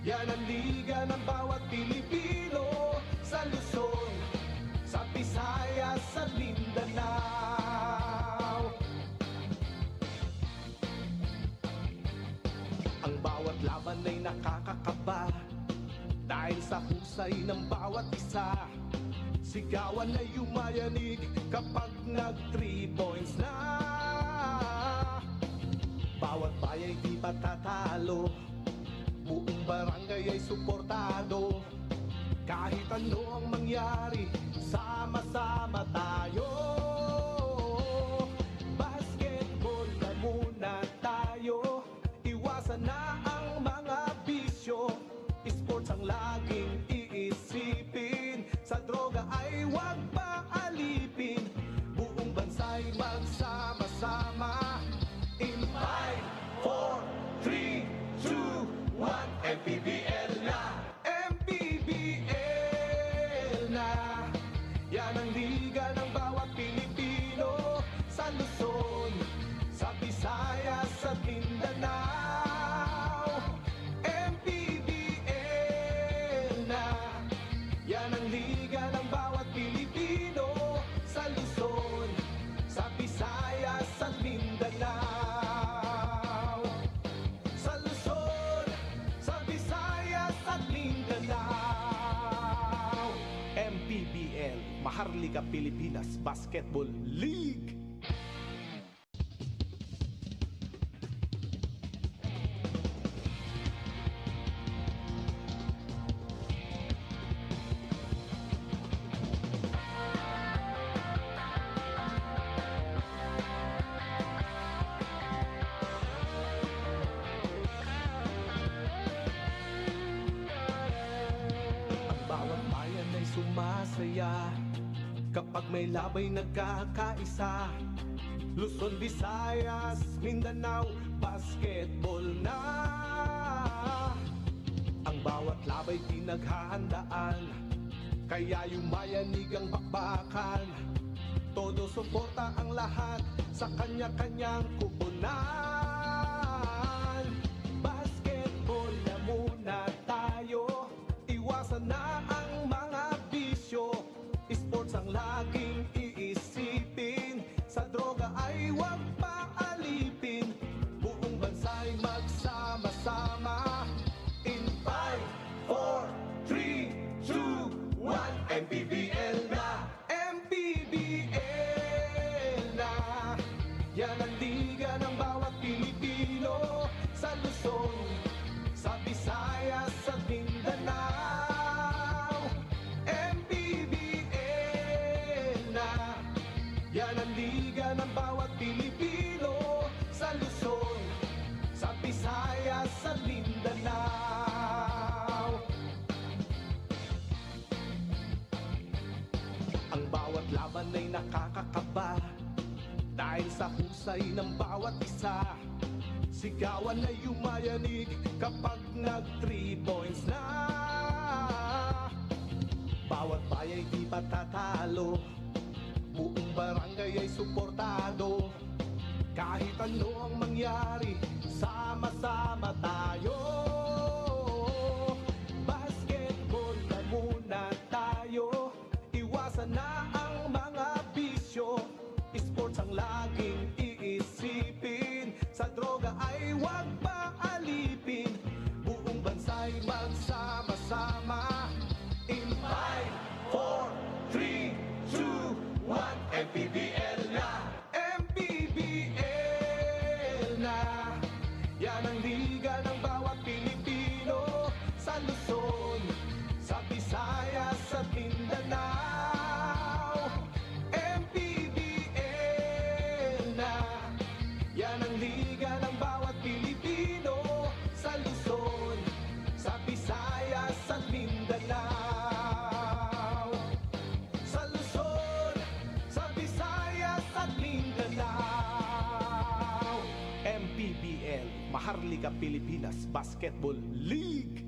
Yan ang liga ng bawat Pilipino sa Luzon, sa Visayas at Mindanao. Ang bawat laban ay nakakakaba dahil sa husay ng bawat isa. Sigawan ay yumayanig kapag nag 3 points na. Bawat bayay di patatalo, buong barangay ay suportado. Kahit ano ang mangyari, sama-sama tayo. Basketball na muna tayo, iwasan na ang mga bisyo. Sports ang laging iisipin, sa droga ay huwag paalipin. Buong bansa'y magsama-sama. In 5, 4, 3, 2, 1, MPBL na, MPBL na. Yan ang liga ng bawat Pilipino sa Luzon, sa Visayas at Mindanao. MPBL na. Yan ang liga ng bawat Pilipino sa Luzon, sa Visayas at Mindanao. MPBL, Maharlika Pilipinas Basketball League. Bawat bayan ay sumasaya kapag may labay nagkakaisa. Luzon, Visayas, Mindanao, basketball na. Ang bawat labay pinaghahandaan, kaya yumayanig ang bakbakan. Todo suporta ang lahat sa kanya-kanyang kupunan. Basketball na muna tayo, iwasan na ang mga bisyo. Sports ang laging iisipin, sa droga ay huwag paalipin. Buong bansa'y magsama-sama. In 5, 4, 3, 2, 1, MPBL na, MPBL na. Yan ang liga ng bawat Pilipino sa Luzon, sa Visayas at Mindanao. MPBL na. Yan ang liga ng bawat Pilipino sa Luzon, sa Visayas at Mindanao. Ang bawat laban ay nakakakaba dahil sa husay ng bawat isa. Sigawan ay yumayanig kapag nag 3 points na. Bawat bayay di patatalo, buong barangay ay suportado. Kahit ano ang mangyari, sama-sama tayo. Basketball na muna tayo, iwasan na ang mga bisyo. Sports ang laging iisipin, sa droga ay huwag paalipin. Buong bansa'y magsama-sama. In 5, 4, 3, 2, 1, MPBL na, MPBL na. Yan ang liga ng bawat Pilipino sa Luzon, sa Visayas at Mindanao. MPBL na. Yan ang liga ng bawat Pilipino sa Luzon, sa Visayas at Mindanao. Sa Luzon, sa Visayas at Mindanao. MPBL, Maharlika Pilipinas Basketball League.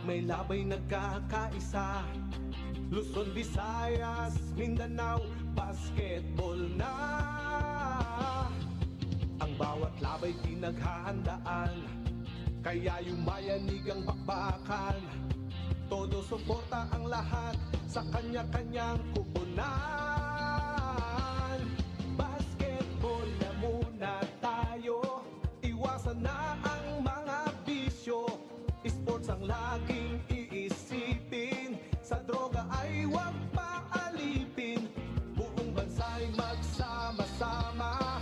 may labay nagkakaisa. Luzon, Visayas, Mindanao, basketball na. Ang bawat labay pinaghahandaan, kaya yumayanig ang bakbakan. Todo suporta ang lahat sa kanya-kanyang kupunan. Basketball na muna tayo, iwasan na ang mga bisyo. Sports ang laging iisipin, sa droga ay huwag paalipin. Buong bansa'y magsama-sama.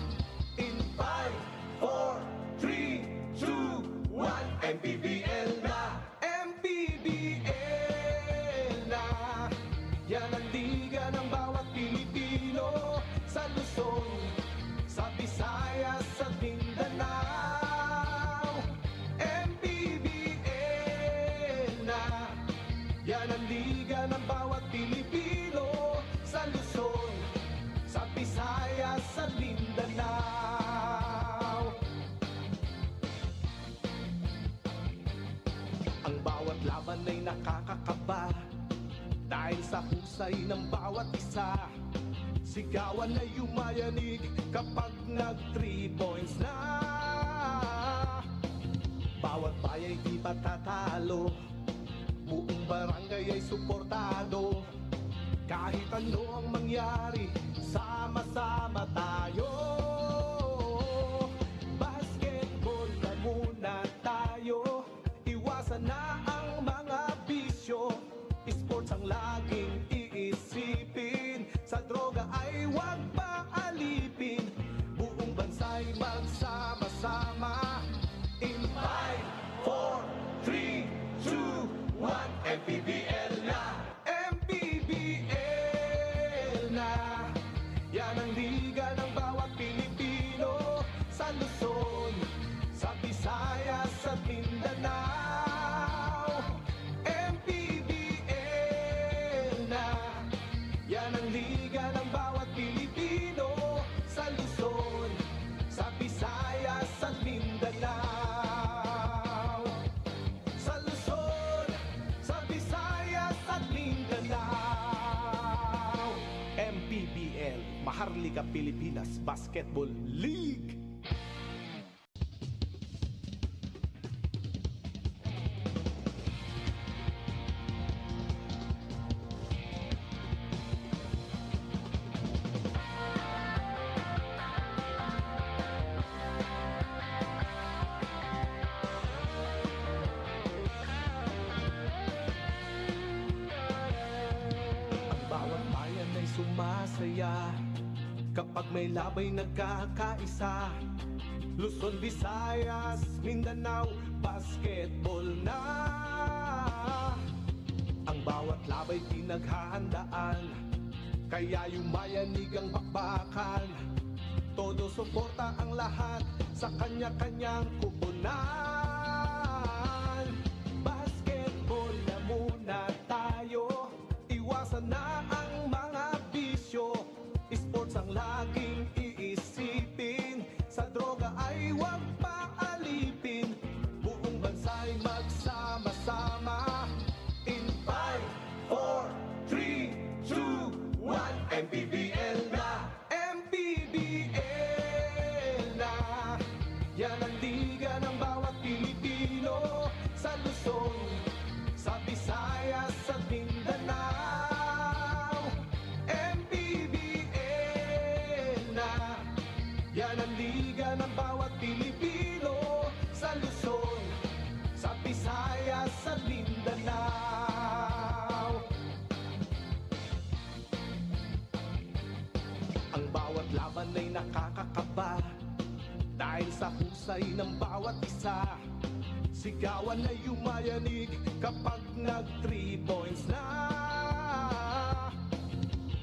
In 5, 4, 3, 2, 1, MPBL na! MPBL na! Yan ang liga ng bawat Pilipino, sa Luzon, sa Visayas at Mindanao. MPBL na! Yan ang liga ng bawat Pilipino, sa Luzon, sa Visayas at Mindanao. Ang bawat laban ay nakakakaba, dahil sa husay ng bawat isa. Sigawan ay yumayanig kapag nag-3 points na. Bawat bayay di patatalo, buong barangay ay suportado. Kahit ano ang mangyari, sama-sama tayo. Basketball na muna tayo, iwasan na ang mga bisyo. Sports ang laging iisipin, sa droga ay huwag paalipin. Buong bansa'y magsama-sama. In 5, 4, 3, 2, 1, MPBL na! MPBL na! Yan ang liga ng bawat Pilipino, sa Luzon, sa Visayas at Mindanao. MPBL na! Yan ang liga ng bawat Pilipino, sa Luzon, sa Visayas at Mindanao. Sa Luzon, sa Visayas at Mindanao. MPBL, Maharlika Pilipinas Basketball League. Sumasaya kapag may labay nagkakaisa. Luzon, Visayas, Mindanao, basketball na. Ang bawat labay pinaghahandaan, kaya yumayanig ang bakbakan. Todo suporta ang lahat sa kanya-kanyang kupunan. Basketball na muna tayo, iwasan na ang mga bisyo. Sports ang laging iisipin, sa droga ay huwag paalipin. Buong bansa'y magsama-sama. In 5, 4, 3, 2, 1, MPBL na! MPBL na! Yan ang liga ng bawat Pilipino, sa Luzon, sa Visayas at Mindanao. MPBL na! Yan ang liga ng bawat Pilipino, sa Luzon, sa Visayas at Mindanao. Ang bawat laban ay nakakakaba, dahil sa husay ng bawat isa. Sigawan ay yumayanig kapag nag-3 points na.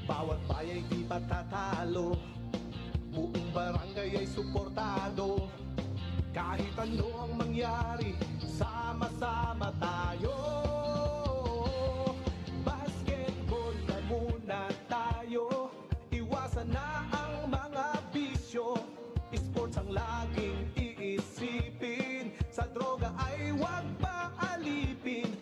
Bawat bayay di patatalo, buong barangay ay suportado. Kahit ano ang mangyari, sama-sama tayo. Basketball na muna tayo, iwasan na ang mga bisyo. Sports ang laging iisipin, sa droga ay huwag paalipin.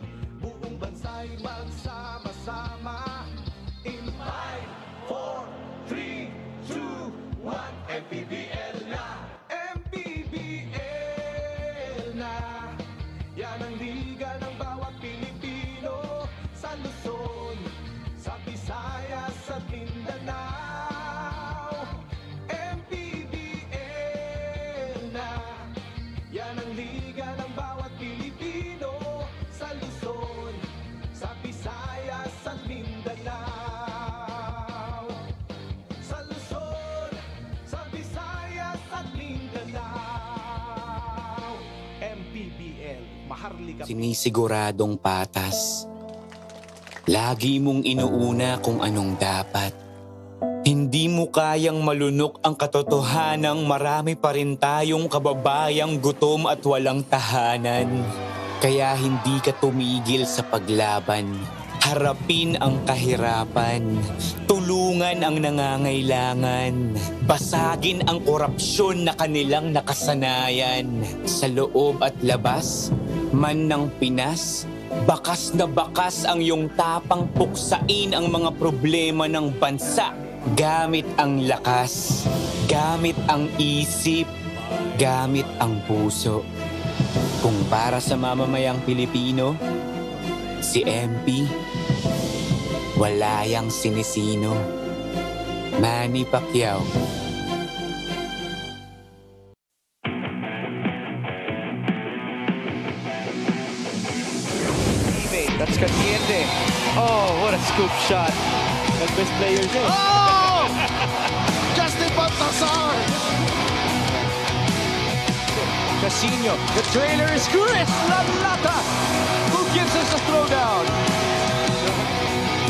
Sinisiguradong patas. Lagi mong inuuna kung anong dapat. Hindi mo kayang malunok ang katotohanang marami pa rin tayong kababayang gutom at walang tahanan. Kaya hindi ka tumigil sa paglaban. Harapin ang kahirapan. Tulungan ang nangangailangan. Basagin ang korupsyon na kanilang nakasanayan. Sa loob at labas, man ng Pinas, bakas na bakas ang iyong tapang puksain ang mga problema ng bansa. Gamit ang lakas, gamit ang isip, gamit ang puso. Kung para sa mamamayang Pilipino, si MP, wala yang sinisino. Manny Pacquiao. That's Catiende. Oh, what a scoop shot. The best players in. Oh! Justin Baltasar! Casino. The trailer is Chris Lalata. Who gives us a throwdown?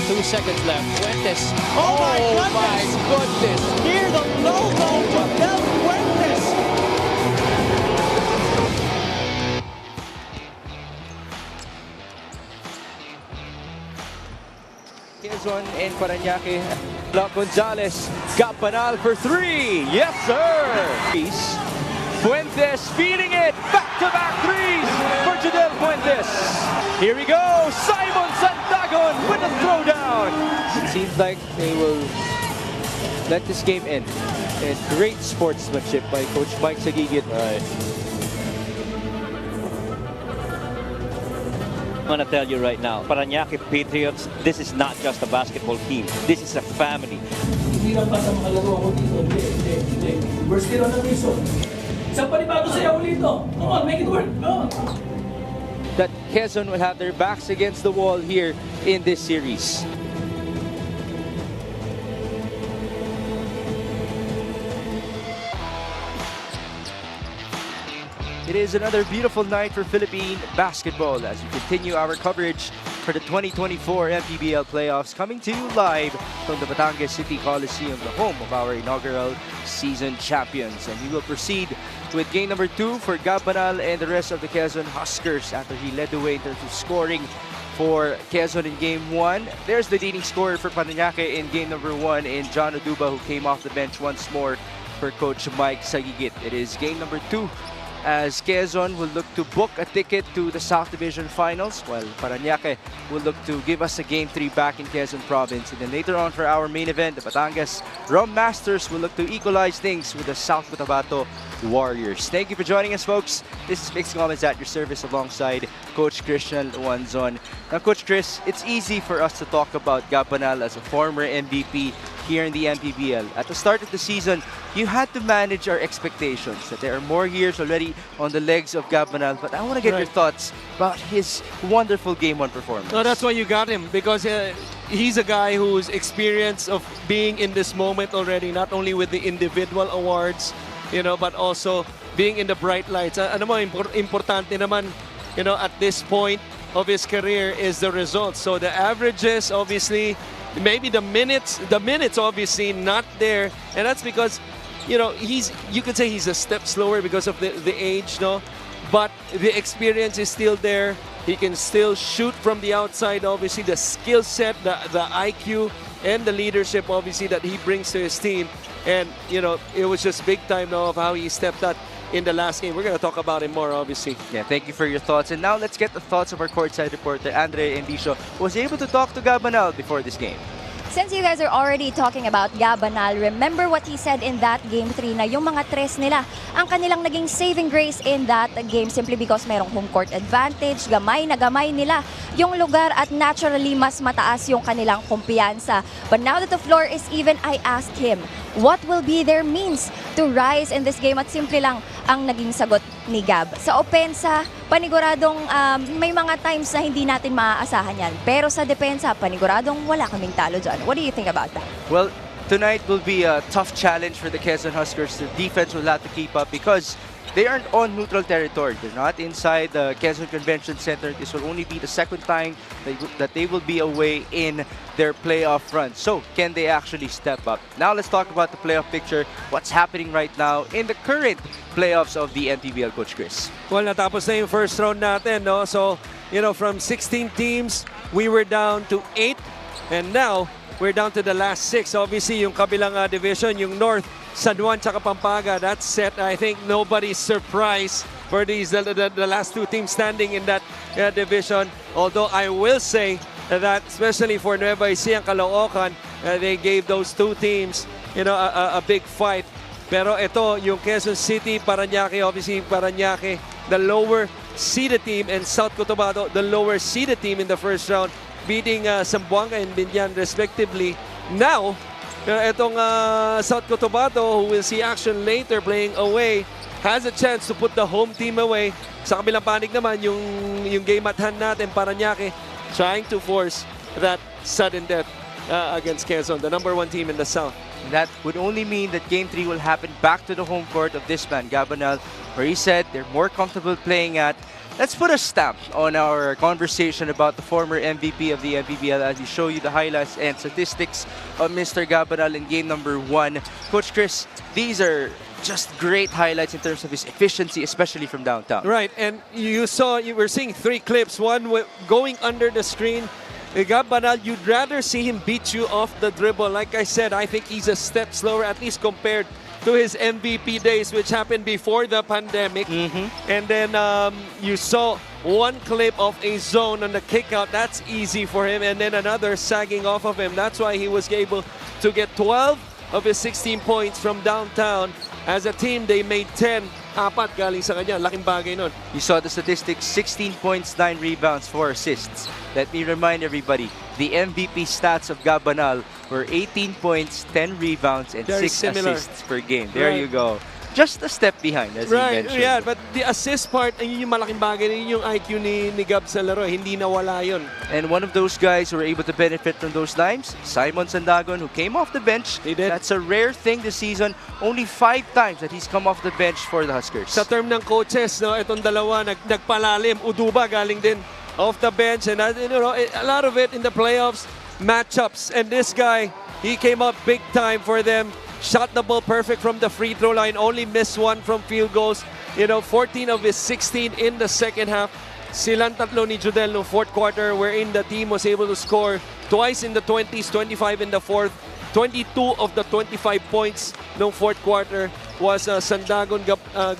2 seconds left. Fuentes. Oh my my goodness. Hear the logo from Del Fuentes! Quezon and Parañaque. Gonzalez got Banal for 3. Yes, sir. Fuentes feeding it. Back-to-back threes for Jadel Fuentes. Here we go. Simon Santagon with a throwdown. It seems like they will let this game end. And great sportsmanship by Coach Mike Sagigit. I'm gonna tell you right now, Parañaque Patriots, this is not just a basketball team. This is a family. Hindi lang basta makalaro ako dito. Hindi. We're still on the mission. Isang panibago sa'yo ulit ito. Come on, make it work. Come on. That Quezon will have their backs against the wall here in this series. It is another beautiful night for Philippine basketball as we continue our coverage for the 2024 MPBL playoffs, coming to you live from the Batangas City Coliseum, the home of our inaugural season champions. And we will proceed with game number 2 for Banal and the rest of the Quezon Huskers after he led the way in terms of scoring for Quezon in game 1. There's the leading scorer for Parañaque in game number 1 in John Oduba, who came off the bench once more for Coach Mike Sagigit. It is game number 2 as Quezon will look to book a ticket to the South Division Finals, while Parañaque will look to give us a Game 3 back in Quezon Province. And then later on for our main event, the Batangas Rum Masters will look to equalize things with the South Cotabato Warriors. Thank you for joining us, folks. This is Pregame at your service alongside Coach Christian Luanzon. Now, Coach Chris, it's easy for us to talk about Banal as a former MVP here in the MPBL. At the start of the season, you had to manage our expectations that there are more years already on the legs of Banal. But I want to get your thoughts about his wonderful Game 1 performance. No, that's why you got him, because he's a guy who's experienced of being in this moment already, not only with the individual awards, you know, but also being in the bright lights. Ano mo, importante naman, you know, at this point of his career is the results. So the averages, obviously, maybe the minutes obviously not there, and that's because, you know, you could say he's a step slower because of the age, no, but the experience is still there. He can still shoot from the outside. Obviously, the skill set, the IQ, and the leadership, obviously, that he brings to his team. And, you know, it was just big time now of how he stepped up in the last game. We're going to talk about him more, obviously. Yeah, thank you for your thoughts. And now let's get the thoughts of our courtside reporter, Andre Endicio, who was able to talk to Banal before this game. Since you guys are already talking about Banal, remember what he said in that Game 3 na yung mga tres nila, ang kanilang naging saving grace in that game simply because merong home court advantage, gamay na gamay nila yung lugar at naturally mas mataas yung kanilang kumpiyansa. But now that the floor is even, I asked him, what will be their means to rise in this game? At simple lang ang naging sagot ni Gab. Sa opensa, paniguradong may mga times na hindi natin maaasahan yan. Pero sa depensa, paniguradong wala kaming talo dyan. What do you think about that? Well, tonight will be a tough challenge for the Quezon Huskers. The defense will have to keep up because they aren't on neutral territory. They're not inside the Quezon Convention Center. This will only be the second time that they will be away in their playoff run. So, can they actually step up? Now, let's talk about the playoff picture. What's happening right now in the current playoffs of the MPBL, Coach Chris? Well, natapos na yung first round natin, no? So, you know, from 16 teams, we were down to 8. And now, we're down to the last 6. Obviously, yung kabilang division, yung North, San Juan, tsaka Pampanga, that's set. I think nobody's surprised for these the last 2 teams standing in that division. Although I will say that, especially for Nueva Ecija and Caloocan, they gave those 2 teams, you know, a big fight. Pero ito, yung Quezon City, Parañaque, obviously Parañaque, the lower seeded team, and South Cotabato, the lower seeded team in the first round, beating Zamboanga and Binyan respectively. Now, itong South Cotabato, who will see action later playing away, has a chance to put the home team away. Sa kabilang panig naman, yung game at hand natin, Parañaque, trying to force that sudden death against Quezon, the number 1 team in the South. That would only mean that Game 3 will happen back to the home court of this man, Gabanal, where he said they're more comfortable playing at. Let's put a stamp on our conversation about the former MVP of the MPBL as we show you the highlights and statistics of Mr. Gabanal in game number 1. Coach Chris, these are just great highlights in terms of his efficiency, especially from downtown. Right, and you were seeing 3 clips. One going under the screen. Gabanal, you'd rather see him beat you off the dribble. Like I said, I think he's a step slower, at least compared to his MVP days, which happened before the pandemic. And then you saw one clip of a zone on the kick out. That's easy for him. And then another sagging off of him. That's why he was able to get 12 of his 16 points from downtown. As a team, they made 10. 4 galing sa kanya. Laking bagay nun. You saw the statistics, 16 points, 9 rebounds, 4 assists. Let me remind everybody, the MVP stats of Gabanal were 18 points, 10 rebounds, and Very 6 similar. assists per game. There you go. Just a step behind, as you mentioned. Yeah, but the assist part, yun yung malaking bagay, yun yung IQ ni Gab sa laro. Hindi nawala yun. And one of those guys who were able to benefit from those times, Simon Sandagon, who came off the bench. He did. That's a rare thing this season. Only 5 times that he's come off the bench for the Huskers. Sa term ng coaches, no, itong dalawa nagpalalim. Uduba galing din off the bench, and you know, a lot of it in the playoffs, matchups. And this guy, he came up big time for them. Shot the ball perfect from the free throw line. Only missed 1 from field goals. You know, 14 of his 16 in the second half. Silang tatlo ni Judel no fourth quarter, wherein the team was able to score twice in the 20s, 25 in the fourth. 22 of the 25 points no fourth quarter was Sandagon,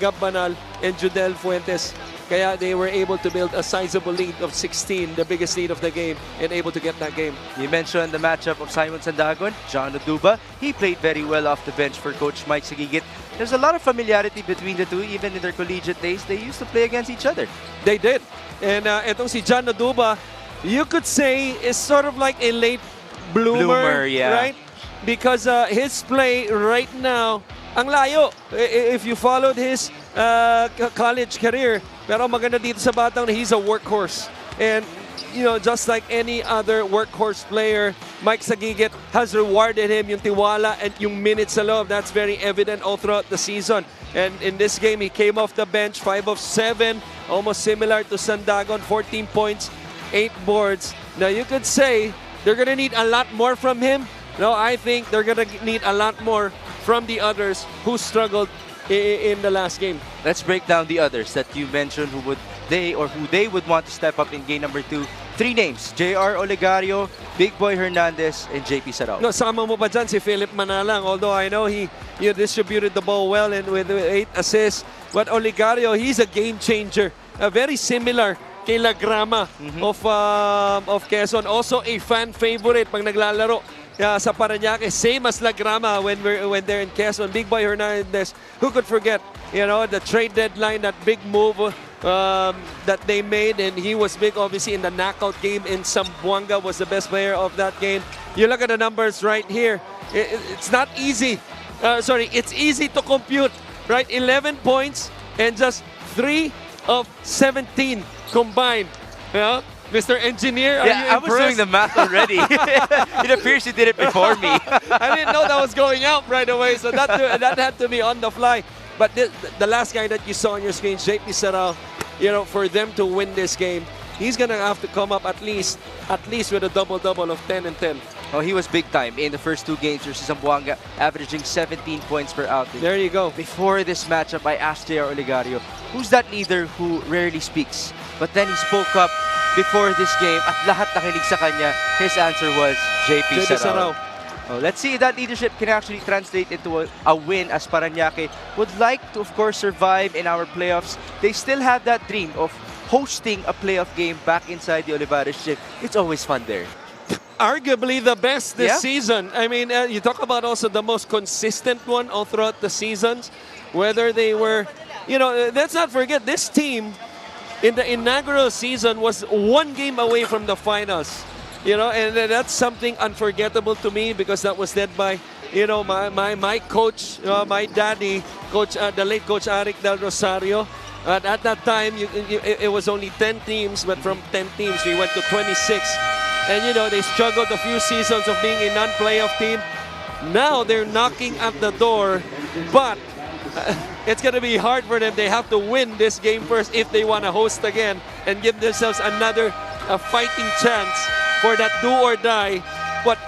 Gabanal, and Judel Fuentes. Kaya they were able to build a sizable lead of 16, the biggest lead of the game, and able to get that game. You mentioned the matchup of Simon Sandagon, John Oduba. He played very well off the bench for Coach Mike Sagigit. There's a lot of familiarity between the two, even in their collegiate days. They used to play against each other. They did. And itong si John Oduba, you could say is sort of like a late bloomer, yeah. Right? Because his play right now, ang layo. If you followed his college career, pero maganda dito sa batang na he's a workhorse. And, you know, just like any other workhorse player, Mike Sagigit has rewarded him yung tiwala and yung minutes sa loob. That's very evident all throughout the season. And in this game, he came off the bench, 5 of 7, almost similar to Sandagon, 14 points, 8 boards. Now, you could say they're going to need a lot more from him. No, I think they're going to need a lot more from the others who struggled in the last game. Let's break down the others that you mentioned who they would want to step up in game number 2. 3 names, J.R. Olegario, Big Boy Hernandez, and J.P. Sarao. No, sama mo pa dyan si Philip Manalang. Although I know he distributed the ball well and with 8 assists. But Olegario, he's a game changer. Very similar kay Lagrama of Quezon. Also a fan favorite pag naglalaro sa Parañaque, same as Lagrama when they're in Quezon. Big Boy Hernandez, who could forget, you know, the trade deadline, that big move that they made, and he was big obviously in the knockout game in Zamboanga, was the best player of that game. You look at the numbers right here, it's not easy. It's easy to compute, right? 11 points and just 3 of 17 combined. Yeah? Mr. Engineer, are you I was doing the math already. It appears you did it before me. I didn't know that was going out right away, so that had to be on the fly. But the last guy that you saw on your screen, 𝗬𝗎 𝗦𝗢𝗎, you know, for them to win this game, he's gonna have to come up at least with a double-double of 10 and 10. Oh, he was big time in the first 2 games versus Zamboanga, averaging 17 points per outing. There you go. Before this matchup, I asked JR Olegario, who's that leader who rarely speaks? But then he spoke up before this game at lahat nakinig sa kanya. His answer was 𝗬𝗎 𝗦𝗢𝗎. Oh, let's see if that leadership can actually translate into a win, as Parañaque would like to, of course, survive in our playoffs. They still have that dream of hosting a playoff game back inside the Olivares gym. It's always fun there. Arguably the best this season. I mean, you talk about also the most consistent one all throughout the seasons. Whether they were, you know, let's not forget, this team in the inaugural season was 1 game away from the finals. You know, and that's something unforgettable to me, because that was led by, you know, my coach, my daddy, coach, the late Coach Aric Del Rosario. At that time, it was only 10 teams, but from 10 teams, we went to 26. And, you know, they struggled a few seasons of being a non-playoff team. Now they're knocking at the door, but it's going to be hard for them. They have to win this game first if they want to host again and give themselves another fighting chance for that do or die. But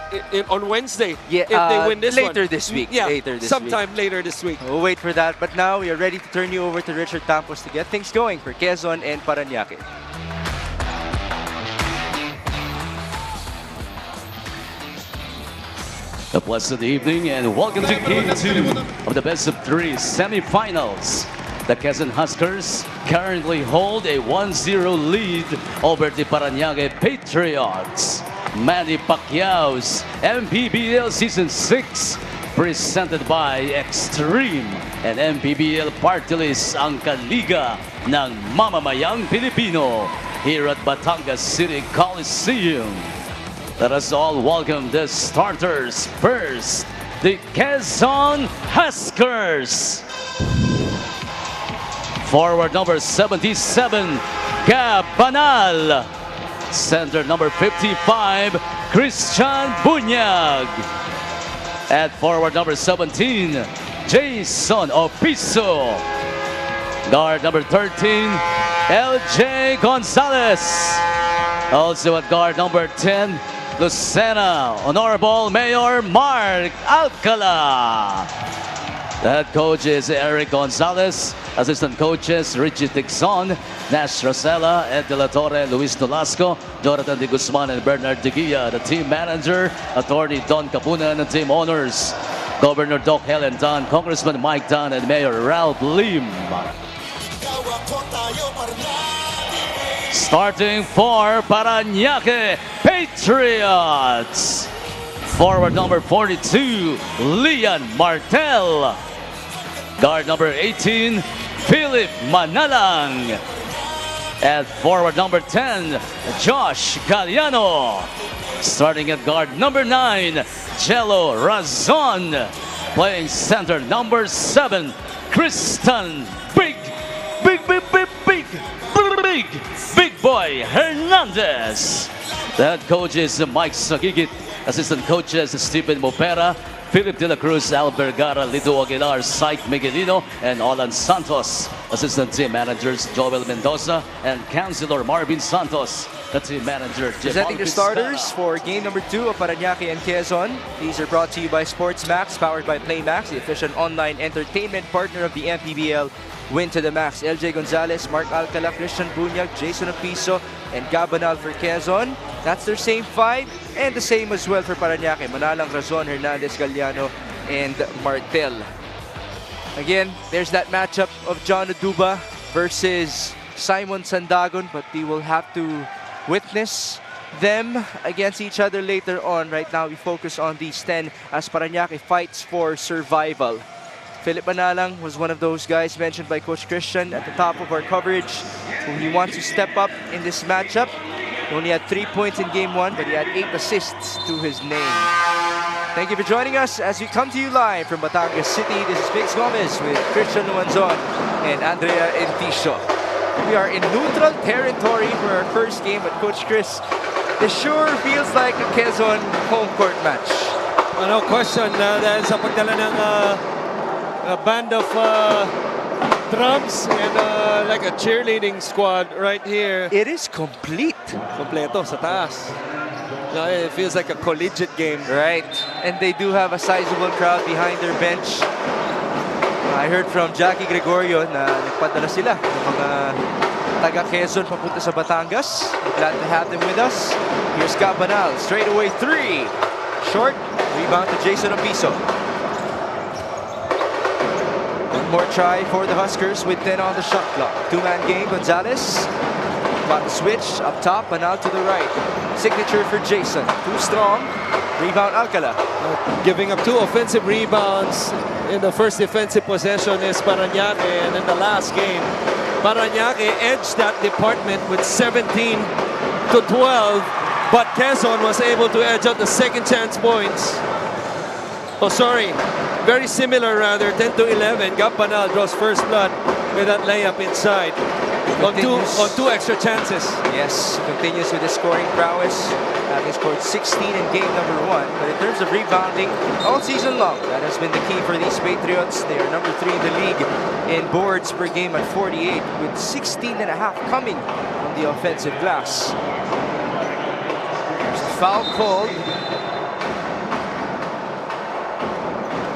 on Wednesday, if they win this later this week. Yeah, later this sometime week. later this week. We'll wait for that. But now we are ready to turn you over to Richard Tampos to get things going for Quezon and Parañaque. A pleasant evening and welcome to Game 2 of the best-of-3 semifinals. The Quezon Huskers currently hold a 1-0 lead over the Parañaque Patriots. Manny Pacquiao's MPBL Season 6, presented by Extreme and MPBL 𝗦𝗦𝗧𝗛 ang kaliga ng mamamayang Pilipino here at Batangas City Coliseum. Let us all welcome the starters. First, the Quezon Huskers. Forward number 77, Gabanal. Center number 55, Christian Bunyag. At forward number 17, Jason Opiso. Guard number 13, LJ Gonzalez. Also at guard number 10, Lucena, Honorable Mayor Mark Alcala. The head coach is Eric Gonzalez. Assistant coaches, Richie Tixon, Nash Rosella, Ed De La Torre, Luis Nolasco, Jonathan De Guzman, and Bernard De Guia. The team manager, Attorney Don Capunan, and team owners, Governor Doc Helen Tan, Congressman Mike Tan, and Mayor Ralph Lim. Starting for Parañaque Patriots. Forward number 42, Leon Martel. Guard number 18, Philip Manalang. At forward number 10, Josh Galliano. Starting at guard number 9, Jello Razon. Playing center number 7, Kristan Big Boy Hernandez. The head coach is Mike Sagigit. Assistant coaches Stephen Mopera, Philip De La Cruz, Al Vergara, Lido Aguilar, Syke Miguelino, and Alan Santos. Assistant team managers Joel Mendoza and Councilor Marvin Santos. The team manager presenting the starters for game number 2 of Parañaque and Quezon. These are brought to you by Sports Max, powered by PlayMax, the official online entertainment partner of the MPBL. Win to the max. LJ Gonzalez, Mark Alcala, Christian Bunyag, Jason Opiso, and Gabanal for Quezon. That's their same 5, and the same as well for Parañaque. Manalang, Razon, Hernandez, Galliano, and Martel. Again, there's that matchup of John Oduba versus Simon Sandagon, but we will have to witness them against each other later on. Right now, we focus on these 10 as Parañaque fights for survival. Philip Manalang was one of those guys mentioned by Coach Christian at the top of our coverage, who he wants to step up in this matchup. He only had 3 points in game 1, but he had 8 assists to his name. Thank you for joining us as we come to you live from Batangas City. This is Bix Gomez with Christian Luanzon and Andrea Enticio. We are in neutral territory for our first game, but Coach Chris, this sure feels like a Quezon home court match. No question, dahil sa pagdala ng a band of drums and like a cheerleading squad right here. It is complete. Kompleto sa taas. It feels like a collegiate game. Right. And they do have a sizable crowd behind their bench. I heard from Jackie Gregorio na nagpadala sila ng mga taga Quezon papunta sa Batangas. We're glad to have them with us. Here's 𝗏𝗏𝗏𝗏, straight away 3. Short, rebound to Jason Opiso. One more try for the Huskers with 10 on the shot clock. Two-man game, Gonzalez. Got the switch, up top, Banal to the right. Signature for Jason, too strong. Rebound 𝗏𝗏𝗏𝗏. Giving up 2 offensive rebounds in the first defensive possession is Parañaque, and in the last game, Parañaque edged that department with 17-12, but Quezon was able to edge out the second chance points. Oh, sorry, very similar rather, 10-11. 𝗏𝗏𝗏𝗏 draws first blood with that layup inside. On two extra chances. Yes, continues with his scoring prowess. He scored 16 in game number 1. But in terms of rebounding, all season long, that has been the key for these Patriots. They are number 3 in the league in boards per game at 48, with 16.5 coming from the offensive glass. There's a foul called.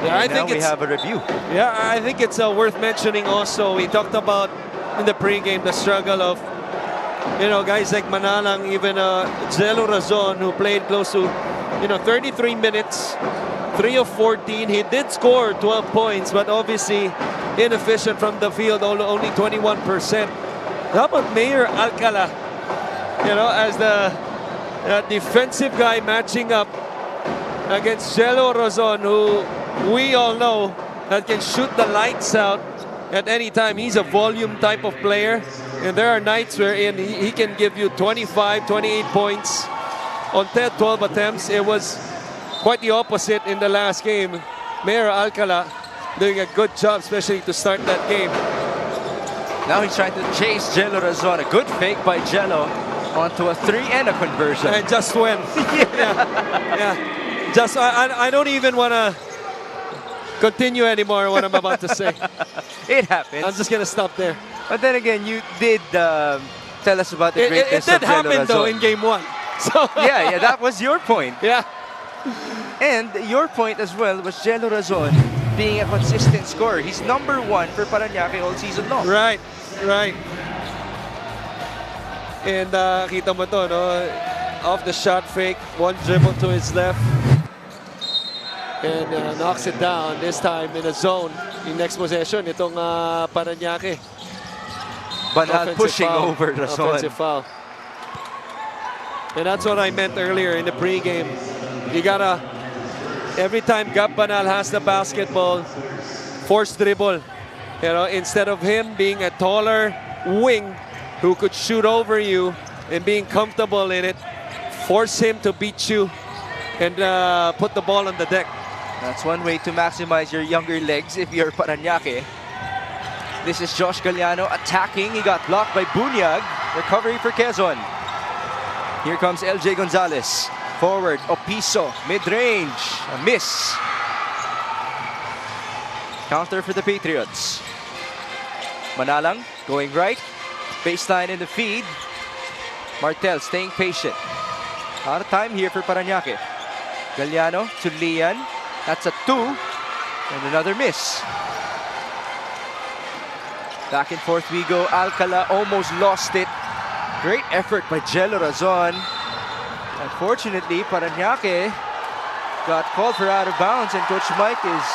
Yeah, I think we have a review. Yeah, I think it's worth mentioning also. We talked about in the pregame the struggle of, guys like Manalang, even Zelo Razon, who played close to, 33 minutes, 3 of 14. He did score 12 points, but obviously inefficient from the field, only 21%. How about 𝗦𝗢𝗨𝗧𝗛, as the defensive guy matching up against Zelo Razon, who we all know that can shoot the lights out at any time. He's a volume type of player, and there are nights wherein he can give you 25, 28 points on 10, 12 attempts. It was quite the opposite in the last game. 𝗦𝗢𝗨𝗏𝗏 doing a good job, especially to start that game. Now he's trying to chase Zelo Razon. A good fake by Zelo onto a 3 and a conversion. And just went. yeah. Just I don't even want to continue anymore what I'm about to say. It happens. I'm just going to stop there. But then again, you did tell us about the greatness it did of Zelo happen, though, Razon. in game 1. So yeah, that was your point. Yeah. And your point as well was Zelo Razon being a consistent scorer. He's number 1 for Parañaque all season long. Right. And kita mo to, no? Off the shot fake, one dribble to his left. And knocks it down, this time in a zone. In next possession, itong Parañaque. Banal pushing over Razon. Offensive foul. And that's what I meant earlier in the pregame. You gotta, every time 𝗏𝗏𝗏𝗏𝗏 has the basketball, force dribble. Instead of him being a taller wing who could shoot over you and being comfortable in it, force him to beat you and put the ball on the deck. That's one way to maximize your younger legs if you're Parañaque. This is Josh Galliano attacking. He got blocked by Bunyag. Recovery for Quezon. Here comes LJ Gonzalez. Forward, Opiso, mid-range, a miss. Counter for the Patriots. Manalang going right. Baseline in the feed. Martel staying patient. Out of time here for Parañaque. Galliano to Lian. That's a 2. And another miss. Back and forth we go. 𝗏𝗏𝗏𝗏 almost lost it. Great effort by Zelo Razon. Unfortunately, Parañaque got called for out of bounds, and Coach Mike is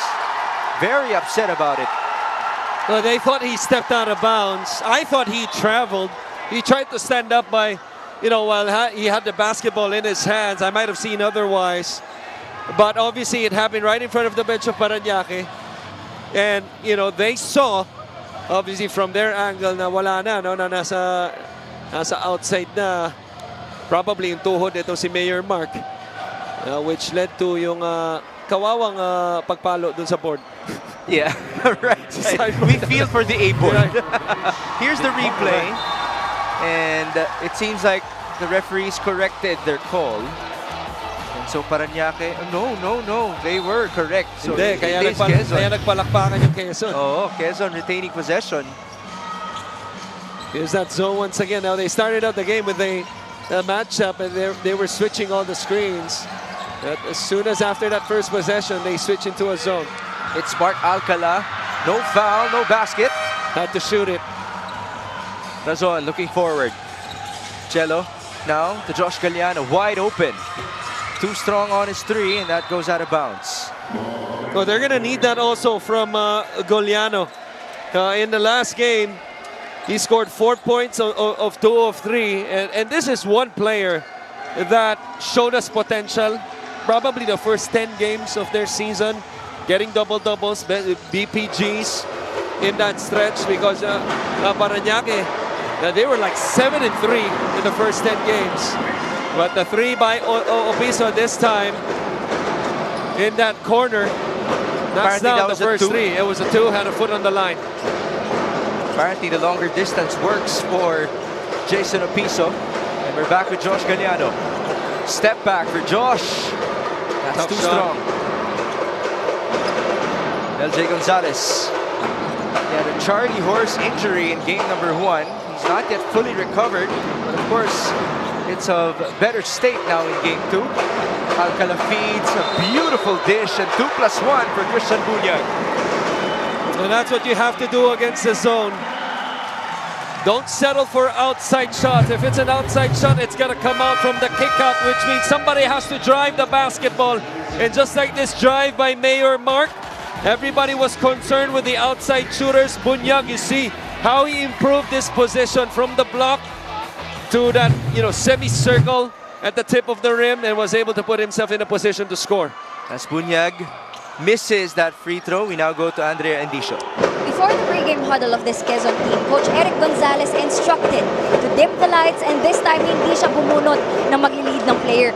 very upset about it. Well, they thought he stepped out of bounds. I thought he traveled. He tried to stand up by, while he had the basketball in his hands. I might have seen otherwise. But obviously, it happened right in front of the bench of Parañaque. And, they saw, obviously, from their angle na wala na, nasa outside na. Probably yung tuhod ito si Mayor Mark. Which led to yung kawawang pagpalo dun sa board. Yeah, right. We feel for the A-board. Here's the replay. And it seems like the referees corrected their call. And So Parañaque, no. They were correct. So Hindi, kaya it is Quezon. nagpalakpakan yung Quezon. Oh, Quezon retaining possession. Here's that zone once again. Now they started out the game with a matchup and they were switching all the screens. But as soon as after that first possession, they switch into a zone. It's Mark Alcala. No foul, no basket. Had to shoot it. Razon looking forward. Jello now to Josh Galliano, wide open. Too strong on his three, and that goes out of bounds. Well, they're going to need that also from Galliano. In the last game, he scored 4 points of 2 of 3. And this is one player that showed us potential. Probably the first 10 games of their season, getting double-doubles, BPGs in that stretch because Parañaque, they were like 7-3 in the first 10 games. But the 3 by Opiso this time in that corner, knocks down the first 3. It was a 2, had a foot on the line. Apparently the longer distance works for Jason Opiso. And we're back with Josh Galliano. Step back for Josh. That's Tough too shot. strong. LJ Gonzalez. He had a Charlie horse injury in game number 1. He's not yet fully recovered, but of course, it's of better state now in game 2. Alcala feeds a beautiful dish and 2+1 for Christian Bunyag. And that's what you have to do against the zone. Don't settle for outside shots. If it's an outside shot, it's got to come out from the kick out, which means somebody has to drive the basketball. And just like this drive by Mayor Mark, everybody was concerned with the outside shooters. Bunyag, you see how he improved this position from the block to that, semicircle at the tip of the rim and was able to put himself in a position to score. As Bunyag misses that free throw, we now go to Andrea Endicio. Before the pregame huddle of this Quezon team, Coach Eric Gonzalez instructed to dim the lights and this time hindi siya bumunot na mag-lead ng prayer,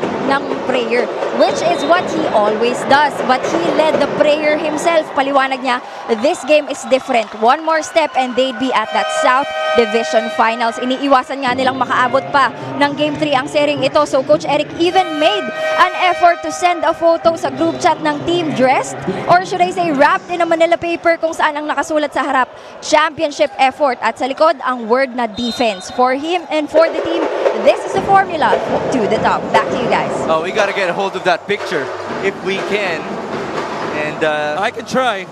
which is what he always does. But he led the prayer himself. Paliwanag niya, this game is different. One more step and they'd be at that South Division Finals. Iniiwasan nga nilang makaabot pa ng Game 3 ang sering ito. So Coach Eric even made an effort to send a photo sa group chat ng team dressed, or should I say wrapped in a Manila paper kung saan ang nakasulat sa harap, championship effort, at sa likod ang word na defense. For him and for the team, this is the formula to the top. Back to you guys. Oh, we got to get a hold of that picture if we can. And I can try.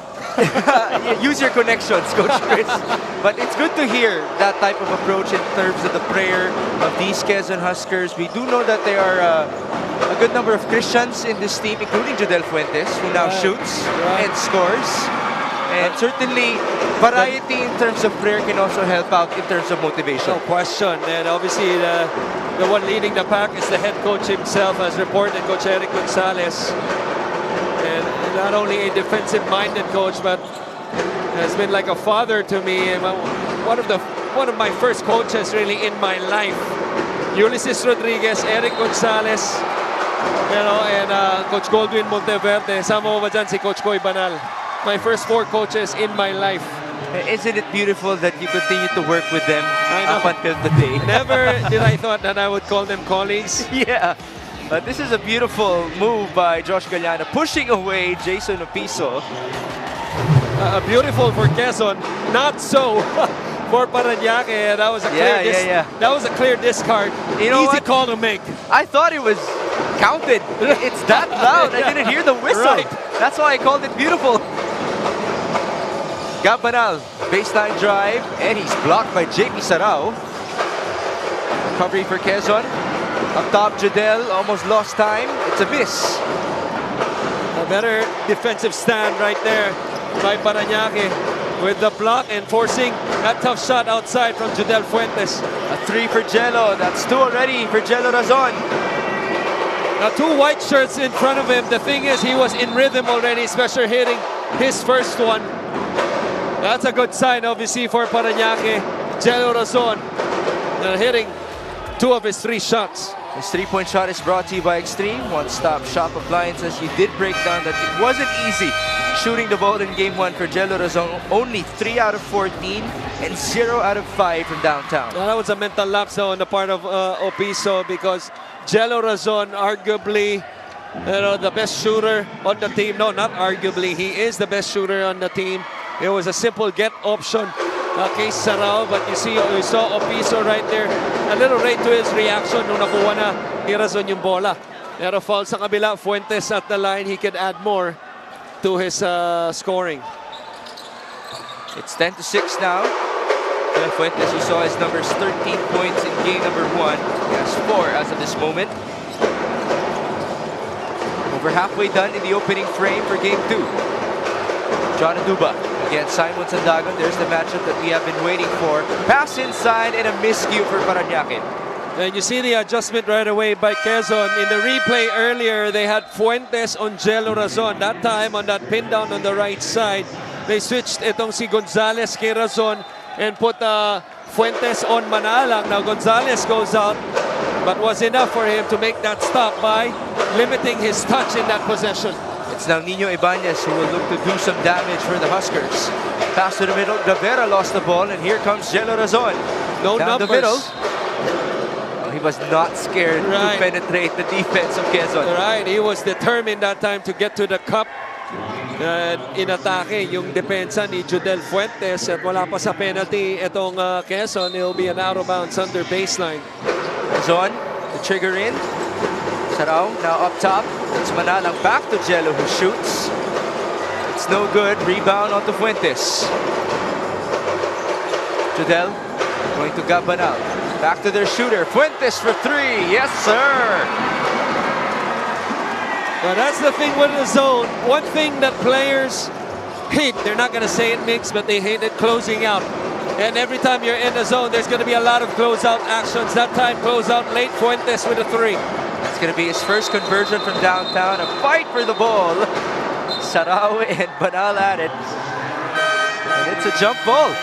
use your connections, Coach Chris. But it's good to hear that type of approach in terms of the prayer of these Quezon Huskers. We do know that there are a good number of Christians in this team, including Jodel Fuentes, who now shoots and scores. And certainly, variety in terms of prayer can also help out in terms of motivation. No question. And obviously, the one leading the pack is the head coach himself, as reported, Coach Eric Gonzalez. And not only a defensive-minded coach, but has been like a father to me. And one of my first coaches really in my life. Ulysses Rodriguez, Eric Gonzalez, and Coach Goldwyn Monteverde. Sama mo ba dyan si Coach Koy Banal? My first 4 coaches in my life. Isn't it beautiful that you continue to work with them up until today? Never did I thought that I would call them colleagues. Yeah, but this is a beautiful move by Josh Galliano, pushing away Jason Opiso. Beautiful for Quezon, not so for Parañaque. That was a clear That was a clear discard. You know Easy what? call to make. I thought it was counted. It's that loud. I didn't hear the whistle. Right. That's why I called it beautiful. Gabanal, baseline drive, and he's blocked by JP Sarao. Recovery for Quezon. Up top, Jodel almost lost time. It's a miss. A better defensive stand right there by Parañaque with the block and forcing that tough shot outside from Jodel Fuentes. A 3 for Jello. That's 2 already for Jello Razon. Now 2 white shirts in front of him. The thing is, he was in rhythm already, especially hitting his first one. That's a good sign, obviously, for Parañaque. Jello Razon hitting 2 of his 3 shots. His 3-point shot is brought to you by Extreme One-Stop Shop Appliances. You did break down that it wasn't easy shooting the ball in Game 1 for Jello Razon. Only 3 out of 14 and 0 out of 5 from downtown. That was a mental lapse on the part of Opiso, because Jello Razon arguably the best shooter on the team. No, not arguably. He is the best shooter on the team. It was a simple get option kay Sarao, but you saw Opiso right there. A little late to his reaction nung nakuha na ni Razon yung bola. Pero foul sa kabila, Fuentes at the line. He could add more to his scoring. It's 10-6 now. Fuentes, you saw his numbers, 13 points in game number 1. He has 4 as of this moment. Over halfway done in the opening frame for game 2. John Aduba against Simon Sandagon. There's the matchup that we have been waiting for. Pass inside and a miscue for Parañaque. And you see the adjustment right away by Quezon. In the replay earlier, they had Fuentes on Jello Razon. That time on that pin down on the right side, they switched itong si Gonzalez kay Razon and put Fuentes on Manalang. Now Gonzalez goes out, but was enough for him to make that stop by limiting his touch in that possession. It's now Nino Ibanez who will look to do some damage for the Huskers. Pass to the middle, Davera lost the ball, and here comes Jello Razon. No down numbers. The middle. Oh, he was not scared to penetrate the defense of Quezon. Right, he was determined that time to get to the cup. Inatake yung depensa ni Judel Fuentes at wala pa sa penalty itong Quezon. It'll be an out of bounds under baseline. Razon, the trigger in. Sarao now up top. It's Manalang back to Jello who shoots. It's no good. Rebound onto Fuentes. Judel going to Gabanal. Back to their shooter. Fuentes for 3. Yes, sir. Well, that's the thing with the zone. One thing that players hate, they're not going to say it, Mix, but they hate it closing out. And every time you're in the zone, there's going to be a lot of closeout actions. That time, closeout late, Fuentes with a 3. It's going to be his first conversion from downtown. A fight for the ball. Sarao and Banal at it. And it's a jump ball.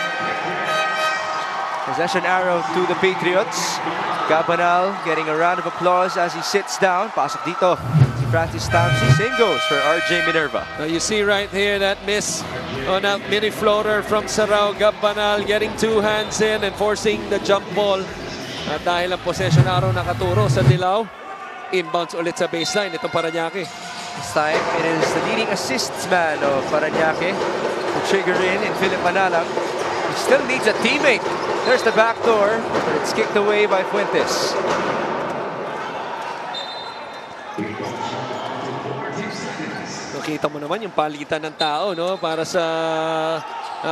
Possession arrow to the Patriots. Gabanal getting a round of applause as he sits down. Pasok dito si Francis Tamsi. Same goes for RJ Minerva. Now you see right here that miss on a mini floater from Sarao. Gabanal getting 2 hands in and forcing the jump ball. At dahil ang possession arrow nakaturo sa dilaw, inbounds ulit sa baseline itong Parañaque. This time it is the leading assists man of Parañaque to trigger in Philip Manalang. He still needs a teammate. There's the back door, but it's kicked away by Fuentes. Nakita mo naman yung palitan ng tao, no? Para sa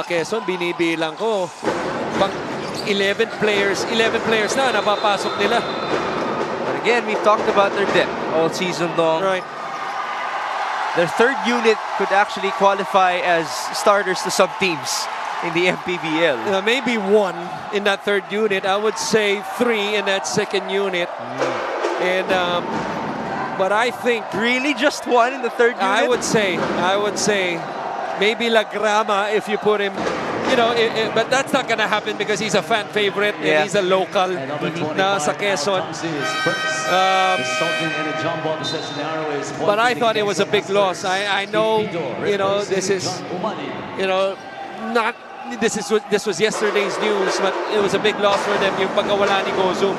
Quezon, binibilang ko. Pang 11 players na napapasok nila. But again, we've talked about their depth all season long. Right. Their third unit could actually qualify as starters to some teams in the MPBL. Maybe 1 in that third unit. I would say 3 in that second unit. And but I think really just 1 in the third unit. I would say maybe La Grama if you put him. You know, but that's not gonna happen because he's a fan favorite and he's a local na sa Quezon. But I thought it was a big loss. I know, you know, this is, you know, not. This was yesterday's news, but it was a big loss for them yung pagkawala ni Gozum.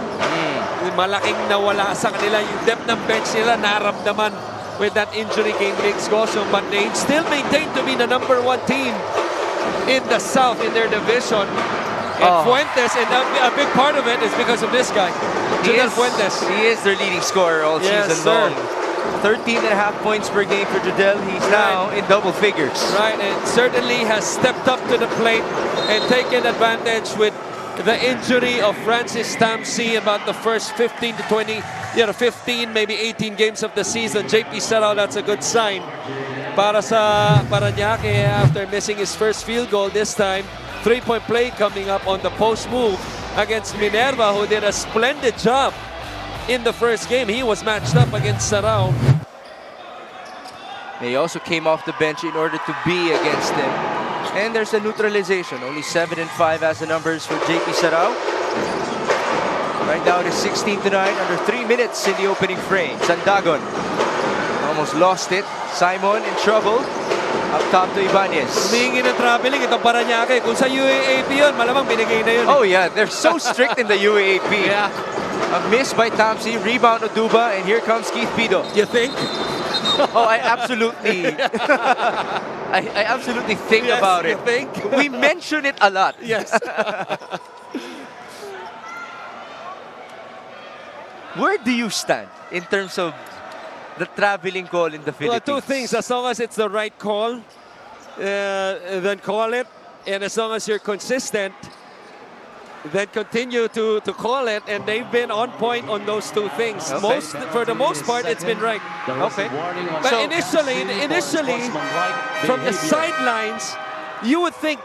Malaking nawala sa kanila. Yung depth ng bench nila naramdaman with that injury came Riggs Gozum, but they still maintain to be the #1 team in the South in their division. And Fuentes, and a big part of it is because of this guy, Judel Fuentes. He is their leading scorer all season long. 13.5 points per game for Judel. He's now in double figures. Right, and certainly has stepped up to the plate and taken advantage with the injury of Francis Tamsi about the first 15 to 20, 15, maybe 18 games of the season. JP Sarao, that's a good sign para sa Parañaque after missing his first field goal this time. 3-point play coming up on the post move against Minerva, who did a splendid job in the first game. He was matched up against Sarao. They also came off the bench in order to be against them. And there's a neutralization. Only 7 and 5 as the numbers for JP Sarao. Right now it is 16-9, under 3 minutes in the opening frame. Sandagon almost lost it. Simon in trouble. Up top to Ibanez. Humingi ng traveling itong Parañaque. Kung sa UAAP yun, malamang binigay na yun. Oh yeah, they're so strict in the UAAP. Yeah. A miss by Tamsi, rebound Aduba, and here comes Keith Pido. You think? Oh, I absolutely, I absolutely think Yes, about you it. think? We mention it a lot. Yes. Where do you stand in terms of the traveling call in the Well, Philippines? two things. As long as it's the right call, then call it. And as long as you're consistent, then continue to call it. And they've been on point on those two things. Okay. For the most part, it's been right. Okay. But So- initially, from the sidelines, you would think,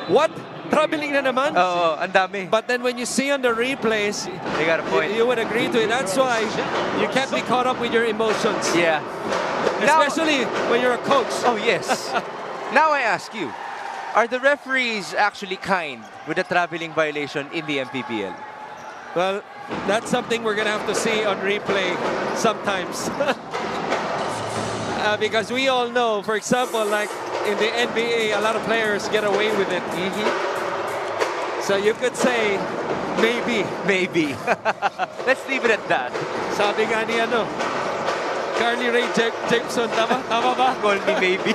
what? Traveling na naman? Oo, ang dami. But then when you see on the replays, They got a point. you would agree to it. That's why you can't be caught up with your emotions. Yeah. Now, Especially when you're a coach. oh, yes. Now I ask you, are the referees actually kind with the traveling violation in the MPBL? Well, that's something we're going to have to see on replay sometimes. Because we all know, for example, like in the NBA, a lot of players get away with it. So you could say, maybe. Maybe. Let's leave it at that. Sabi nga ni Carly Rae Jepsen, tama? Tama ba? Call me maybe.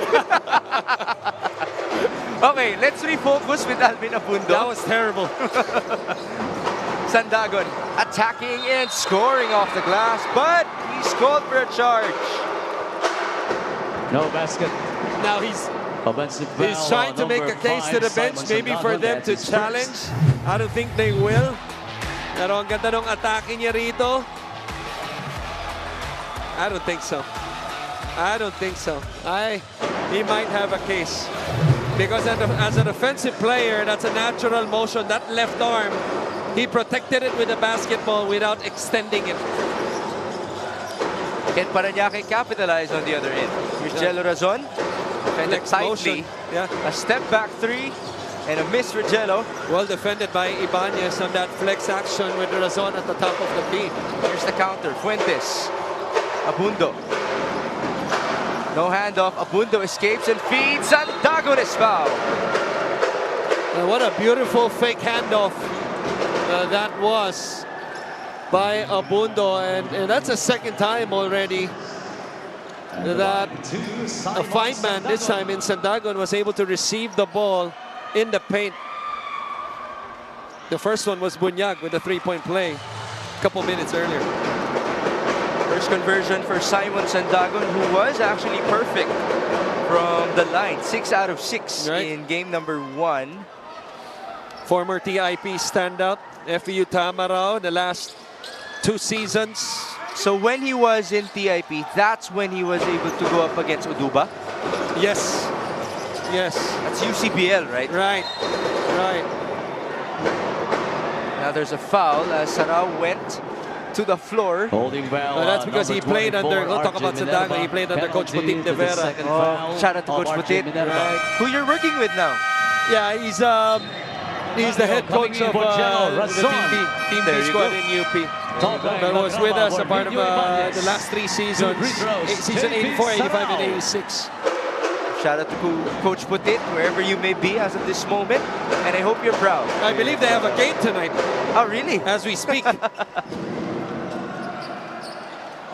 Okay, let's refocus with Alvin Abundo. That was terrible. Sandagon attacking and scoring off the glass, but he's called for a charge. No basket. Now he's Offensive foul trying to on make a number case to the 5, bench, Simon maybe for Sandagon. them to That's his challenge. first. I don't think they will. Pero ang ganda ng atake niya rito. I don't think so. I don't think so. He might have a case. Because as an offensive player, that's a natural motion. That left arm, he protected it with the basketball without extending it. And Parañaque capitalized on the other end. Here's Jello Razon. And Next tightly. motion. Yeah. A step back three and a miss for Jello. Well defended by Ibanez on that flex action with Razon at the top of the key. Here's the counter. Fuentes. Abundo. No handoff. Abundo escapes and feeds. Sandagon is fouled. What a beautiful fake handoff that was by Abundo. And that's the second time already that a five-man, this time in Sandagon, was able to receive the ball in the paint. The first one was Bunyag with a three-point play a couple minutes earlier. First conversion for Simon Sandagon, who was actually perfect from the line. 6 out of 6 Right. in game number 1. Former TIP standout, FEU Tamarao, the last 2 seasons. So when he was in TIP, that's when he was able to go up against Uduba. Yes. Yes. That's UCBL, right? Right. Right. Now there's a foul as Sarao went to the floor. Holding foul. Well, that's because he number played 24, under, we'll talk about RJ Sandagon, he Minerva. played under Coach Penalty Putit to the de Vera. second foul Shout out to of Coach RJ Putit, Minerva. who you're working with now. Yeah, he's the head coach of the Team There B you squad go. in UP. But was with us a part of the last 3 seasons, season 84, 85, and 86. Shout out to Coach Putit, wherever you may be as of this moment. And I hope you're proud. I believe they have a game tonight Oh, really? as we speak.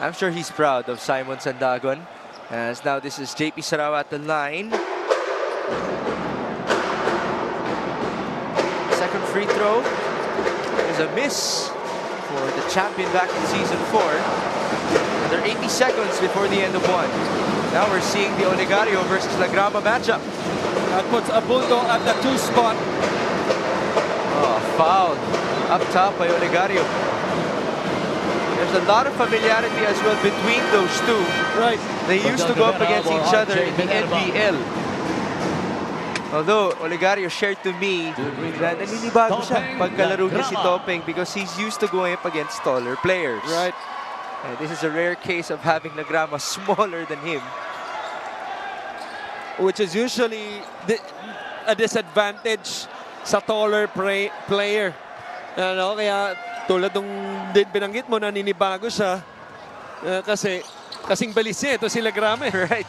I'm sure he's proud of Simon Sandagon. As now this is JP Sarao at the line. Second free throw is a miss for the champion back in season 4. And they're 80 seconds before the end of 1. Now we're seeing the Olegario versus Lagrama matchup. That puts Abundo at the 2 spot. Oh, foul up top by Olegario. There's a lot of familiarity as well between those two. Right. They used to go up against each other in the NBL. Although Olegario shared to me that naninibago siya pagkalaro niya si Topeng because he's used to going up against taller players. Right. And this is a rare case of having Lagrama smaller than him. Which is usually a disadvantage sa taller player. Ano, kaya tulad nung din binanggit mo, naninibago siya kasing balis niya. Ito si Lagrama. Right.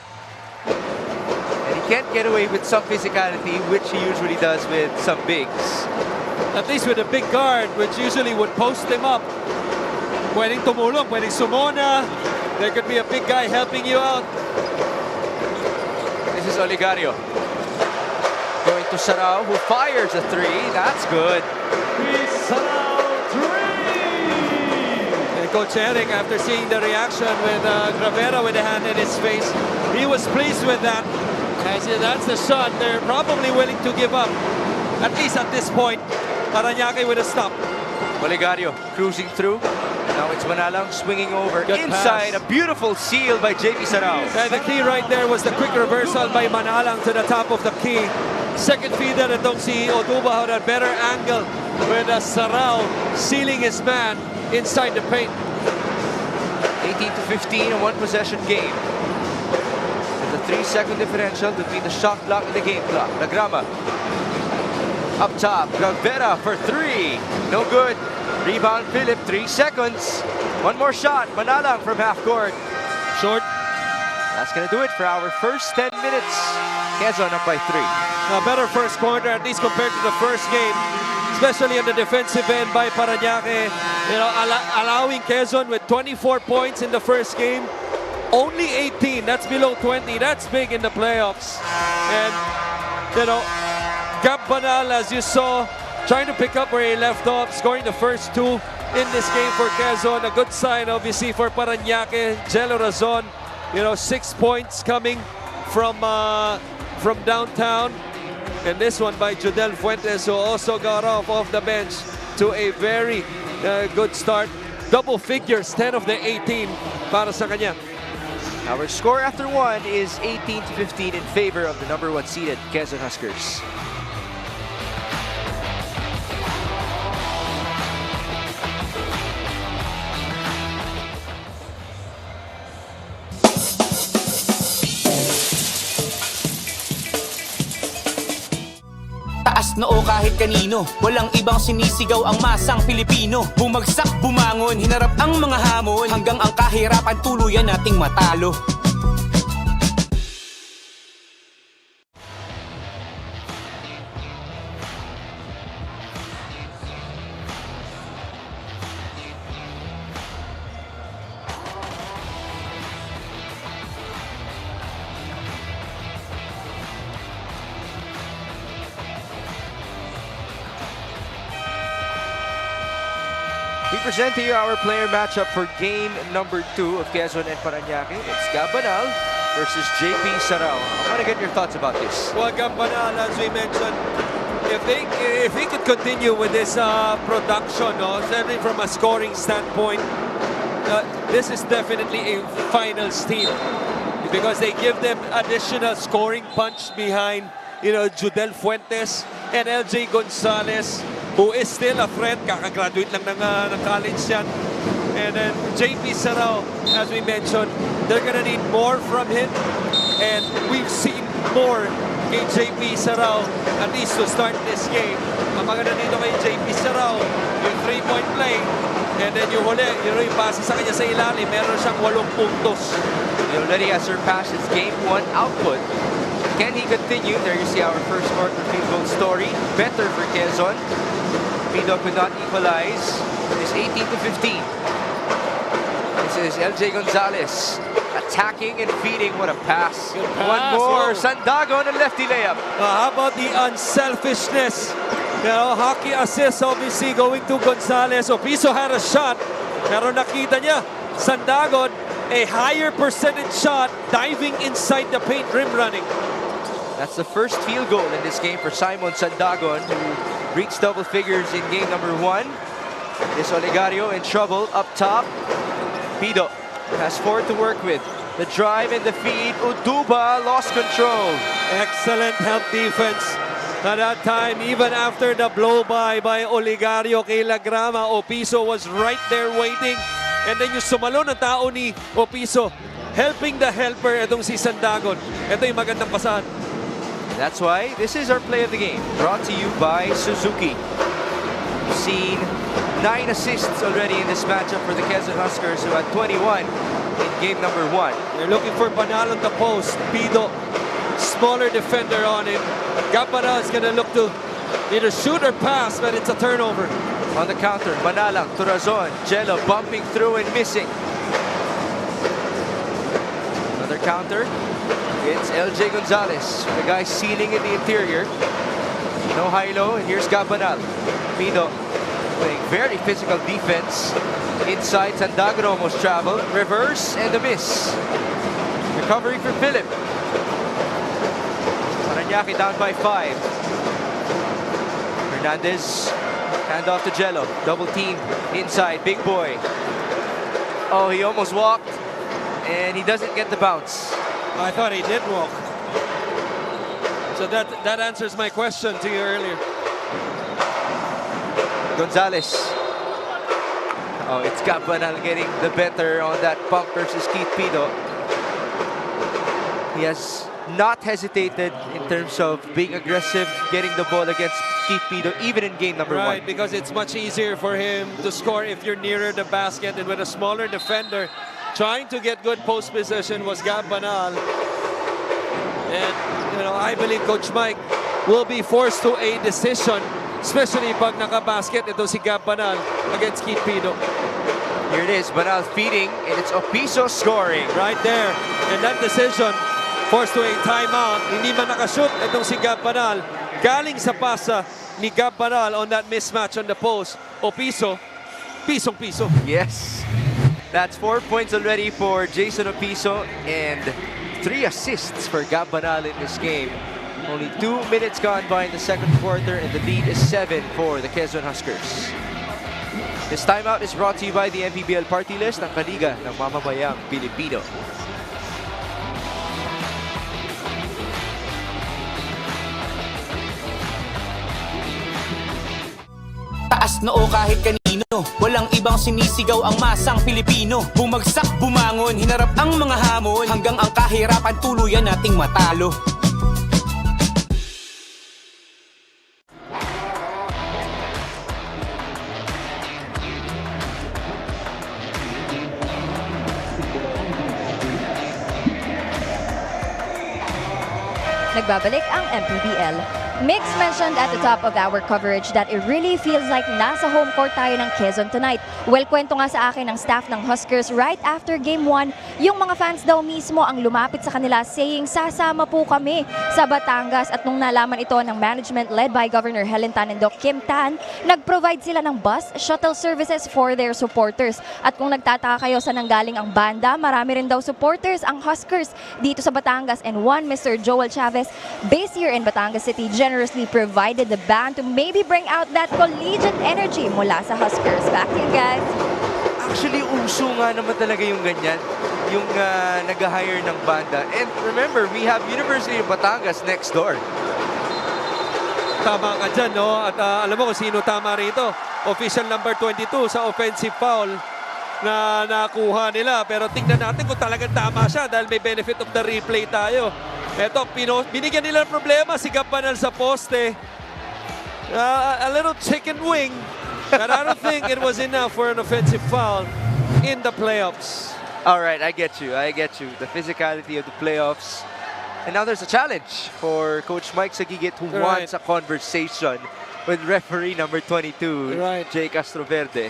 And he can't get away with some physicality, which he usually does with some bigs. At least with a big guard, which usually would post him up. Pwedeng tumulong, pwedeng sumona. There could be a big guy helping you out. This is Oligario. Going to Sarao, who fires a three. That's good. And Coach Eric, after seeing the reaction with Gravera with a hand in his face, he was pleased with that. As that's the shot they're probably willing to give up, at least at this point. Parañaque with a stop. Oligario cruising through. Now it's Manalang swinging over. Good inside. pass. A beautiful seal by JP Sarao. And the key right there was the quick reversal by Manalang to the top of the key. Second feeder itong si Oduba had a better angle with Sarao sealing his man inside the paint. 18 to 15, a one-possession game. With a 3-second differential between the shot clock and the game clock. Lagrama. Up top, Gravera for three. No good. Rebound, Philip, 3 seconds. One more shot, Manalang from half court. Short. That's going to do it for our first 10 minutes. Quezon up by 3. A better first quarter, at least compared to the first game, especially on the defensive end by Parañaque. You know, allowing Quezon with 24 points in the first game, only 18. That's below 20. That's big in the playoffs. And you know, Ghapbanal, as you saw, trying to pick up where he left off, scoring the first two in this game for Quezon. A good sign, obviously, for Parañaque. Jello Razon, you know, 6 points coming from downtown. And this one by Jodel Fuentes, who also got off the bench to a very good start. Double figures, 10 of the 18 para sa kanya. Our score after one is 18 to 15 in favor of the number 1 seeded Quezon Huskers. Taas noo kahit kanino, walang ibang sinisigaw ang masang Pilipino. Bumagsak, bumangon, hinarap ang mga hamon, hanggang ang kahirapan tuluyan nating matalo. We present to you our player matchup for game number 2 of Quezon and Parañaque. It's Ghapbanal versus JP Sarao. I want to get your thoughts about this. Well, Ghapbanal, as we mentioned, if he could continue with this production, certainly from a scoring standpoint, this is definitely a finals team because they give them additional scoring punch behind, you know, Jodel Fuentes and LJ Gonzalez, who is still a threat. Kakagraduate lang ng college yan. And then JP Sarao, as we mentioned, they're gonna need more from him. And we've seen more kay JP Sarao, at least to start this game. Ang maganda dito kay JP Sarao, yung 3-point play. And then yung huli, yung pasa sa kanya sa ilalim, meron siyang 8 puntos. He already has surpassed his game 1 output. Can he continue? There you see our first quarter field goal story. Better for Quezon. Pido could not equalize. It's 18 to 15. This is LJ Gonzalez attacking and feeding. What a pass. One more. Sandago on a lefty layup. How about the unselfishness? You know, hockey assist obviously going to Gonzalez. Opiso had a shot, pero nakita niya Sandagon, a higher percentage shot, diving inside the paint, rim running. That's the first field goal in this game for Simon Sandagon, who reached double figures in game number 1. This Oligario in trouble up top. Pido has 4 to work with. The drive and the feed. Uduba lost control. Excellent help defense. At that time, even after the blow-by Oligario kay Lagrama, Opiso was right there waiting. And then yung sumalo ng tao ni Opiso, helping the helper, itong si Sandagon. Ito yung magandang pasahan. That's why this is our play of the game, brought to you by Suzuki. We've seen 9 assists already in this matchup for the Quezon Huskers, who had 21 in game number 1. They're looking for Banal on the post. Pido, smaller defender on him. Ghapbanal is going to look to either shoot or pass, but it's a turnover. On the counter, Manalang to Razon. Jello bumping through and missing. Another counter. It's LJ Gonzalez. The guy sealing in the interior. No high-low, and here's 𝗏𝗏𝗏𝗏. Pido playing very physical defense. Inside, Sandagro almost traveled. Reverse, and a miss. Recovery for Philip. Parañaque down by 5. Hernandez, hand off to Jello. Double team inside, big boy. Oh, he almost walked, and he doesn't get the bounce. I thought he did walk. So that answers my question to you earlier. Gonzalez. Oh, it's 𝗏𝗏𝗏𝗏 getting the better on that pump versus Keith Pido. He has not hesitated in terms of being aggressive, getting the ball against Keith Pido, even in game number 1. Right, because it's much easier for him to score if you're nearer the basket, and with a smaller defender, trying to get good post position was 𝗏𝗏𝗏𝗏. And, you know, I believe Coach Mike will be forced to a decision, especially pag nakabasket ito si 𝗏𝗏𝗏𝗏 against Keith Pido. Here it is, Banal feeding, and it's Opiso scoring. Right there. And that decision, forced to a timeout. Hindi man nakashoot itong si 𝗏𝗏𝗏𝗏. Galing sa pasa ni 𝗏𝗏𝗏𝗏 on that mismatch on the post. Opiso, pisong-piso. Yes. That's 4 points already for Jason Opiso and 3 assists for 𝗏𝗏𝗏𝗏𝗏 in this game. Only 2 minutes gone by in the second quarter, and the lead is 7 for the Quezon Huskers. This timeout is brought to you by the MPBL Party List, ang kaliga ng mamamayang Pilipino. Taas noo kahit kanino, walang ibang sinisigaw ang masang Pilipino. Bumagsak, bumangon, hinarap ang mga hamon, hanggang ang kahirapan tuluyan nating matalo. Nagbabalik ang MPBL. Mix mentioned at the top of our coverage that it really feels like nasa home court tayo ng Quezon tonight. Well, kwento nga sa akin ng staff ng Huskers right after Game 1, yung mga fans daw mismo ang lumapit sa kanila saying sasama po kami sa Batangas, at nung nalaman ito ng management led by Governor Helen Tan and Doc Kim Tan, nag-provide sila ng bus shuttle services for their supporters. At kung nagtataka kayo sa nanggaling ang banda, marami rin daw supporters ang Huskers dito sa Batangas, and one Mr. Joel Chavez, based here in Batangas City, generously provided the band to maybe bring out that collegiate energy mula sa Huskers. Back to you guys. Actually, uso nga naman talaga yung ganyan, yung nag-hire ng banda. And remember, we have University of Batangas next door. Tama ka dyan, no? At alam mo kung sino tama rito. Official number 22 sa offensive foul na nakuha nila. Pero tingnan natin kung talagang tama siya dahil may benefit of the replay tayo. Eto, binigyan nila ng problema si 𝗏𝗏𝗏𝗏𝗏 sa poste. A little chicken wing. But I don't think it was enough for an offensive foul in the playoffs. All right, I get you. The physicality of the playoffs. And now there's a challenge for Coach Mike Sagigit, who wants a conversation with referee number 22, Jay Castroverde.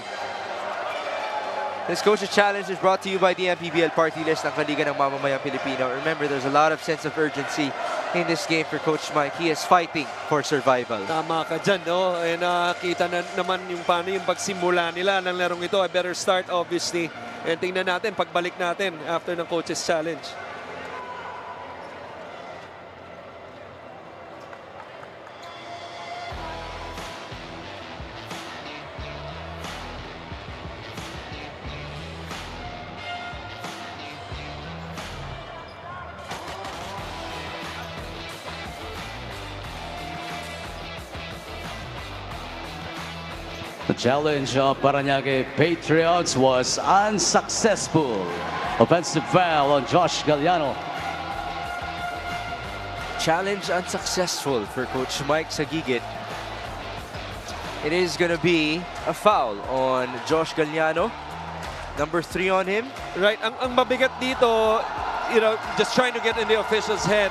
This coach's challenge is brought to you by the MPBL Party List, ang kaliga ng mamamayang Pilipino. Remember, there's a lot of sense of urgency in this game for Coach Mike. He is fighting for survival. Tama ka dyan, no? And nakita na naman yung paano yung pagsimula nila ng larong ito. A better start, obviously. And tingnan natin, pagbalik natin after ng coach's challenge. The challenge of Parañaque Patriots was unsuccessful. Offensive foul on Josh Galliano. Challenge unsuccessful for Coach Mike Sagigit. It is going to be a foul on Josh Galliano. Number 3 on him. Right, ang mabigat dito, you know, just trying to get in the official's head.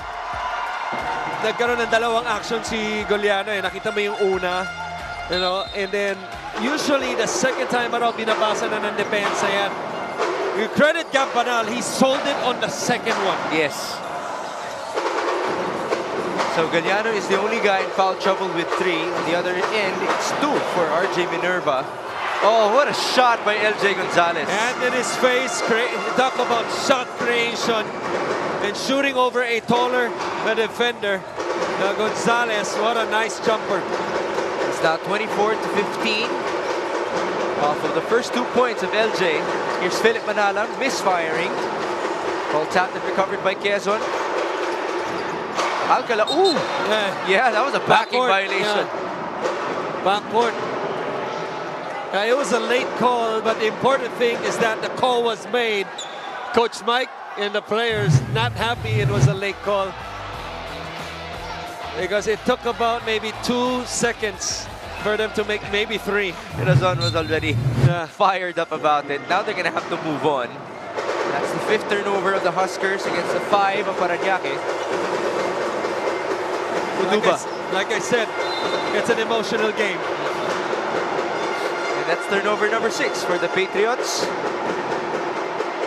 Nagkaroon ng dalawang action si Galliano, eh. Nakita mo yung una, you know, and then usually the second time around binabasa na ng depensa yan. You credit Gab-Banal, he sold it on the second one. Yes. So Galliano is the only guy in foul trouble with 3. On the other end, it's 2 for RJ Minerva. Oh, what a shot by LJ Gonzalez. And in his face, talk about shot creation and shooting over a taller defender. Gonzalez, what a nice jumper. It's now 24-15. Off of the first 2 points of LJ. Here's Philip Manalang, misfiring. Ball tapped and recovered by Quezon. Alcala, ooh! Yeah, that was a backing violation. Yeah. Backcourt. It was a late call, but the important thing is that the call was made. Coach Mike and the players not happy it was a late call. Because it took about maybe 2 seconds for them to make maybe 3. Razon was already fired up about it. Now they're going to have to move on. That's the 5th turnover of the Huskers against the 5 of Parañaque. Like I said, it's an emotional game. And that's turnover number 6 for the Patriots.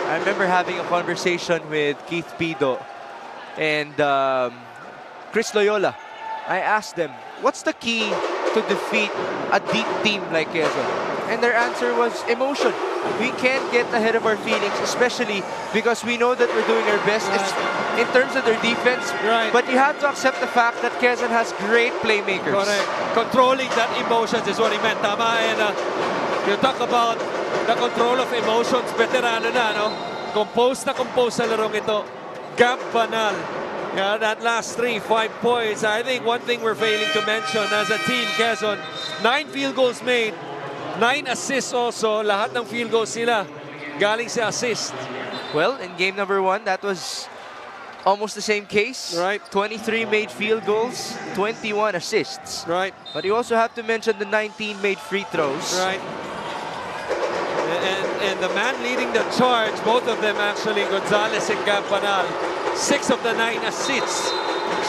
I remember having a conversation with Keith Pido and Chris Loyola. I asked them, what's the key to defeat a deep team like Quezon? And their answer was emotion. We can't get ahead of our feelings, especially because we know that we're doing our best in terms of their defense. Right. But you have to accept the fact that Quezon has great playmakers. Correct. Controlling that emotions is what he meant. Tama. And you talk about the control of emotions, veterano na, no? Compose sa larong ito. Gab-Banal. Yeah, that last 3-5 points. I think one thing we're failing to mention as a team, Quezon, 9 field goals made, 9 assists also. Lahat ng field goals nila galing sa assist. Well, in game number 1, that was almost the same case. Right. 23 made field goals, 21 assists. Right. But you also have to mention the 19 made free throws. Right. And the man leading the charge, both of them actually, Gonzalez and Gab-Banal, 6 of the 9 assists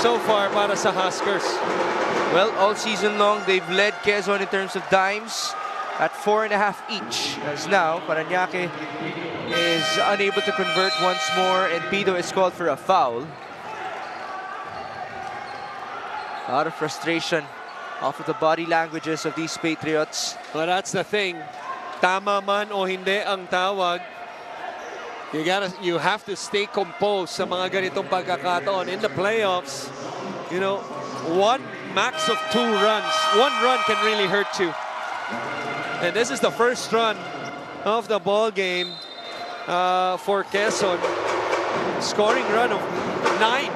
so far para sa Huskers. Well, all season long, they've led Quezon in terms of dimes at 4.5 each. As now, Parañaque is unable to convert once more, and Pido is called for a foul. A lot of frustration off of the body languages of these Patriots. Well, that's the thing. Tama man o hindi ang tawag, you have to stay composed sa mga ganitong pagkakataon. In the playoffs, you know, one max of 2 runs. 1 run can really hurt you. And this is the first run of the ball game for Quezon. Scoring run of 9.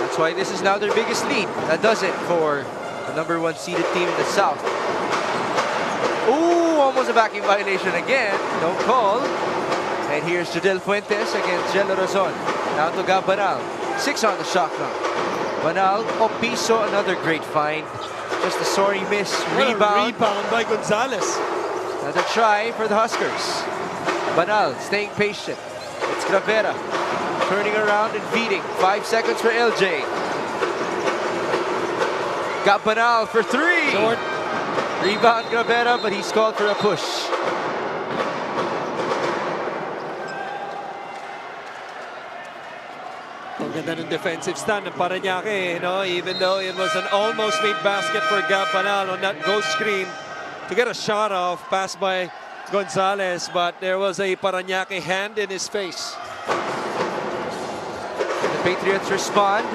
That's why this is now their biggest lead. That does it for the number 1 seeded team in the South. Ooh, almost a backing violation again. No call. And here's Jadel Fuentes against Jello Razon. Now to Gab-Banal. 6 on the shot clock. Banal, Opiso, another great find. Just a sorry miss. Rebound by Gonzalez. Another try for the Huskers. Banal staying patient. It's Gravera turning around and feeding. 5 seconds for LJ. Gab-Banal for 3. Short. Rebound Gravera, but he's called for a push. Ang ganda ng defensive stand ng Parañaque, you know, even though it was an almost made basket for Gab-Banal on that ghost screen to get a shot off, passed by Gonzalez, but there was a Parañaque hand in his face. The Patriots respond.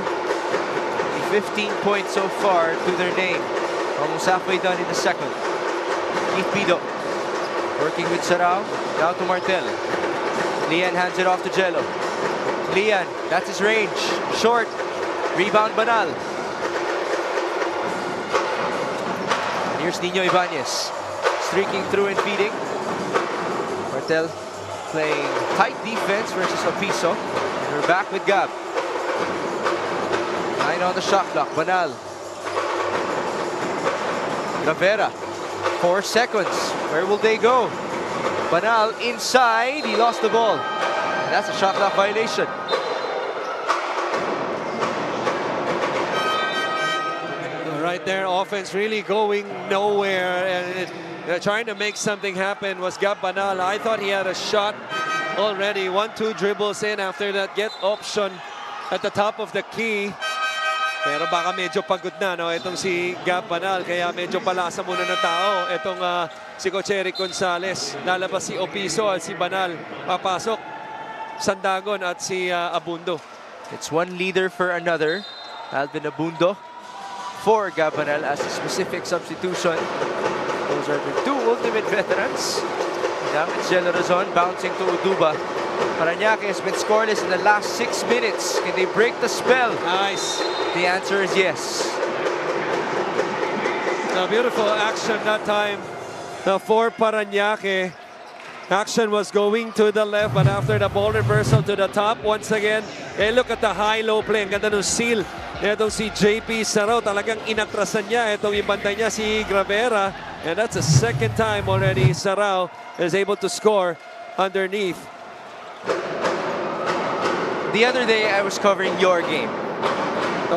15 points so far to their name. Almost halfway done in the second. Keith Pido working with Sarao. Down to Martel. Lian hands it off to Jello. Lian, that's his range. Short. Rebound Banal. Here's Nino Ibanez. Streaking through and feeding. Martel playing tight defense versus Opiso. And we're back with Gab. 9 on the shot clock. Banal. Gravera. 4 seconds. Where will they go? Banal inside. He lost the ball. And that's a shot clock violation. Right there, offense really going nowhere. And trying to make something happen was Gabanal. I thought he had a shot already. 1-2 dribbles in after that get option at the top of the key. Pero baka medyo pagod na, no? Itong si Gabanal, kaya medyo palasa muna ng tao. Itong si Coach Eric Gonzalez. Lalabas si Opiso at si Banal. Papasok Sandagon at si Abundo. It's one leader for another. Alvin Abundo for Gabanal as a specific substitution. Those are the two ultimate veterans. Damit Generazon bouncing to Uduba. Parañaque has been scoreless in the last 6 minutes. Can they break the spell? Nice. The answer is yes. A beautiful action that time for Parañaque. Action was going to the left, but after the ball reversal to the top, once again, look at the high-low play. Ang ganda ng seal. Itong si JP Sarao, talagang inatrasan niya. Itong ibanda niya si Gravera. And that's the second time already Sarao is able to score underneath. The other day, I was covering your game.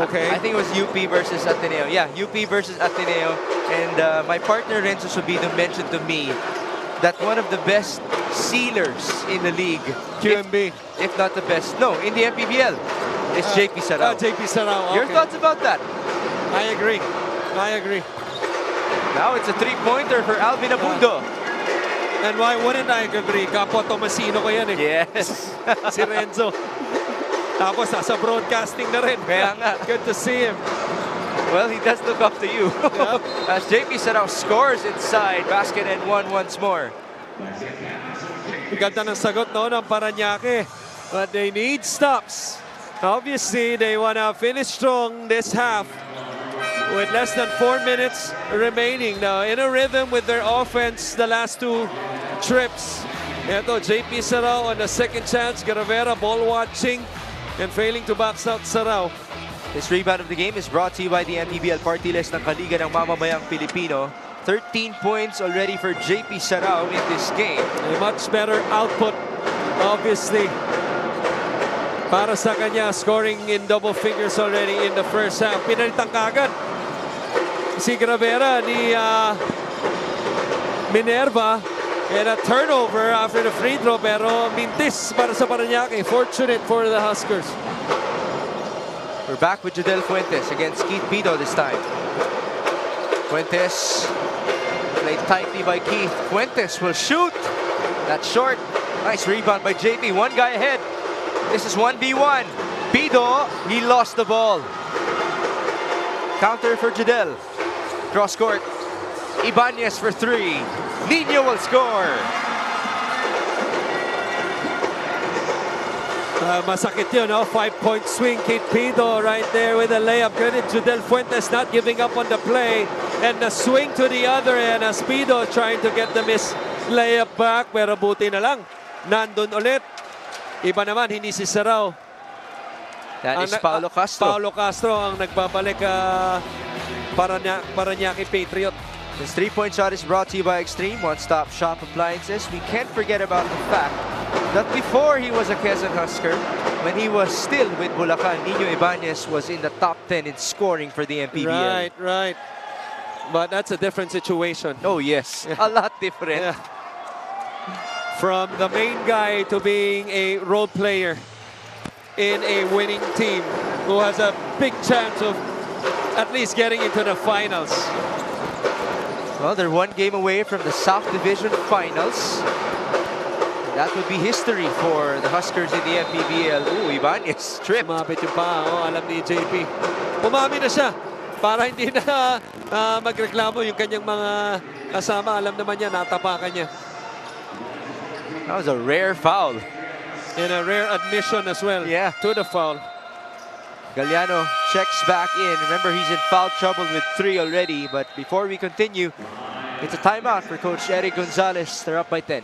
Okay. I think it was UP versus Ateneo. Yeah, UP versus Ateneo. And my partner Renzo Subido mentioned to me that one of the best sealers in the league, QMB, if not the best, no, in the MPBL, is JP Sarao. JP Sarao. Okay. Your thoughts about that? I agree. I agree. Now it's a three-pointer for Alvin Abundo. And why wouldn't I agree? Kapwa Tomasino ko yan eh. Yes. Si Renzo. Tapos nasa broadcasting na rin. Kaya nga. Good to see him. Well, he does look up to you. Yep. As JP Sarao scores inside, basket and one once more. Ganda ng sagot no ng Parañaque. But they need stops. Obviously, they want to finish strong this half with less than 4 minutes remaining. Now, in a rhythm with their offense the last two trips. Ito, JP Sarao on the second chance. Gravera ball watching and failing to box out Sarao. This rebound of the game is brought to you by the MPBL party list ng Kaliga ng Mamamayang Pilipino. 13 points already for JP Sarao in this game. A much better output, obviously, para sa kanya, scoring in double figures already in the first half. Pinalitan kagad si Gravera ni Minerva. And a turnover after the free throw, pero mintis para sa Parañaque. Fortunate for the Huskers. We're back with Jodel Fuentes against Keith Pido this time. Fuentes played tightly by Keith. Fuentes will shoot. That's short. Nice rebound by JP. One guy ahead. This is 1v1. Pido, he lost the ball. Counter for Jodel. Cross court. Ibanez for three. Nino will score. Masakit yun, no? 5-point swing. Keith Pido right there with a layup. Credit Jodel Fuentes not giving up on the play. And the swing to the other end as Pido trying to get the miss layup back. Pero buti na lang. Nandun ulit. Iba naman, hindi si Sarao. That is Paulo Castro. Paulo Castro ang nagbabalik Parañaque Patriot. This three-point shot is brought to you by Extreme One-Stop Shop Appliances. We can't forget about the fact that before he was a Quezon Husker, when he was still with Bulacan, Nino Ibanez was in the top 10 in scoring for the MPBL. Right, right. But that's a different situation. Oh, yes. A lot different. Yeah. From the main guy to being a role player in a winning team who has a big chance of at least getting into the finals. Well, they're one game away from the South Division Finals. That would be history for the Huskers in the MPBL. Ooh, Ibanez tripped. Umabit yung pa, alam ni JP. Umami na siya para hindi na magreklamo yung kanyang mga kasama. Alam naman niya, natapakan niya. That was a rare foul. And a rare admission as well, yeah, to the foul. Galliano checks back in. Remember, he's in foul trouble with 3 already. But before we continue, it's a timeout for Coach Eric Gonzalez. They're up by 10.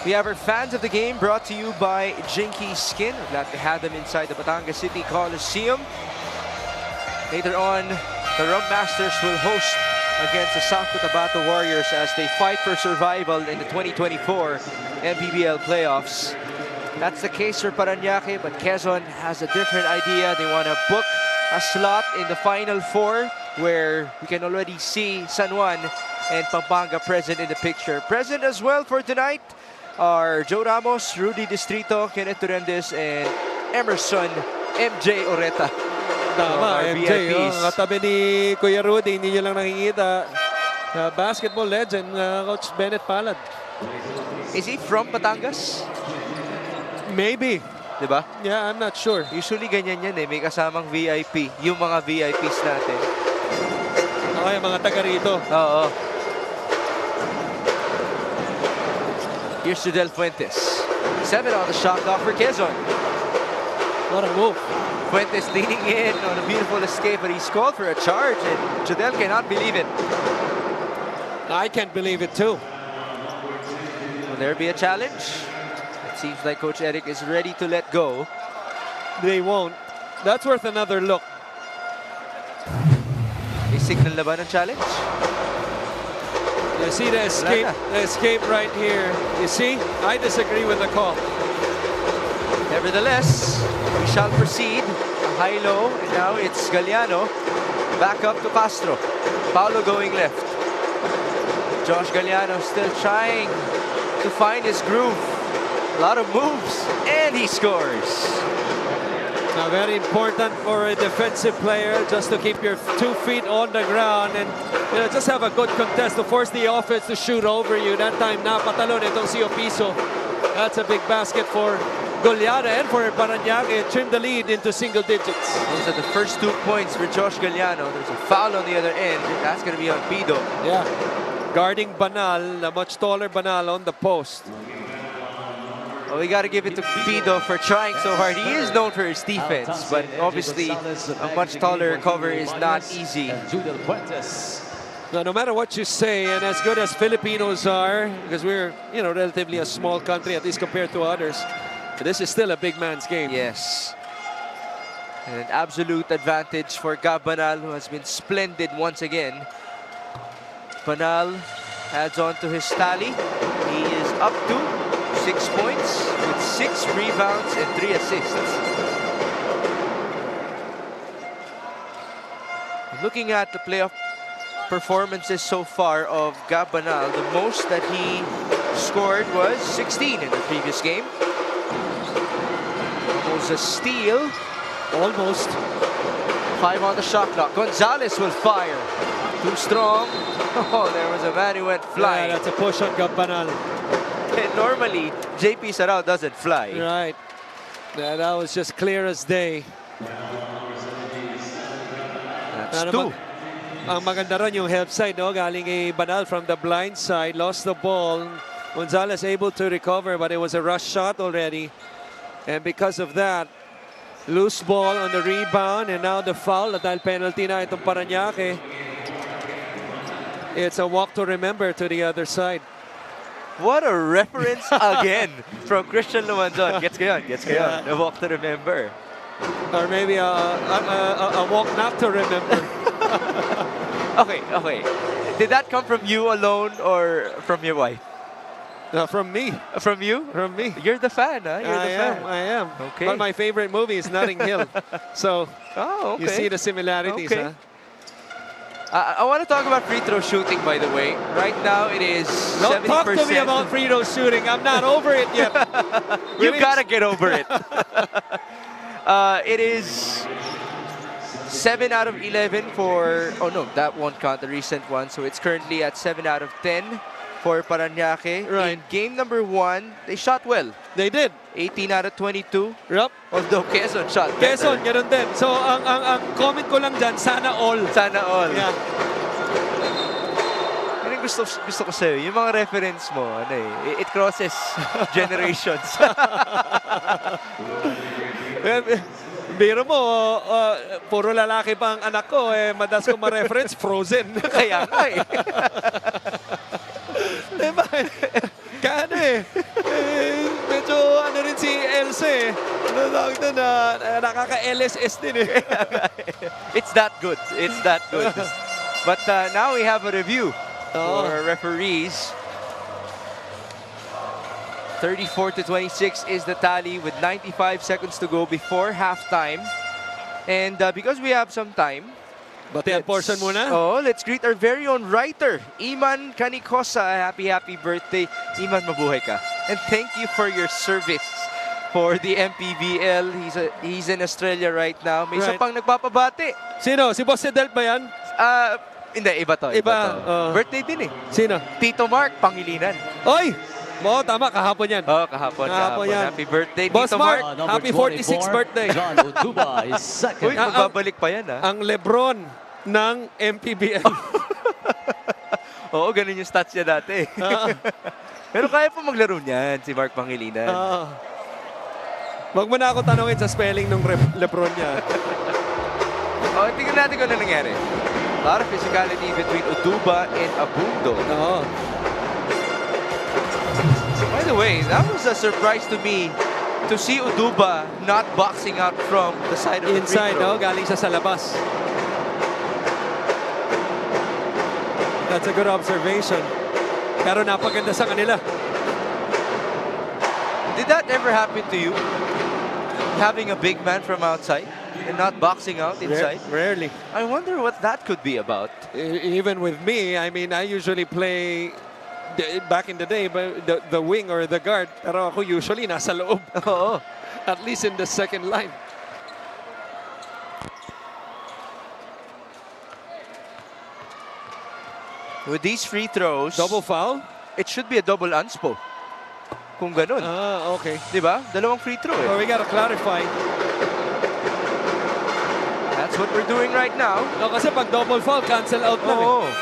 We have our fans of the game brought to you by Jinky Skin. We're glad to have them inside the Batangas City Coliseum. Later on, the Rum Masters will host against the South Cotabato Warriors as they fight for survival in the 2024 MPBL playoffs. That's the case for Parañaque, but Quezon has a different idea. They want to book a slot in the Final Four, where we can already see San Juan and Pampanga present in the picture. Present as well for tonight are Joe Ramos, Rudy Distrito, Kenneth Turendes, and Emerson MJ Oreta. Tama, MJ. VIPs. Katabi ni Kuya Rudy, hindi nyo lang nakikita. Basketball legend, Coach Bennett Palad. Is he from Batangas? Maybe. Diba? Yeah, I'm not sure. Usually ganyan yan eh, may kasamang VIP. Yung mga VIPs natin. Okay, mga taga rito. Oo. Here's Judel Fuentes. 7 on the shot clock for Quezon. What a move. Fuentes leaning in on a beautiful escape, but he's called for a charge, and Judel cannot believe it. I can't believe it too. Will there be a challenge? It seems like Coach Eric is ready to let go. They won't. That's worth another look. May signal na ba ng challenge? You see the escape right here. You see? I disagree with the call. Nevertheless, we shall proceed. High-low, and now it's Galliano. Back up to Castro. Paulo going left. Josh Galliano still trying to find his groove. A lot of moves, and he scores. Now, very important for a defensive player just to keep your 2 feet on the ground and just have a good contest to force the offense to shoot over you. That time, napatalon itong si Opiso. That's a big basket for Galliano and for Parañaque. Trimmed the lead into single digits. Those are the first 2 points for Josh Galliano. There's a foul on the other end. That's going to be on Pido. Yeah. Guarding Banal, a much taller Banal on the post. Well, we got to give it to Pido for trying so hard. He is known for his defense, but obviously a much taller cover is not easy. Now, no matter what you say, and as good as Filipinos are, because we're, relatively a small country, at least compared to others, this is still a big man's game. Yes. And an absolute advantage for Gab Banal, who has been splendid once again. Banal adds on to his tally. He is up to 6 points with 6 rebounds and 3 assists. Looking at the playoff performances so far of Gab Banal, the most that he scored was 16 in the previous game. Almost a steal. Almost. 5 on the shot clock. Gonzalez will fire. Too strong. Oh, there was a man who went flying. Yeah, that's a push on Gab Banal. And normally, JP Sarao doesn't fly. Right. Yeah, that was just clear as day. That's 2. Ang maganda ron yung help side, no? Galing kay Banal from the blind side. Lost the ball. Gonzalez able to recover, but it was a rush shot already. And because of that, loose ball on the rebound. And now the foul. Dahil penalty na itong Parañaque. It's a walk to remember to the other side. What a reference again from Christian Lumanzon. Gets ko yun. A walk to remember. Or maybe a walk not to remember. Okay. Did that come from you alone or from your wife? From me. From you? From me. You're the fan, huh? You're the fan. I am. Okay. But my favorite movie is Notting Hill. So, okay. You see the similarities, okay. Huh? I want to talk about free throw shooting, by the way. Right now, it is 70%. Don't talk to me about free throw shooting. I'm not over it yet. You gotta get over it. It is 7 out of 11 for... Oh, no, that won't count, the recent one. So it's currently at 7 out of 10 for Parañaque. Right. In game number 1, they shot well. They did. 18 out of 22. Yep. Although Quezon shot better. Quezon, ganun din. So, ang comment ko lang dyan, sana all. Sana all. Yeah. Yung gusto ko sa'yo, yung mga reference mo, it crosses generations. Biro mo, puro lalaki pa ang anak ko, madalas ko ma-reference, Frozen. Kaya nga Diba? Kano kasi, nakaka-LSS din eh. It's that good. It's that good. But now we have a review for referees. 34-26 is the tally with 95 seconds to go before halftime. And because we have some time, Batian portion muna. let's greet our very own writer, Iyman Kanicosa. Happy birthday. Iyman, mabuhay ka. And thank you for your service for the MPBL. He's in Australia right now. May isa pang nagpapabati. Sino? Si Boss Edel ba yan? Hindi, iba to. Birthday din eh. Sino? Tito Mark, Pangilinan. Oy! Tama, kahapon yan. Kahapon yan. Happy birthday, Boss Tito Mark. Happy 46th birthday. John Utuba is second. Uy, magbabalik pa yan, Ang Lebron ng MPBL. Oo, ganun yung stats niya dati. Pero kaya pa maglaro niyan, si Mark Pangilinan. Wag mo na ako tanongin sa spelling ng Lebron niya. Tingnan natin kung ano nangyari. A lot of physicality between Utuba and Abundo. By the way, that was a surprise to me to see Utuba not boxing out from the side of the free throw. Galing siya sa labas. That's a good observation. Pero napaganda sa kanila. Did that ever happen to you? Having a big man from outside and not boxing out inside? Rarely. I wonder what that could be about. Even with me, I mean, I usually play back in the day, the wing or the guard. Pero ako usually nasa loob. At least in the second line. With these free throws, double foul? It should be a double unspo. Kung ganun. Okay. Diba? Dalawang free throw eh. Well, we gotta clarify. That's what we're doing right now. No, kasi pag double foul, cancel out lang eh.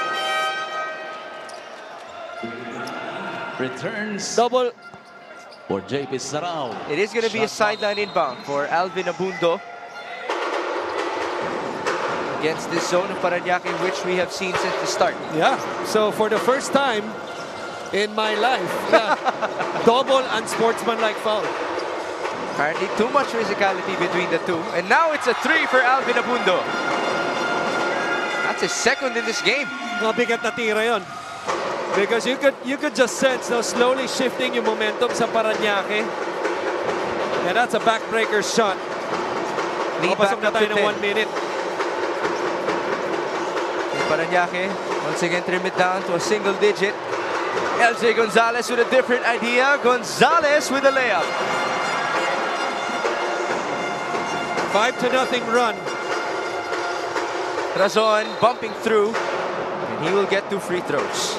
Returns double for JP Sarao. It is going to be a sideline inbound for Alvin Abundo against this zone of Parañaque, which we have seen since the start. Yeah, so for the first time in my life, double unsportsmanlike foul. Apparently too much physicality between the two. And now it's a three for Alvin Abundo. That's his second in this game. Mabigat na tira yun. Because you could just sense slowly shifting yung momentum sa Parañaque. And that's a backbreaker shot. Papasok na tayo ng 1 minute. Parañaque once again trim it down to a single digit. LJ Gonzalez with a different idea. Gonzalez with a layup. 5-0 run. Razon bumping through, and he will get 2 free throws.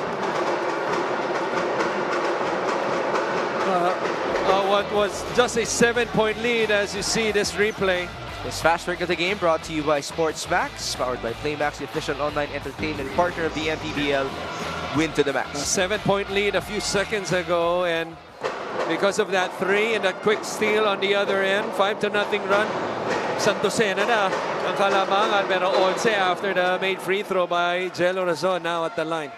What was just a 7-point lead as you see this replay. This fast break of the game brought to you by Sports Max, powered by PlayMax, the official online entertainment partner of the MPBL. Win to the max. A 7-point lead a few seconds ago, and because of that 3 and that quick steal on the other end, 5-0 run. Santosena na ang kalamangan, pero 11 after the made free throw by Jello Razon now at the line.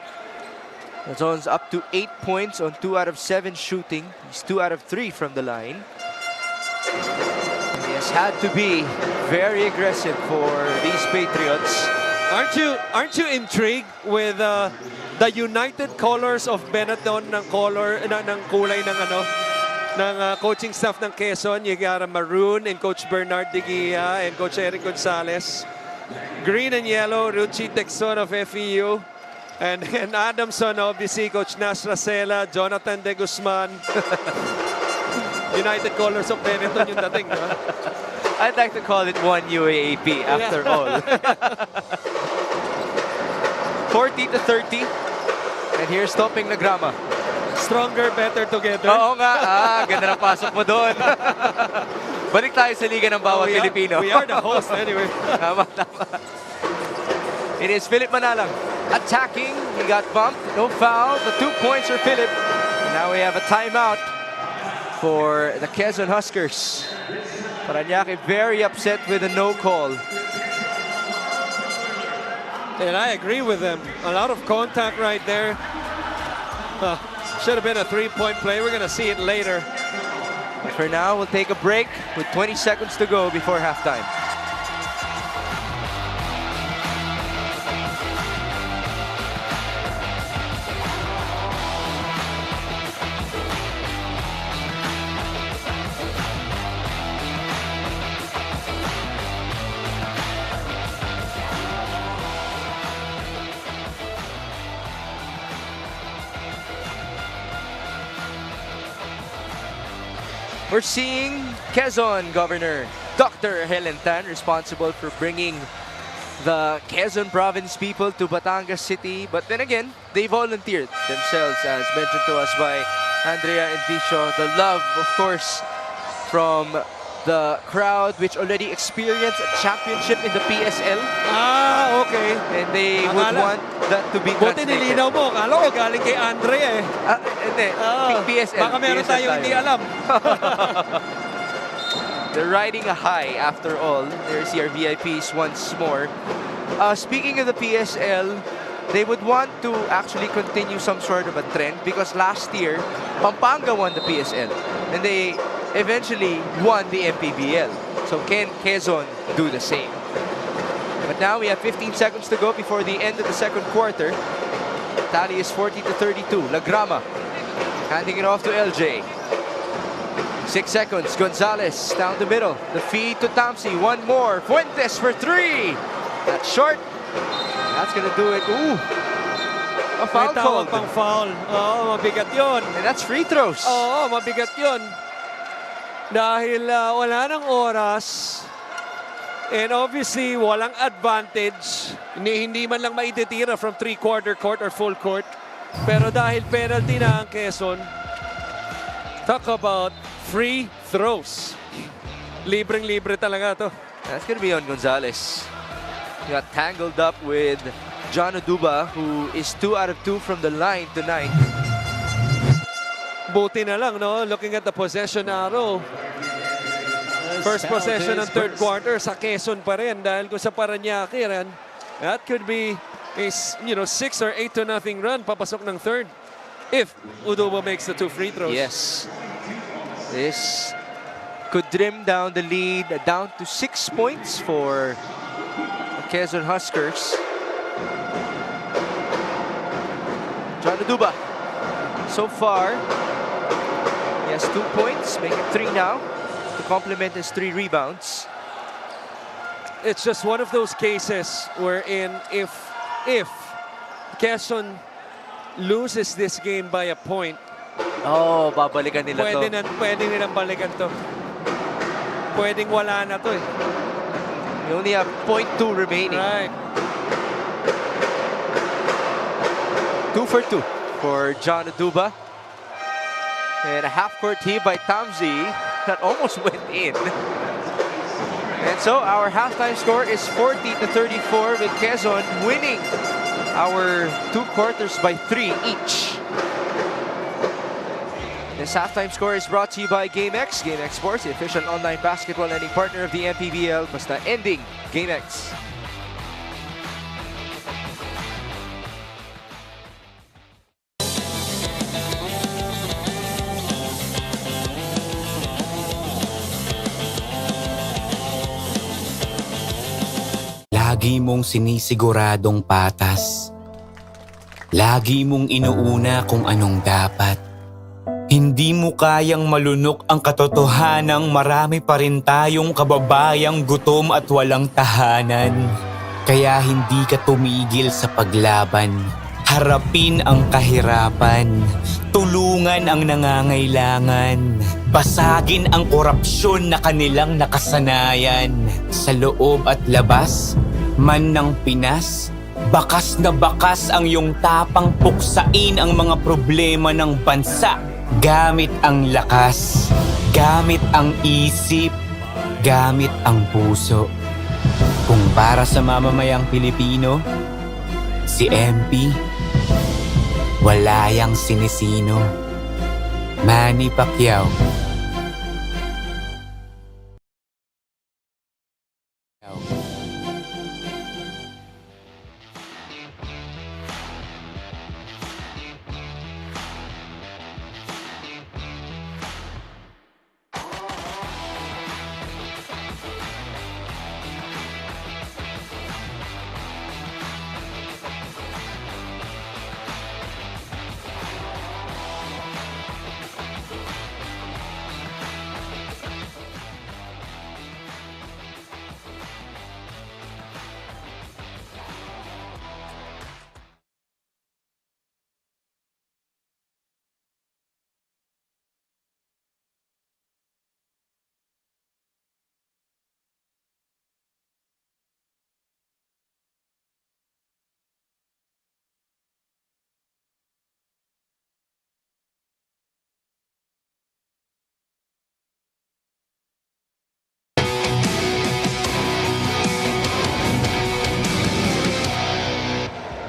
Razon's up to 8 points on 2 out of 7 shooting. He's 2 out of 3 from the line. He has had to be very aggressive for these Patriots. Aren't you intrigued with the united colors of Benetton ng kulay ng coaching staff ng Quezon? You got a maroon and Coach Bernard De Guia and Coach Eric Gonzalez. Green and yellow, Ruchi Texon of FEU. And Adamson, obviously, Coach Nash Racela, Jonathan De Guzman. United colors of Benetton yung dating, diba? I'd like to call it one UAAP after all. 40-30. And here's Topping Nagrama. Stronger, better together. Oo nga. Ganda ng pasok mo doon. Balik tayo sa liga ng bawat Pilipino. We are the host anyway. Tama. It is Philip Manalang attacking. He got bumped. No foul. The 2 points for Philip. And now we have a timeout for the Quezon Huskers. Parañaque very upset with a no call. And I agree with them. A lot of contact right there. Should have been a 3-point play. We're going to see it later. But for now, we'll take a break with 20 seconds to go before halftime. We're seeing Quezon Governor Dr. Helen Tan responsible for bringing the Quezon province people to Batangas City. But then again, they volunteered themselves, as mentioned to us by Andrea and Tisho. The love, of course, from the crowd, which already experienced a championship in the PSL. Ah, okay. And they would want that to be Buti translated. nilinaw mo. Kala ko galing kay Andrea eh. Hindi. PSL. Baka meron PSL tayong hindi alam. They're riding a high after all. There's your VIPs once more. Speaking of the PSL, they would want to actually continue some sort of a trend because last year, Pampanga won the PSL. And they eventually won the MPBL. So can Quezon do the same? But now we have 15 seconds to go before the end of the second quarter. Tally is 40-32. Lagrama handing it off to LJ. 6 seconds. Gonzalez down the middle. The feed to Tamsi. One more. Fuentes for 3. That's short. That's gonna do it. Ooh. A foul May called. tawag pang foul. Oo, mabigat yun. And that's free throws. Oo, mabigat yun. Dahil wala ng oras. And obviously, walang advantage. Hindi man lang maititira from 3-quarter court or full court. Pero dahil penalty na ang Quezon, talk about free throws. Libreng-libre talaga to. That's gonna be on Gonzalez. He got tangled up with John Oduba, who is 2 out of 2 from the line tonight. Buti na lang, no? Looking at the possession arrow. First possession ng third quarter sa Quezon pa rin. Dahil kung sa Parañaque rin, that could be a 6 or 8-0 run papasok ng third. If Uduba makes the 2 free throws. Yes. This could trim down the lead down to 6 points for the Quezon Huskers. John Oduba. So far, he has 2 points, making 3 now, to complement his 3 rebounds. It's just one of those cases wherein if Quezon loses this game by a point, oh, babalikan nila to. Pwede nilang balikan to. Pwedeng wala na to eh. We only have 0.2 remaining. Right. 2 for 2 for John Oduba. And a half-court heave by Tamsi that almost went in. And so our halftime score is 40-34 with Quezon winning our 2 quarters by 3 each. This halftime score is brought to you by GameX. GameX Sports, the official online basketball lending partner of the MPBL. Basta ending GameX. Lagi mong sinisiguradong patas. Lagi mong inuuna kung anong dapat. Hindi mo kayang malunok ang katotohanang marami pa rin tayong kababayang gutom at walang tahanan. Kaya hindi ka tumigil sa paglaban. Harapin ang kahirapan. Tulungan ang nangangailangan. Basagin ang korupsyon na kanilang nakasanayan. Sa loob at labas, man ng Pinas, bakas na bakas ang iyong tapang puksain ang mga problema ng bansa. Gamit ang lakas, gamit ang isip, gamit ang puso. Kung para sa mamamayang Pilipino, si MP, wala yang sinisino. Manny Pacquiao.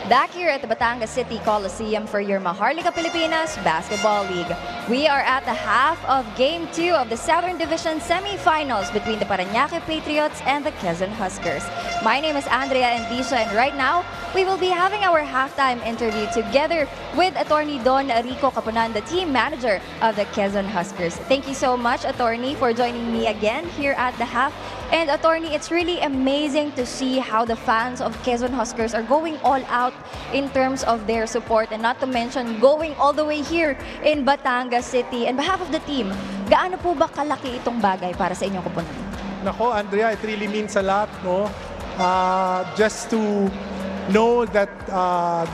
Back here at the Batangas City Coliseum for your 𝗦𝗢𝗨𝗧𝗛 𝗗𝗜𝗩𝗜𝗦𝗡 Basketball League. We are at the half of Game 2 of the Southern Division semifinals between the Parañaque Patriots and the Quezon Huskers. My name is Andrea Endisha, and right now, we will be having our halftime interview together with Attorney Don Rico Capunan, the team manager of the Quezon Huskers. Thank you so much, Attorney, for joining me again here at the half. And Attorney, it's really amazing to see how the fans of Quezon Huskers are going all out in terms of their support, and not to mention going all the way here in Batangas City. On behalf of the team, gaano po ba kalaki itong bagay para sa inyong koponan? Nako, Andrea, it really means a lot, no? Just to know that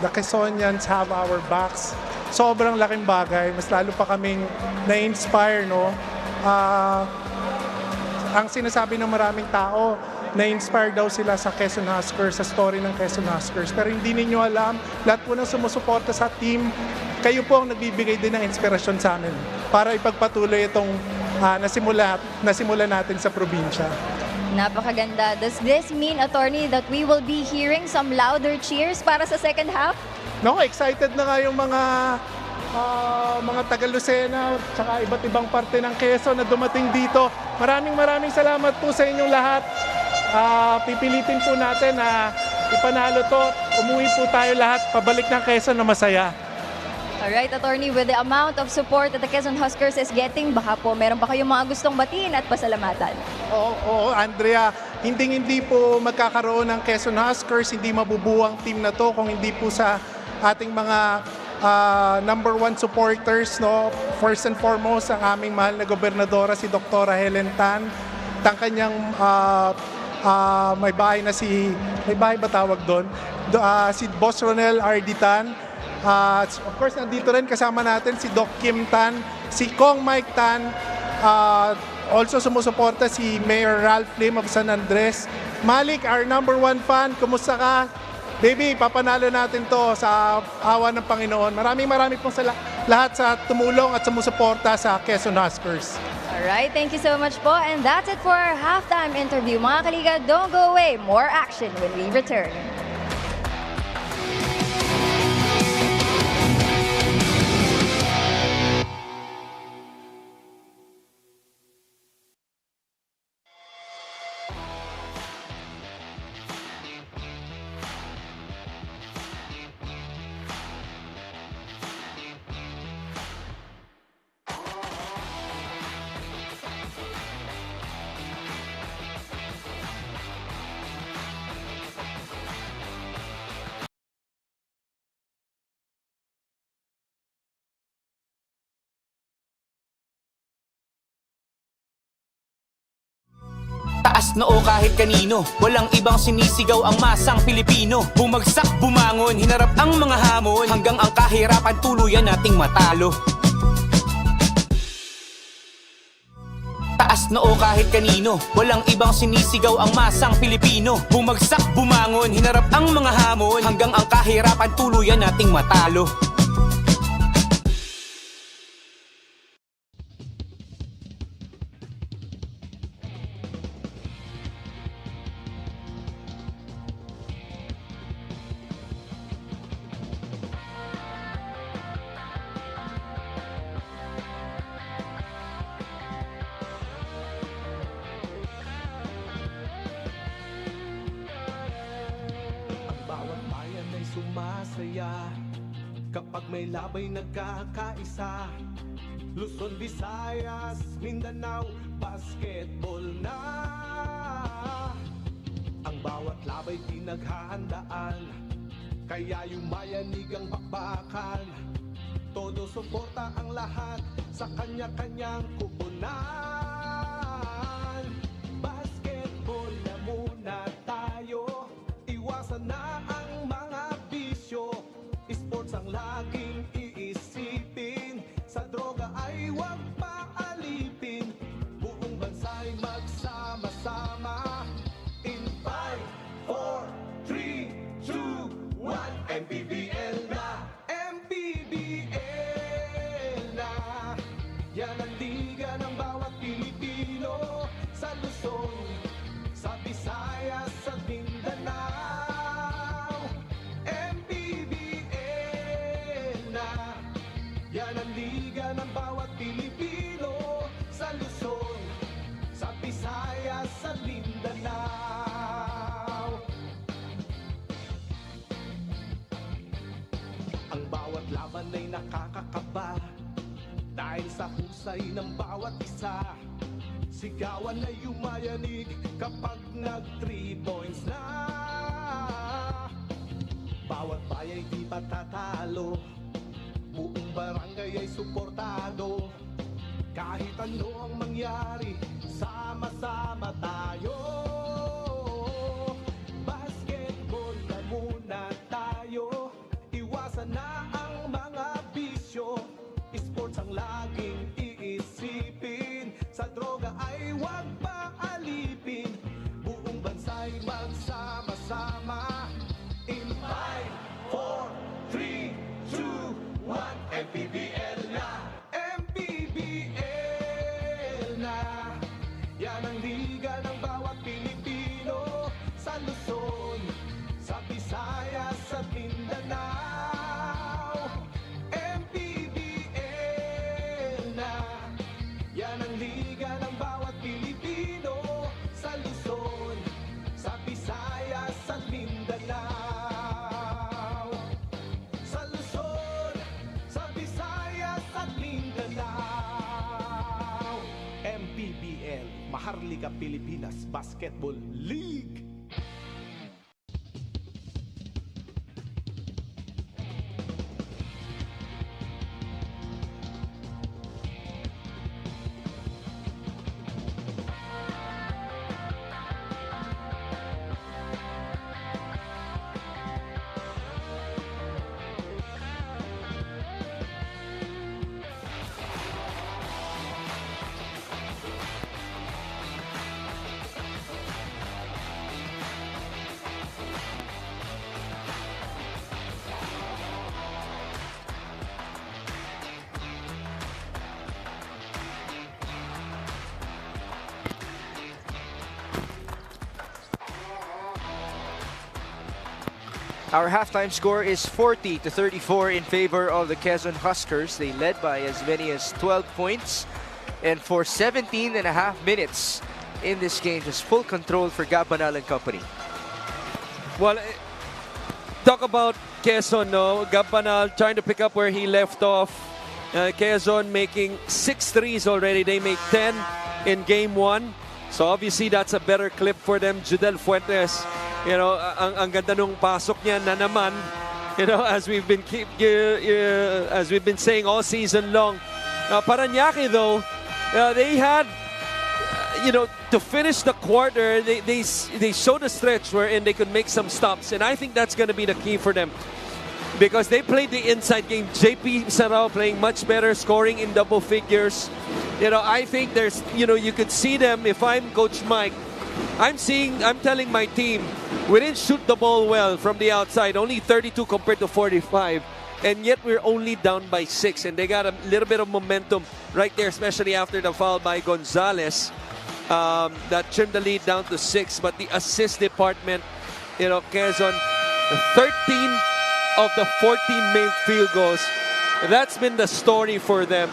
the Quezonians have our backs. Sobrang laking bagay. Mas lalo pa kaming na-inspire, no? Ang sinasabi ng maraming tao, na-inspire daw sila sa Quezon Huskers, sa story ng Quezon Huskers. Pero hindi ninyo alam, lahat po ng sumusuporta sa team, kayo po ang nagbibigay din ng inspirasyon sa amin para ipagpatuloy itong nasimula natin sa probinsya. Napakaganda. Does this mean, Attorney, that we will be hearing some louder cheers para sa second half? No, excited na nga yung mga taga-Lucena at iba't ibang parte ng Quezon na dumating dito. Maraming salamat po sa inyong lahat. Pipilitin po natin na ipanalo to. Umuwi po tayo lahat, pabalik ng Quezon na masaya. Alright, Attorney, with the amount of support that the Quezon Huskers is getting, baka po meron pa kayong mga gustong batiin at pasalamatan. Oo, Andrea, hindi po magkakaroon ng Quezon Huskers, hindi mabubuo ang team na to kung hindi po sa ating mga number one supporters, no? First and foremost, ang aming mahal na gobernadora, si Dr. Helen Tan, ang kanyang may bahay ba tawag doon? Si Boss Ronel Arditan. Of course, nandito rin kasama natin si Doc Kim Tan, si Kong Mike Tan, also sumusuporta si Mayor Ralph Lim of San Andres. Malik, our number one fan, kumusta ka? Baby, papanalo natin to sa awa ng Panginoon. Maraming pong lahat sa tumulong at sumusuporta sa Quezon Huskers. Alright, thank you so much po. And that's it for our halftime interview. Mga kaliga, don't go away. More action when we return. Taas noo kahit kanino, walang ibang sinisigaw ang masang Pilipino. Bumagsak, bumangon, hinarap ang mga hamon, hanggang ang kahirapan tuluyan nating matalo. Taas noo kahit kanino, walang ibang sinisigaw ang masang Pilipino. Bumagsak, bumangon, hinarap ang mga hamon, hanggang ang kahirapan tuluyan nating matalo. Sumasaya kapag may labay nagkakaisa. Luzon, Visayas, Mindanao, basketball na. Ang bawat labay pinaghahandaan, kaya yumayanig ang bakbakan. Todo suporta ang lahat sa kanya-kanyang kupunan. Basketball na muna tayo, iwasan na ang mga bisyo. Sports ang laging iisipin, sa droga ay huwag paalipin. Buong bansa'y magsama-sama. In 5, 4, 3, 2, 1, MPBL na, MPBL na. Yan ang liga ng bawat Pilipino, sa Luzon, sa Visayas, sa Mindanao. MPBL Ang bawat laban ay nakakakaba dahil sa husay ng bawat isa. Sigawan ay yumayanig kapag nag-3 points na. Bawat bayay di patatalo, buong barangay ay suportado. Kahit ano ang mangyari, sama-sama tayo. Basketball na muna tayo, iwasan na ang mga bisyo. Sports ang laging iisipin, sa droga ay huwag paalipin. Buong bansa'y magsama-sama. In 5, 4, 3, 2, 1, MPBL na! MPBL na! Yan ang liga ng bawat Pilipino, sa Luzon, sa Visayas, sa Mindanao. MPBL na! Yan ang liga ng bawat Pilipino, sa Luzon, sa Visayas, sa Mindanao. Sa Luzon, sa Visayas, at Mindanao. MPBL, Maharlika Pilipinas Basketball League. Our halftime score is 40-34 in favor of the Quezon Huskers. They led by as many as 12 points. And for 17 and a half minutes in this game, just full control for Gabanal and company. Well, talk about Quezon, no? Gabanal trying to pick up where he left off. Quezon making 6 threes already. They made 10 in game 1. So obviously that's a better clip for them. Judel Fuentes, you know, ang ganda nung pasok niya na naman, you know, as we've been saying all season long. Parañaque though, they had, you know, to finish the quarter, they showed a stretch wherein they could make some stops, and I think that's going to be the key for them. Because they played the inside game. JP Sarao playing much better, scoring in double figures. You know, I think there's, you know, you could see them. If I'm Coach Mike, I'm telling my team, we didn't shoot the ball well from the outside. Only 32 compared to 45. And yet we're only down by 6. And they got a little bit of momentum right there, especially after the foul by Gonzalez. That trimmed the lead down to 6. But the assist department, you know, Quezon, 13 of the 14 made field goals. That's been the story for them.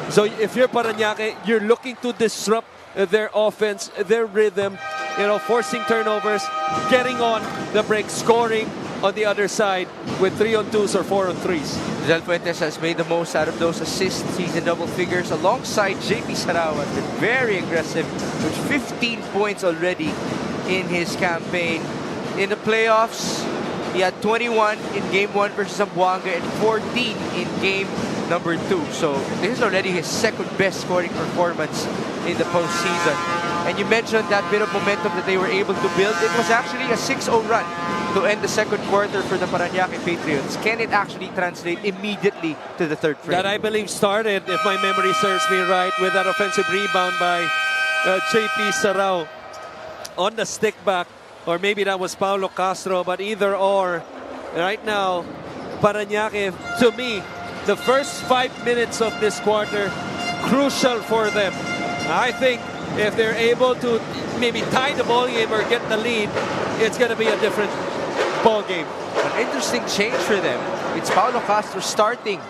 So if you're Parañaque, you're looking to disrupt their offense, their rhythm, you know, forcing turnovers, getting on the break, scoring on the other side with 3-on-2s or 4-on-3s. Judel Fuentes has made the most out of those assists. He's in double figures alongside JP Sarao, has been very aggressive with 15 points already in his campaign. In the playoffs, he had 21 in game 1 versus Zamboanga and 14 in game number 2. So this is already his second best scoring performance in the postseason. And you mentioned that bit of momentum that they were able to build. It was actually a 6-0 run to end the second quarter for the Parañaque Patriots. Can it actually translate immediately to the third frame? That I believe started, if my memory serves me right, with that offensive rebound by JP Sarao on the stick back. Or maybe that was Paulo Castro, but either or, right now, Parañaque, to me, the first 5 minutes of this quarter, crucial for them. I think if they're able to maybe tie the ball game or get the lead, it's going to be a different ball game. An interesting change for them. It's Paulo Castro starting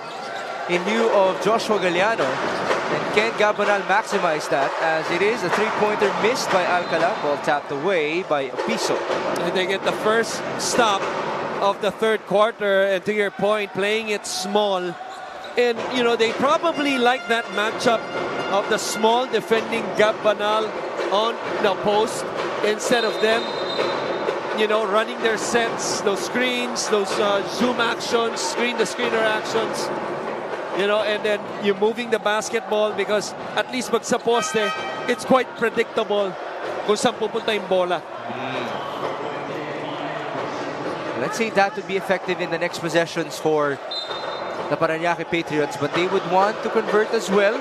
in lieu of Joshua Galliano. And can Gabanal maximize that, as it is a three-pointer missed by Alcala, ball tapped away by Piso. And they get the first stop of the third quarter, and to your point, playing it small. And, you know, they probably like that matchup of the small defending Gab-Banal on the post instead of them, you know, running their sets, those screens, those zoom actions, screen-to-screener actions, you know, and then you're moving the basketball because at least pag sa poste, it's quite predictable kung saan pupunta yung bola. Let's say that would be effective in the next possessions for the Parañaque Patriots, but they would want to convert as well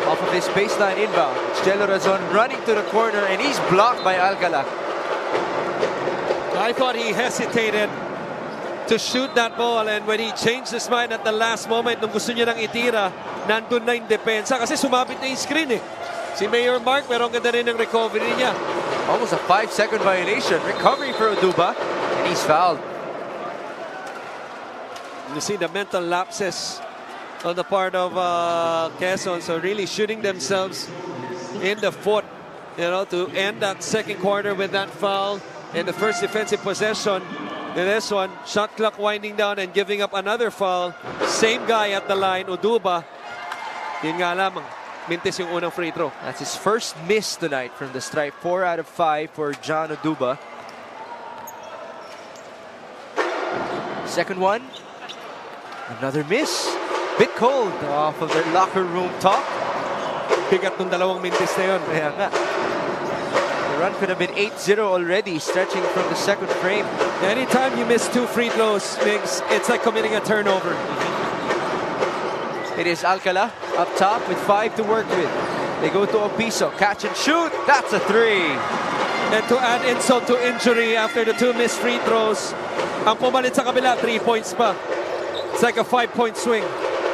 off of his baseline inbound. It's Jello Razon running to the corner, and he's blocked by Alcala. I thought he hesitated to shoot that ball, and when he changed his mind at the last moment, nung gusto niya nang itira, nandun na yung depensa kasi sumabit na yung screen eh. Si Mayor Mark, pero ang ganda rin ng recovery niya. Almost a 5-second violation. Recovery for Oduba, and he's fouled. You see the mental lapses on the part of Quezon, so really shooting themselves in the foot, you know, to end that second quarter with that foul in the first defensive possession. In this one, shot clock winding down and giving up another foul. Same guy at the line, Oduba. Yun nga lamang, mintis yung unang free throw. That's his first miss tonight from the stripe. 4 out of 5 for John Oduba. Second one. Another miss. Bit cold off of their locker room talk. Bigat ng dalawang mintis na yun. Kaya nga. The run could have been 8-0 already, stretching from the second frame. Anytime you miss 2 free throws, Migs, it's like committing a turnover. It is Alcala up top with 5 to work with. They go to Opiso. Catch and shoot. That's a 3. And to add insult to injury after the 2 missed free throws, ang pumalit sa kabila, 3 points pa. It's like a 5-point swing.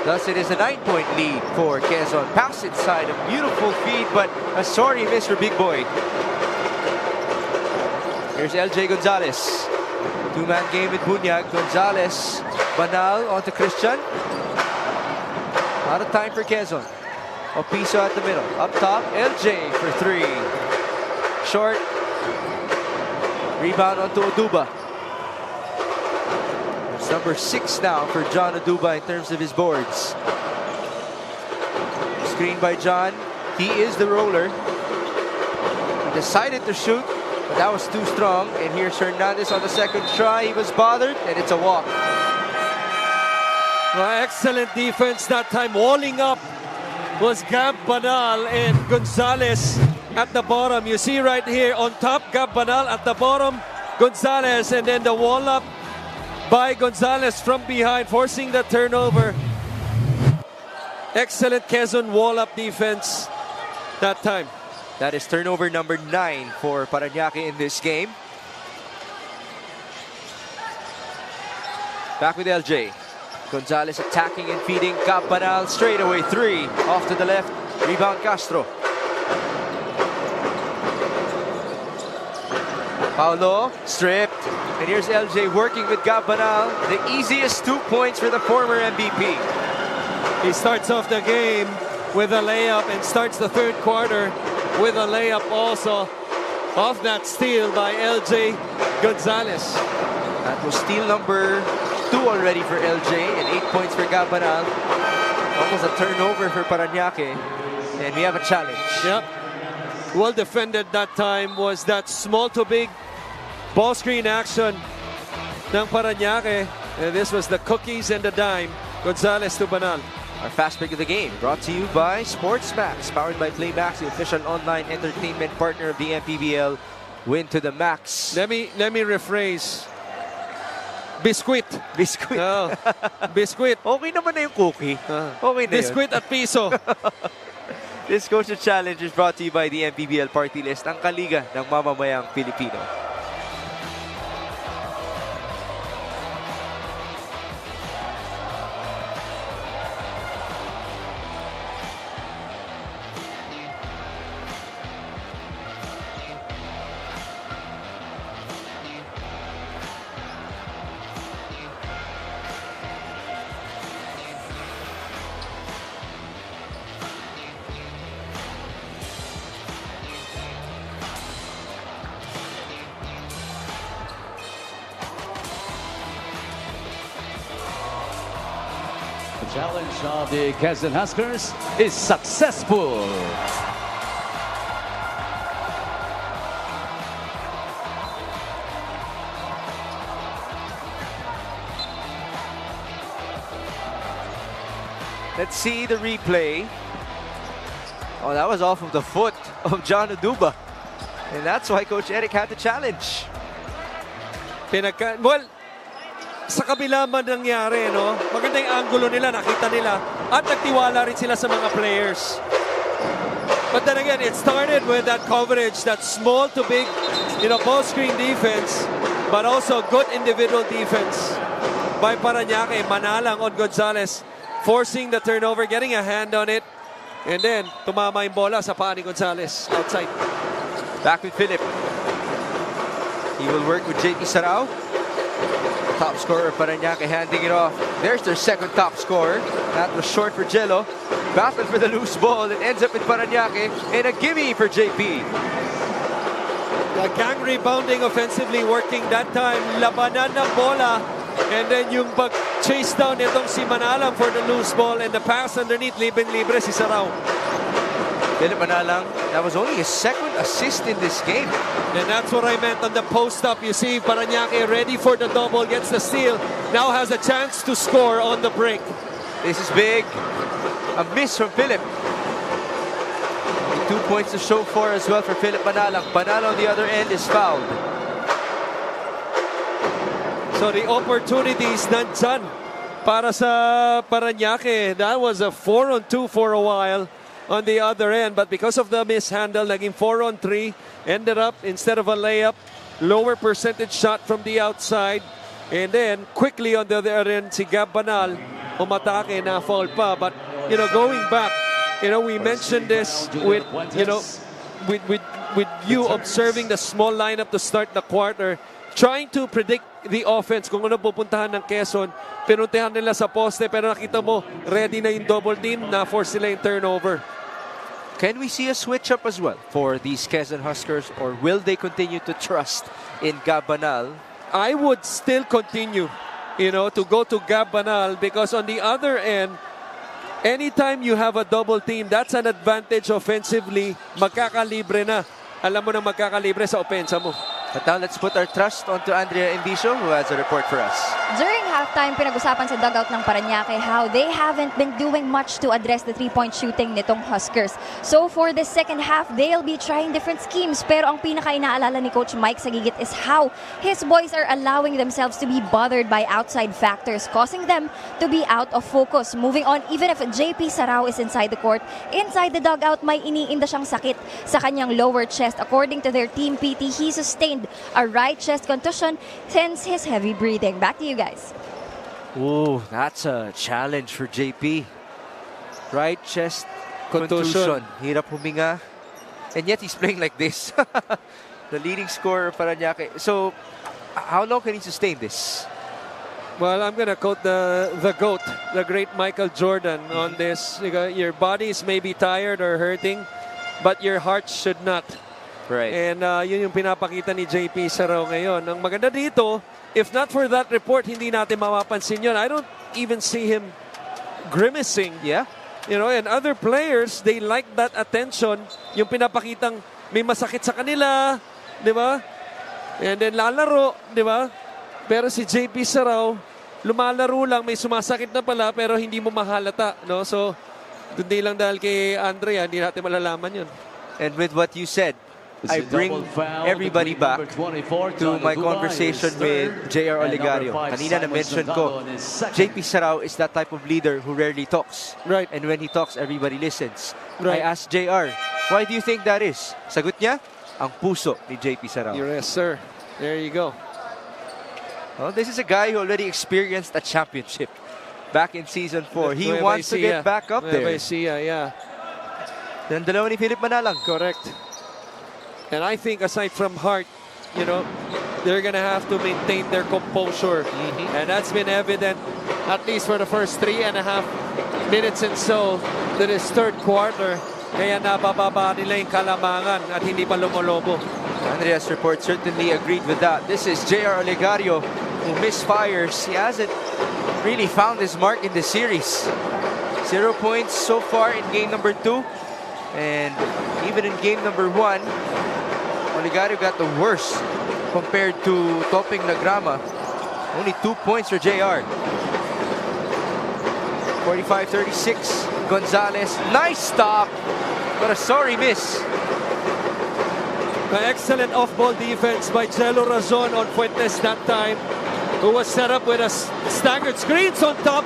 Thus, it is a 9-point lead for Quezon. Pass inside, a beautiful feed, but a sorry miss for Big Boy. Here's LJ Gonzalez. 2-man game with Bunyag. Gonzalez, Banal onto Christian. Out of time for Quezon. Opiso at the middle. Up top, LJ for 3. Short. Rebound onto Oduba. It's number 6 now for John Oduba in terms of his boards. Screen by John. He is the roller. He decided to shoot, but that was too strong. And here's Hernandez on the second try. He was bothered, and it's a walk. Well, excellent defense that time. Walling up was Gab-Banal and Gonzalez at the bottom. You see right here on top, Gab-Banal at the bottom, Gonzalez, and then the wall up by Gonzalez from behind, forcing the turnover. Excellent Quezon wall-up defense that time. That is turnover number 9 for Parañaque in this game. Back with LJ. Gonzalez attacking and feeding. Gab-Banal straight away 3. Off to the left. Rebound Castro. Paulo stripped. And here's LJ working with Gab-Banal. The easiest 2 points for the former MVP. He starts off the game with a layup and starts the third quarter with a layup also off that steal by LJ Gonzalez. That was steal number 2 already for LJ and 8 points for Gab-Banal. Almost a turnover for Parañaque. And we have a challenge. Yep. Well defended that time was that small to big ball screen action ng Parañaque. And this was the cookies and the dime. Gonzalez to Banal. Our fast break of the game brought to you by Sports Max, powered by Play Max, the official online entertainment partner of the MPBL. Win to the max. Let me rephrase. Biscuit. Biscuit. Oh, biscuit. Okay naman na yung cookie. Okay na Biscuit yun. at piso. This Coach Challenge is brought to you by the MPBL Party List, ang kaliga ng mamamayang Pilipino. The challenge of the Quezon Huskers is successful. Let's see the replay. Oh, that was off of the foot of John Uduba. And that's why Coach Eric had the challenge. Well, sa kabila man nangyari, no? Maganda yung angulo nila, nakita nila. At nagtiwala rin sila sa mga players. But then again, it started with that coverage, that small to big, ball-screen defense, but also good individual defense by Parañaque. Manalang on Gonzalez, forcing the turnover, getting a hand on it, and then tumama yung bola sa paa ni Gonzalez outside. Back with Philip. He will work with JP Sarao. Top scorer Parañaque handing it off. There's their second top scorer. That was short for Jello. Battle for the loose ball. It ends up with Parañaque. And a gimme for JP. The gang rebounding offensively working that time. Labanan ng bola. And then yung pag-chase down itong si Manalang for the loose ball. And the pass underneath, libre si Sarao. Philip Manalang, that was only his second assist in this game. And that's what I meant on the post-up. You see Parañaque ready for the double, gets the steal. Now has a chance to score on the break. This is big. A miss from Philip. 2 points to show for as well for Philip Manalang. Panalo on the other end is fouled. So the opportunities nandyan para sa Parañaque. That was a 4-on-2 for a while on the other end, but because of the mishandle, naging 4-on-3, ended up, instead of a layup, lower percentage shot from the outside, and then quickly on the other end, si Gab Banal, umatake, na foul pa, but, going back, we mentioned this with, with you observing the small lineup to start the quarter, trying to predict the offense, kung ano pupuntahan ng Quezon, pinuntahan nila sa poste, pero nakita mo, ready na yung double team, na-force sila yung turnover. Can we see a switch up as well for these Quezon Huskers, or will they continue to trust in Gab Banal? I would still continue, to go to Gab Banal, because on the other end, anytime you have a double team, that's an advantage offensively. Magkakalibre na. Alam mo na magkakalibre sa opensa mo. But now let's put our trust onto Andrea Embisio, who has a report for us. During halftime, pinag-usapan sa dugout ng Parañaque how they haven't been doing much to address the three-point shooting nitong Huskers. So for the second half, they'll be trying different schemes. Pero ang pinaka-inaalala ni Coach Mike Sagigit is how his boys are allowing themselves to be bothered by outside factors, causing them to be out of focus. Moving on, even if JP Sarao is inside the court, inside the dugout, may iniinda siyang sakit sa kanyang lower chest. According to their team PT, he sustained a right chest contusion since his heavy breathing. Back to you guys. Ooh, that's a challenge for JP. Right chest contusion. Hirap huminga. And yet he's playing like this. The leading scorer Parañaque. So, how long can he sustain this? Well, I'm going to quote the GOAT, the great Michael Jordan, on this. Your bodies may be tired or hurting, but your heart should not. Right. And yun yung pinapakita ni JP Sarao ngayon. Ang maganda dito, if not for that report, hindi natin mapapansin yun. I don't even see him grimacing. Yeah. And other players, they like that attention. Yung pinapakitang may masakit sa kanila, di ba? And then lalaro, di ba? Pero si JP Sarao, lumalaro lang, may sumasakit na pala, pero hindi mo mahalata. No? So, kundi lang dahil kay Andrea, hindi natin malalaman yun. And with what you said, I bring everybody back to my conversation with JR Olegario. Kanina na-mention ko, JP Sarao is that type of leader who rarely talks. Right. And when he talks, everybody listens. Right. I asked JR, why do you think that is? Sagot niya, ang puso ni JP Sarao. Yes, sir. There you go. Well, this is a guy who already experienced a championship back in Season 4. He wants to get back up there. Yeah. Then dalawa ni Philip Manalang. Correct. And I think aside from heart, they're going to have to maintain their composure. And that's been evident, at least for the first 3.5 minutes and so, to this third quarter. Kaya nabababa nila yung kalamangan at hindi pa lumolobo. Andrea's report certainly agreed with that. This is JR Olegario, who misfires. He hasn't really found his mark in the series. 0 points so far in game number 2. And even in game number 1, 𝗦𝗢𝗩𝗜𝗦𝗜𝗢𝗡 got the worst compared to topping Nagrama. Only 2 points for JR. 45-36, Gonzalez. Nice stop, but a sorry miss. An excellent off-ball defense by Jello Razon on Fuentes that time, who was set up with a staggered screens on top.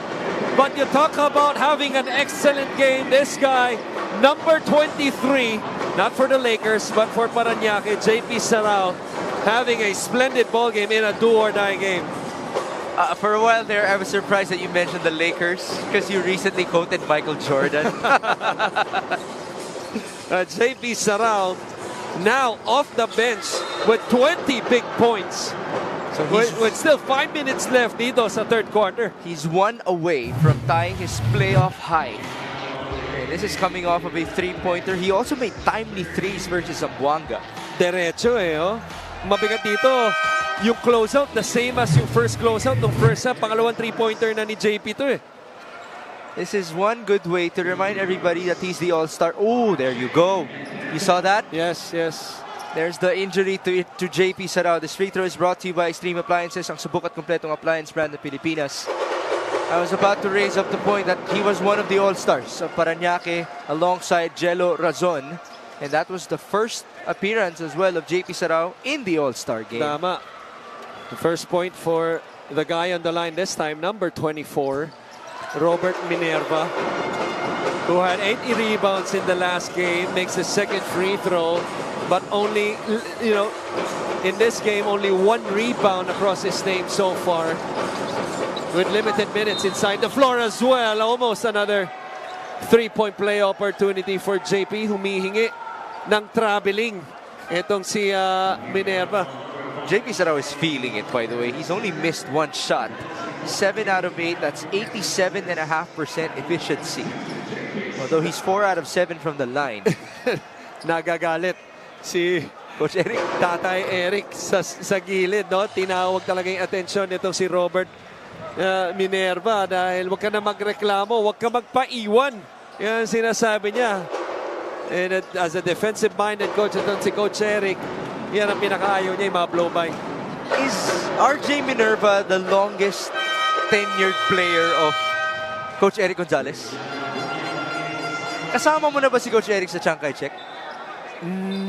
But you talk about having an excellent game. This guy, number 23, not for the Lakers, but for Parañaque, JP Sarao, having a splendid ball game in a do-or-die game. For a while there, I was surprised that you mentioned the Lakers because you recently quoted Michael Jordan. JP Sarao now off the bench with 20 big points. So with still 5 minutes left dito sa third quarter. He's 1 away from tying his playoff high. Okay, this is coming off of a 3-pointer. He also made timely threes versus Zamboanga. Derecho oh. Mabigat dito. Yung closeout, the same as yung first closeout. Nung first half, pangalawang 3-pointer na ni JP to This is one good way to remind everybody that he's the all-star. Oh, there you go. You saw that? Yes, yes. There's the injury to JP Sarao. This free throw is brought to you by Extreme Appliances, ang subok at kompletong appliance brand ng Pilipinas. I was about to raise up the point that he was one of the all-stars of Parañaque alongside Jello Razon. And that was the first appearance as well of JP Sarao in the all-star game. Tama. The first point for the guy on the line this time, number 24, Robert Minerva, who had 8 rebounds in the last game, makes the second free throw, but only, in this game, only 1 rebound across his name so far, with limited minutes inside the floor as well. Almost another 3-point play opportunity for JP, humihingi ng traveling. Itong si Minerva. JP Sarao is feeling it, by the way. He's only missed 1 shot. 7 out of 8, that's 87.5% efficiency. Although he's 4 out of 7 from the line. Nagagalit si Coach Eric. Tatay Eric sa gilid, no? Tinawag talaga yung atensyon nito si Robert Minerva dahil wag ka na magreklamo, wag ka magpaiwan. Yan sinasabi niya. And as a defensive-minded coach, itong si Coach Eric, yan ang pinakaayaw niya, yung mga blow-by. Is RJ Minerva the longest tenured player of Coach Eric Gonzalez? Kasama mo na ba si Coach Eric sa Chiang Kai-shek?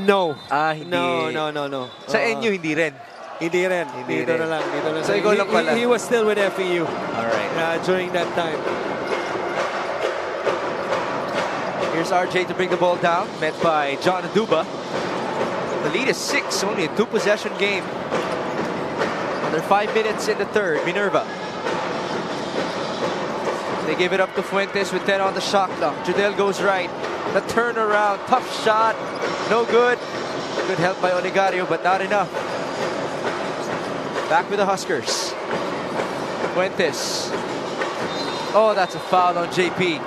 No. Hindi. No. Sa NU, hindi rin? Hindi rin. Dito na lang. So, ikaw lang pala. He was still with FEU. Alright. During that time. Here's RJ to bring the ball down, met by John Aduba. The lead is 6, only a 2-possession game. Under 5 minutes in the third, Minerva. They give it up to Fuentes with 10 on the shot clock. Judel goes right. The turnaround, tough shot, no good. Good help by 𝗦𝗢𝗩𝗜𝗦𝗜𝗦𝗦𝗢𝗏. But not enough. Back with the Huskers. Fuentes. Oh, that's a foul on JP.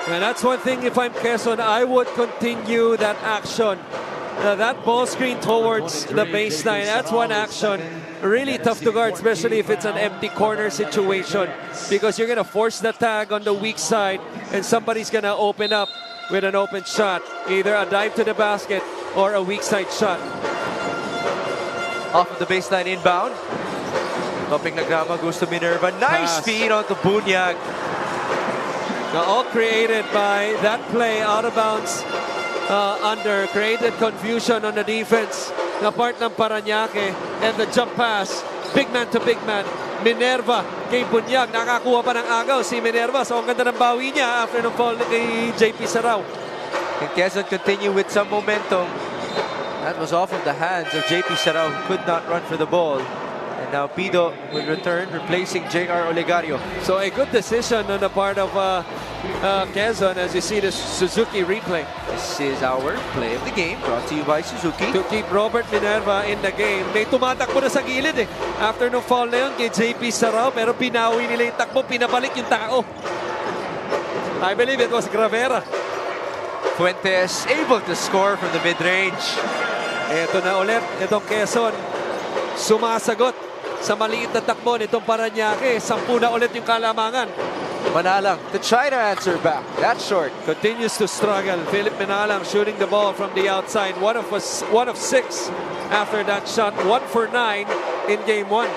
And that's one thing, if I'm Quezon, I would continue that action. That ball screen towards the baseline, that's one action. Really tough to guard, especially if it's an empty corner situation. Because you're going to force the tag on the weak side and somebody's going to open up with an open shot. Either a dive to the basket or a weak side shot. Off of the baseline inbound. Topping Nagrama goes to Minerva. Nice feed onto Bunyag. Now, all created by that play out of bounds created confusion on the defense na part ng Parañaque, and the jump pass, big man to big man. Minerva kay Bunyag, nakakuha pa ng agaw si Minerva, so ang ganda ng bawi niya after ng fall kay JP Sarao. And Quezon continue with some momentum. That was off of the hands of JP Sarao, who could not run for the ball. And now Pido will return, replacing JR 𝗦𝗢𝗩𝗦𝗦𝗦𝗢𝗏. So a good decision on the part of Quezon as you see the Suzuki replay. This is our play of the game, brought to you by Suzuki. To keep Robert Minerva in the game. May tumatakbo na sa gilid after nung foul na yun kay JP Sarao, pero pinawi nila yung takbo, pinabalik yung tao. I believe it was Gravera. Fuentes able to score from the mid-range. Ito na ulit, itong Quezon sumasagot sa maliit na takbo nitong Parañaque. 10 na ulit yung kalamangan. Manalang to try to answer back. That's short. Continues to struggle. Philip Manalang shooting the ball from the outside. One of 6 after that shot. 1 for 9 in game 1.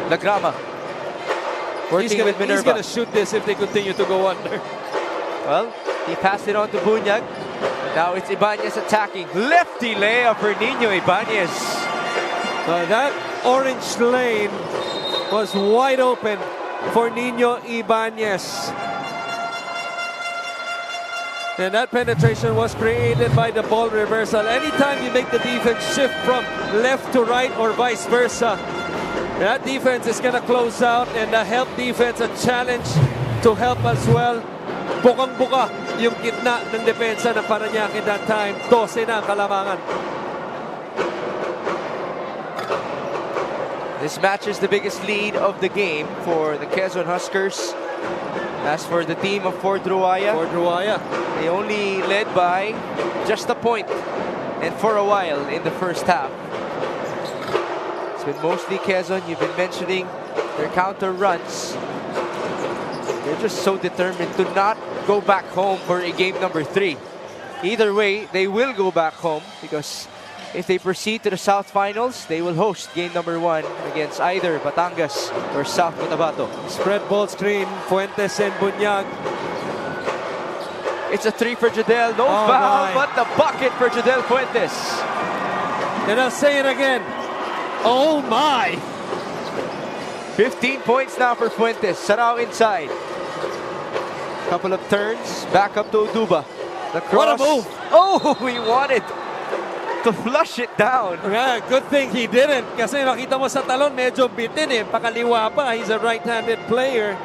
Lagrama. He's gonna shoot this if they continue to go under. Well, he passed it on to Bunyag. Now it's Ibanez attacking. Lefty layup for Nino Ibanez. That orange lane was wide open for Nino Ibanez. And that penetration was created by the ball reversal. Anytime you make the defense shift from left to right or vice versa, that defense is going to close out, and the help defense a challenge to help as well. Bukang-buka yung gitna ng depensa ng Parañaque that time. 12 na ang kalamangan. This matches the biggest lead of the game for the Quezon Huskers. As for the team of Fort Ruaya, they only led by just a point, and for a while in the first half. It's been mostly Quezon. You've been mentioning their counter runs. They're just so determined to not go back home for a game number 3. Either way, they will go back home, because if they proceed to the South Finals, they will host game number 1 against either Batangas or South Cotabato. Spread ball screen, Fuentes and Bunyag. It's a 3 for Jadel. No foul, but the bucket for Jadel Fuentes. And I'll say it again. Oh my! 15 points now for Fuentes. Sarao inside. Couple of turns, back up to Uduba. The cross. What a move! Oh, we wanted to flush it down. Yeah, good thing he didn't. Kasi makita mo sa talon, medyo bitin eh. Pakaliwa pa. He's a right-handed player.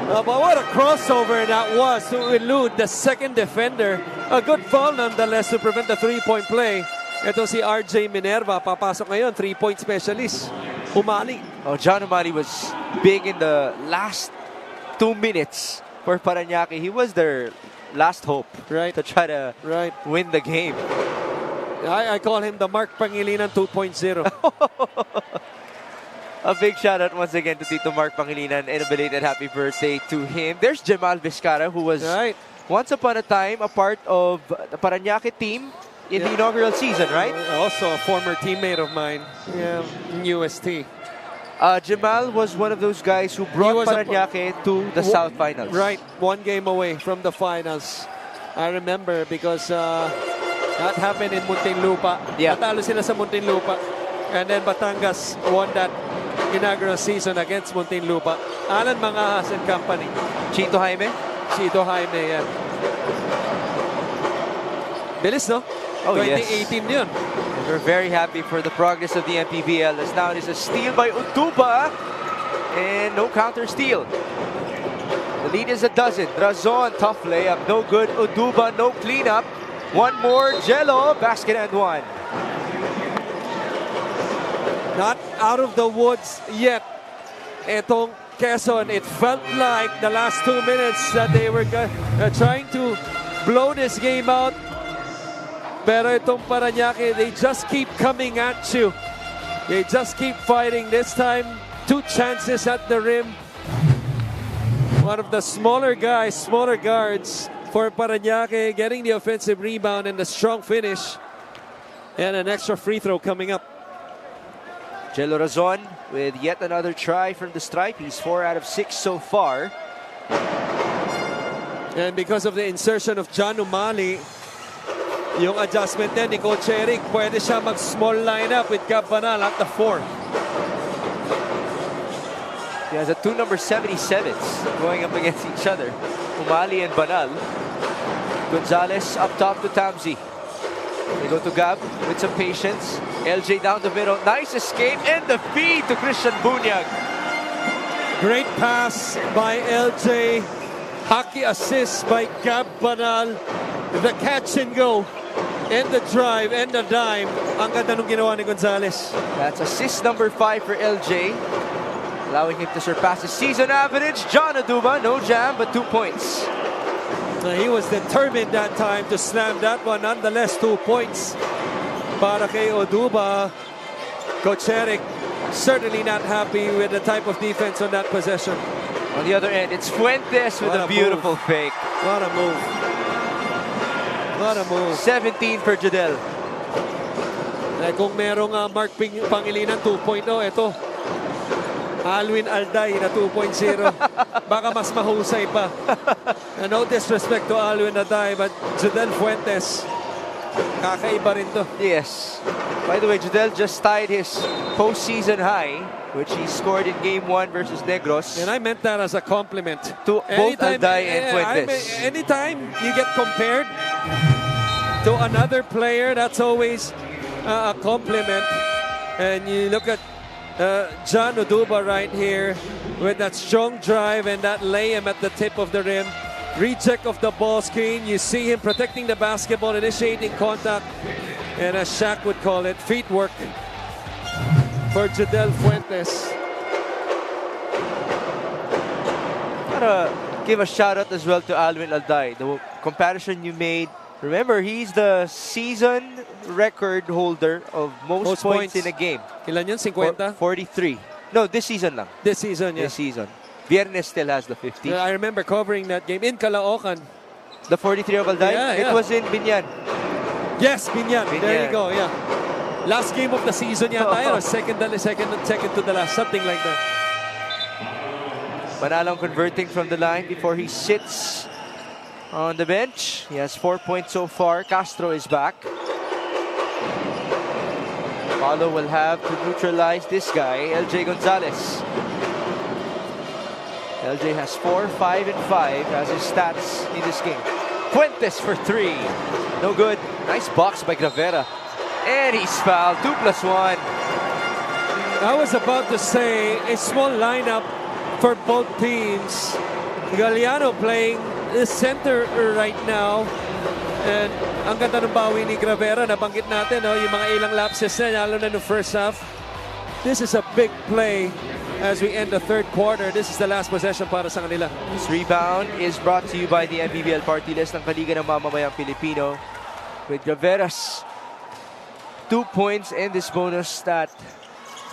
But what a crossover that was to elude the second defender. A good foul nonetheless to prevent the 3-point play. Ito si RJ Minerva. Papasok ngayon, 3-point specialist. Umali. Oh, John Umali was big in the last 2 minutes for Parañaque. He was their last hope to try to win the game. I call him the Mark Pangilinan 2.0. A big shout out once again to Tito Mark Pangilinan, and a belated happy birthday to him. There's Jamal Vizcara, who was once upon a time a part of the Parañaque team in the inaugural season, right? Also a former teammate of mine in UST. Jamal was one of those guys who brought Parañaque to the South Finals. Right, 1 game away from the finals. I remember because that happened in Muntinlupa. Natalo sila sa Muntinlupa. And then Batangas won that inaugural season against Muntinlupa. Alan Mangahas and company. Chito Jaime? Chito Jaime, yeah. Bilis, no? Oh, 2018 yun. We're very happy for the progress of the MPBL, as now it is a steal by Utuba and no counter steal. The lead is a dozen. Razon, tough layup, no good. Utuba, no cleanup. One more, Jello, basket and 1. Not out of the woods yet. Etong Quezon, it felt like the last 2 minutes that they were trying to blow this game out. Pero itong Parañaque, they just keep coming at you. They just keep fighting. This time, 2 chances at the rim. One of the smaller guys, smaller guards for Parañaque, getting the offensive rebound and the strong finish. And an extra free throw coming up. Jello Razon with yet another try from the stripe. He's 4 out of 6 so far. And because of the insertion of John Umali, yung adjustment din ni Coach Eric, pwede siya mag-small lineup with Gab Banal at the 4. He has a 2 number 77s going up against each other. Umali and Banal. Gonzalez up top to Tamzi. They go to Gab with some patience. LJ down the middle. Nice escape and the feed to Christian Bunyag. Great pass by LJ. Hockey assist by Gab Banal. The catch and go. And the drive and the dime. Ang ganda nung ginawa ni Gonzalez. That's assist number 5 for LJ. Allowing him to surpass his season average. John Aduba, no jam, but 2 points. He was determined that time to slam that one. Nonetheless, 2 points para kay Oduba. Coach Eric certainly not happy with the type of defense on that possession. On the other end, it's Fuentes with a beautiful fake. What a move. What a move. 17 for Jadel. Eh, kung merong Mark Pangilinan 2.0, ito. 𝗦𝗢𝗨𝗧𝗛 na 2.0. Baka mas mahusay pa. No disrespect to 𝗦𝗢𝗨𝗧𝗛, but Jadel Fuentes, kakaiba rin to. Yes. By the way, Jadel just tied his postseason high, which he scored in Game 1 versus Negros. And I meant that as a compliment. To both Alday and Fuentes. Anytime you get compared to another player, that's always a compliment. And you look at John Oduba right here with that strong drive and that lay-in at the tip of the rim. Reject of the ball screen. You see him protecting the basketball, initiating contact. And as Shaq would call it, feet work for Jadel Fuentes. Gotta give a shout out as well to 𝗦𝗢𝗨𝗧𝗛. The comparison you made. Remember, he's the season record holder of most points in a game. Ilan yun? 50? 43. No, this season lang. This season, yes. This season. Viernes still has the 50. I remember covering that game in Caloocan. The 43 of Alday? Yeah. It was in Binyan. Yes, Binyan. There you go, yeah. Last game of the season yata yun, or second to the last, something like that. Manalong converting from the line before he sits on the bench. He has 4 points so far. Castro is back. Paulo will have to neutralize this guy, LJ Gonzalez. LJ has 4, 5, and 5 as his stats in this game. Fuentes for 3. No good. Nice box by Gravera. And he's fouled. 2+1. I was about to say a small lineup for both teams. Galliano playing the center right now. And ang ganda ng bawi ni Gravera, nabanggit natin, no? Yung mga ilang lapses na, lalo na no first half. This is a big play as we end the third quarter. This is the last possession para sa kanila. This rebound is brought to you by the MPBL party list ng Kaliga ng Mamamayang Pilipino. With Gravera's 2 points and this bonus stat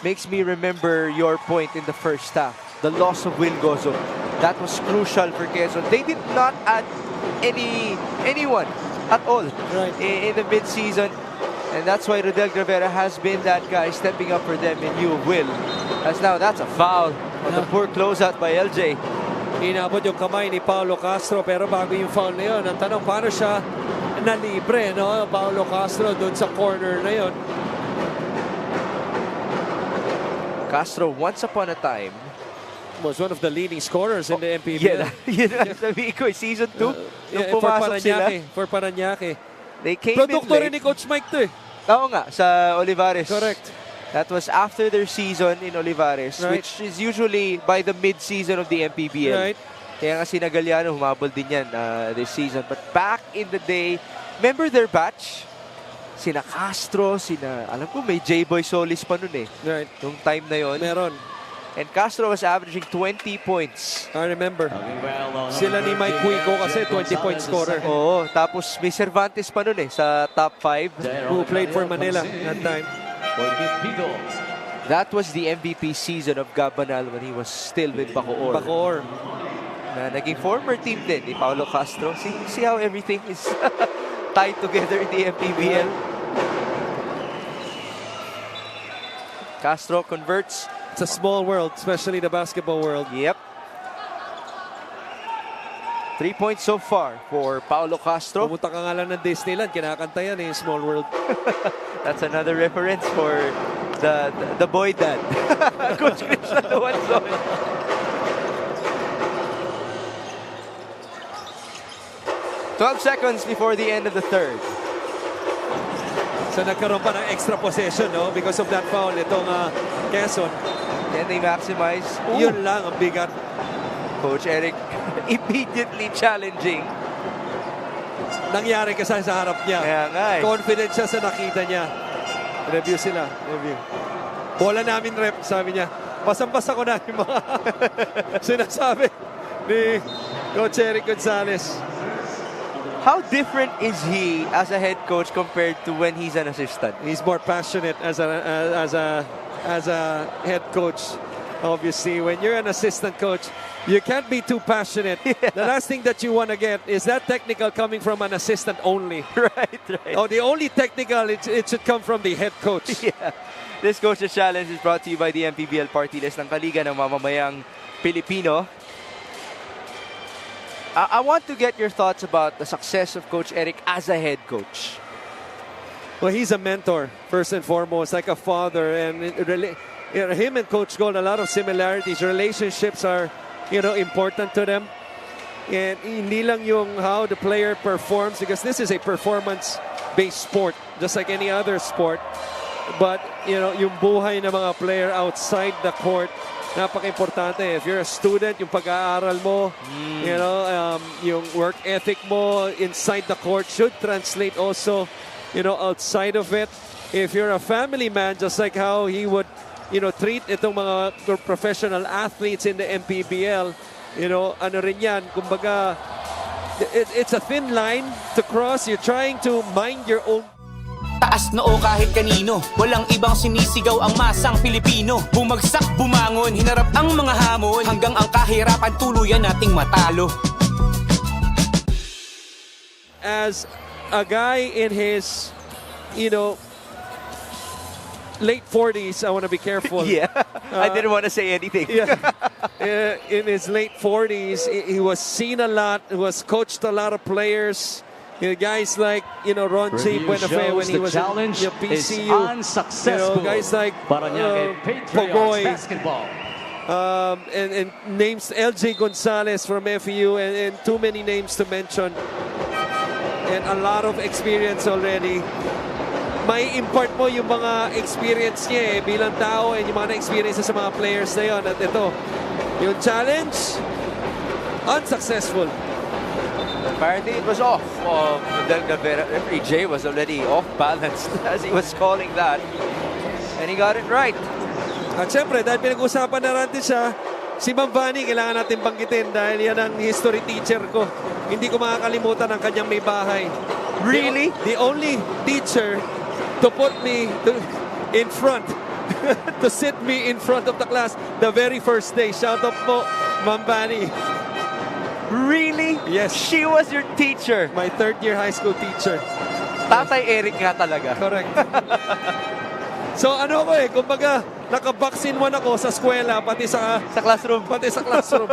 makes me remember your point in the first half. The loss of Will Gozo. That was crucial for Quezon. They did not add anyone at all in the mid-season. And that's why Rodel Gravera has been that guy stepping up for them in lieu of Will. As now, that's a foul on the poor closeout by LJ. Inabot yung kamay ni Paulo Castro, pero bago yung foul na yun, ang tanong, paano siya nalibre, no? Paulo Castro doon sa corner na yun. Castro, once upon a time, was one of the leading scorers in the MPBL. Sabi ko, season 2, nung for pumasok sila. For Parañaque. They came Produkto in rin late. ni Coach Mike to eh. Oo nga, sa Olivares. Correct. That was after their season in Olivares, which is usually by the mid-season of the MPBL. Right. Kaya nga si Galiano, humabol din yan this season. But back in the day, remember their batch? Sina Castro, alam ko may J-Boy Solis pa nun eh. Right. Nung time na yon. Meron. And Castro was averaging 20 points. I remember. Sila ni Mike Cuico kasi 20-point scorer. Oo, tapos may Cervantes pa nun eh, sa top 5. Who played for Manila that time. That was the MVP season of Gabanal when he was still with Bacoor. Bacoor. Na naging former team din ni Paulo Castro. See how everything is tied together in the MPBL. Castro converts. It's a small world, especially the basketball world. Yep. 3 points so far for Paulo Castro. Pumunta ka nga lang ng Disneyland, kinakanta yan eh, Small World. That's another reference for the boy dad. Coach Christian Luanzon. "12 seconds before the end of the third." So nagkaroon pa ng extra possession, no? Because of that foul, itong Quezon. Can they maximize? Yun lang ang bigat. Coach Eric immediately challenging. Nangyari kasi sa harap niya. Kaya nga eh. Confident siya sa nakita niya. Review sila. Review. Bola namin rep, sabi niya. Pasang-pasa ko na yung mga sinasabi ni Coach Eric Gonzalez. How different is he as a head coach compared to when he's an assistant? He's more passionate as a head coach. Obviously, when you're an assistant coach, you can't be too passionate. Yeah. The last thing that you want to get is that technical coming from an assistant only. Right. Oh, the only technical, it should come from the head coach. Yeah. This Coach's Challenge is brought to you by the MPBL Party List ng Kaliga ng Mamamayang Pilipino. I want to get your thoughts about the success of Coach Eric as a head coach. Well, he's a mentor, first and foremost, like a father. And him and Coach Gold, a lot of similarities. Relationships are, important to them. And hindi lang yung how the player performs, because this is a performance-based sport, just like any other sport. But, yung buhay ng mga player outside the court, napaka-importante. If you're a student, yung pag-aaral mo, yung work ethic mo inside the court should translate also, outside of it. If you're a family man, just like how he would, treat itong mga professional athletes in the MPBL, ano rin yan, kumbaga, it's a thin line to cross. You're trying to mind your own. Taas noo kahit kanino, walang ibang sinisigaw ang masang Pilipino. Bumagsak, bumangon, hinarap ang mga hamon, hanggang ang kahirapan tuluyan nating matalo. As a guy in his, late 40s, I want to be careful. Yeah, I didn't want to say anything. Yeah, in his late 40s, he was seen a lot, he was coached a lot of players. Guys like, Ron J. Buenafe when he was in PCU. Unsuccessful. Guys like Parañaque basketball. And names LJ Gonzalez from FEU and too many names to mention. And a lot of experience already. May impart mo yung mga experience niya bilang tao and yung mga na-experience sa mga players na yun. At ito, yung challenge, unsuccessful. Apparently it was off. The referee Jay was already off balance as he was calling that. And he got it right. At syempre, dahil pinag-usapan na natin siya, si Ma'am Vani, kailangan natin banggitin dahil yan ang history teacher ko. Hindi ko makakalimutan ang kanyang may bahay. Really? The only teacher to put me in front, to sit me in front of the class the very first day. Shout out po, Ma'am Vani. Really? Yes. She was your teacher. My third-year high school teacher. Tatay Eric nga talaga. Correct. So kumbaga, naka-box in one ako sa eskwela, pati sa classroom. Pati sa classroom.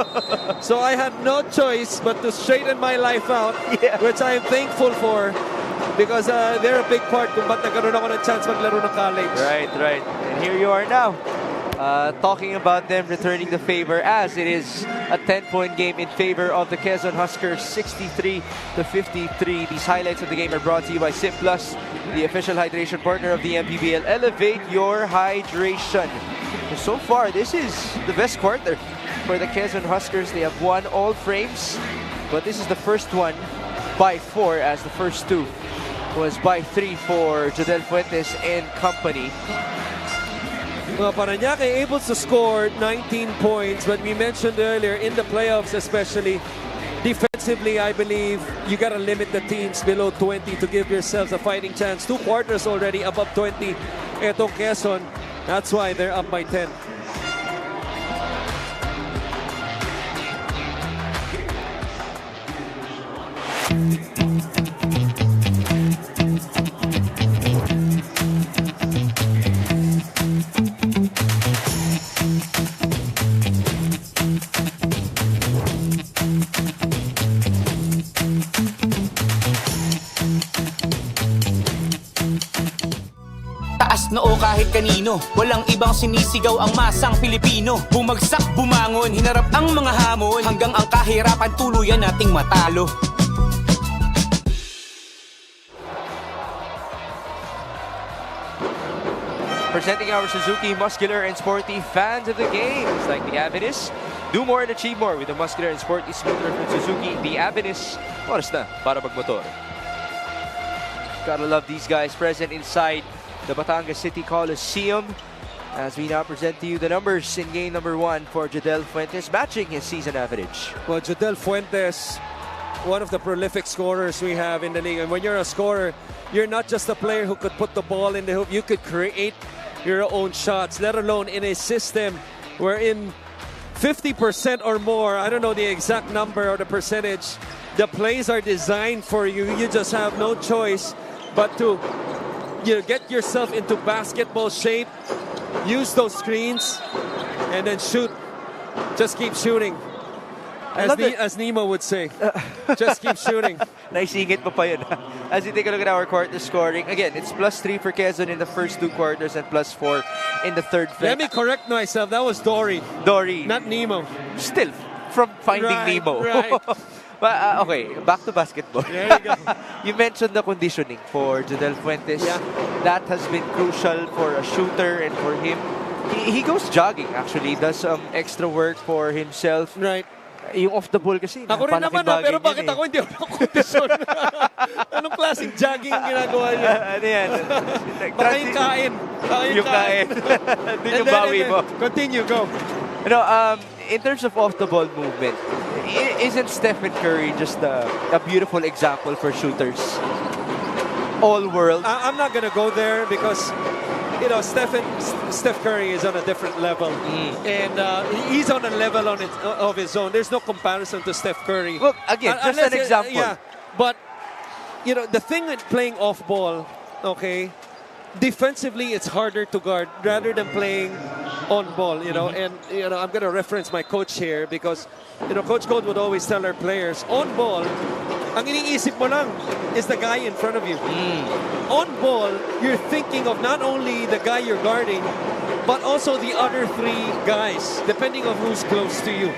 So I had no choice but to straighten my life out, which I am thankful for, because they're a big part kung ba't nagkaroon ako ng chance maglaro ng college. Right. And here you are now. Talking about them returning the favor, as it is a 10-point game in favor of the Quezon Huskers, 63-53. These highlights of the game are brought to you by Sim Plus, the official hydration partner of the MPBL. Elevate your hydration. So far, this is the best quarter for the Quezon Huskers. They have won all frames, but this is the first one by 4, as the first two was by 3 for Jodel Fuentes and company. Parañaque able to score 19 points, but we mentioned earlier in the playoffs, especially defensively, I believe you got to limit the teams below 20 to give yourselves a fighting chance. 2 quarters already above 20. Etong Quezon, that's why they're up by 10. Taas noo kahit kanino, walang ibang sinisigaw ang masang Pilipino. Bumagsak, bumangon, hinarap ang mga hamon, hanggang ang kahirapan tuluyan nating matalo. Presenting our Suzuki muscular and sporty fans of the games like the Avenus. Do more and achieve more with the muscular and sporty scooter from Suzuki, the Avenus. Oras na para magmotor. Gotta love these guys present inside the Batangas City Coliseum, as we now present to you the numbers in game number 1 for Jodel Fuentes, matching his season average. Well, Jodel Fuentes one of the prolific scorers we have in the league. And when you're a scorer, you're not just a player who could put the ball in the hoop. You could create your own shots, let alone in a system wherein 50% or more, I don't know the exact number or the percentage, the plays are designed for you. You just have no choice but to get yourself into basketball shape, use those screens, and then shoot. Just keep shooting. As Nemo would say, just keep shooting. Naisingit pa yun. As you take a look at our quarter scoring, again, it's +3 for Quezon in the first 2 quarters and +4 in the third. Let me correct myself. That was Dory. Dory. Not Nemo. Still, from Finding Nemo. Right. But, okay, back to basketball. There you go. You mentioned the conditioning for 𝗦𝗩𝗜𝗓𝗏. Yeah. That has been crucial for a shooter and for him. He goes jogging, actually. Does some extra work for himself. Right. Yung off the ball kasi. Ako rin naman, pero bakit ako hindi ako kondisyon? Anong klaseng jogging ang ginagawa niya? Ano yan? Baka yung kain. Yung kain. Doon yung bawi mo. Continue, go. You know, in terms of off the ball movement, isn't Stephen Curry just a beautiful example for shooters? All world. I'm not gonna go there because Steph Curry is on a different level, and he's on a level of his own. There's no comparison to Steph Curry. Well, again, just an example. Yeah, but the thing with playing off ball, okay, defensively it's harder to guard rather than playing on ball. And I'm gonna reference my coach here because Coach Code would always tell our players on ball. Ang iniisip mo lang is the guy in front of you. On ball, you're thinking of not only the guy you're guarding, but also the other 3 guys, depending on who's close to you.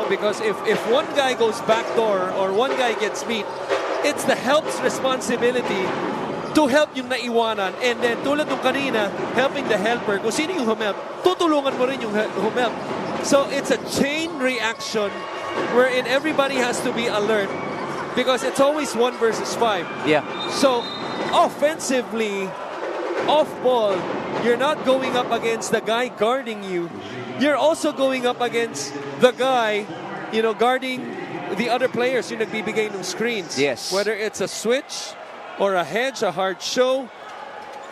Because if one guy goes backdoor or one guy gets beat, it's the help's responsibility to help yung naiwanan. And then tulad nung kanina, helping the helper. Kung sino yung humelp, tutulungan mo rin yung humelp. So it's a chain reaction wherein everybody has to be alert. Because it's always 1 versus 5. Yeah. So, offensively, off ball, you're not going up against the guy guarding you. You're also going up against the guy, guarding the other players yung nagbibigay ng screens. Yes. Whether it's a switch or a hedge, a hard show,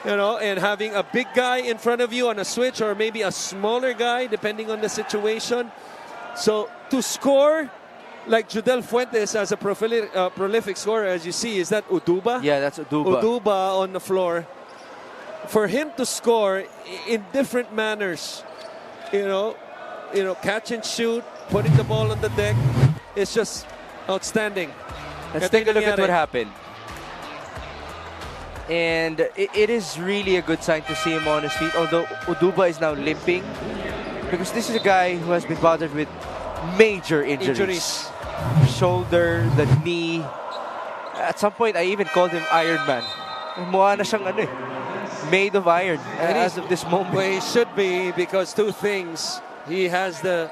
and having a big guy in front of you on a switch or maybe a smaller guy, depending on the situation. So, to score like 𝗦𝗩𝗜𝗓𝗏 as a prolific scorer, as you see, is that 𝗬𝗓𝗓? Yeah, that's 𝗬𝗓𝗓. 𝗬𝗓𝗓 on the floor. For him to score in different manners, catch and shoot, putting the ball on the deck, it's just outstanding. Let's take a look at what happened. And it is really a good sign to see him on his feet, although 𝗬𝗓𝗓 is now limping, because this is a guy who has been bothered with major injuries. Shoulder, the knee. At some point, I even called him Iron Man. Mukha na siyang made of iron as of this moment. Well, he should be, because 2 things. He has the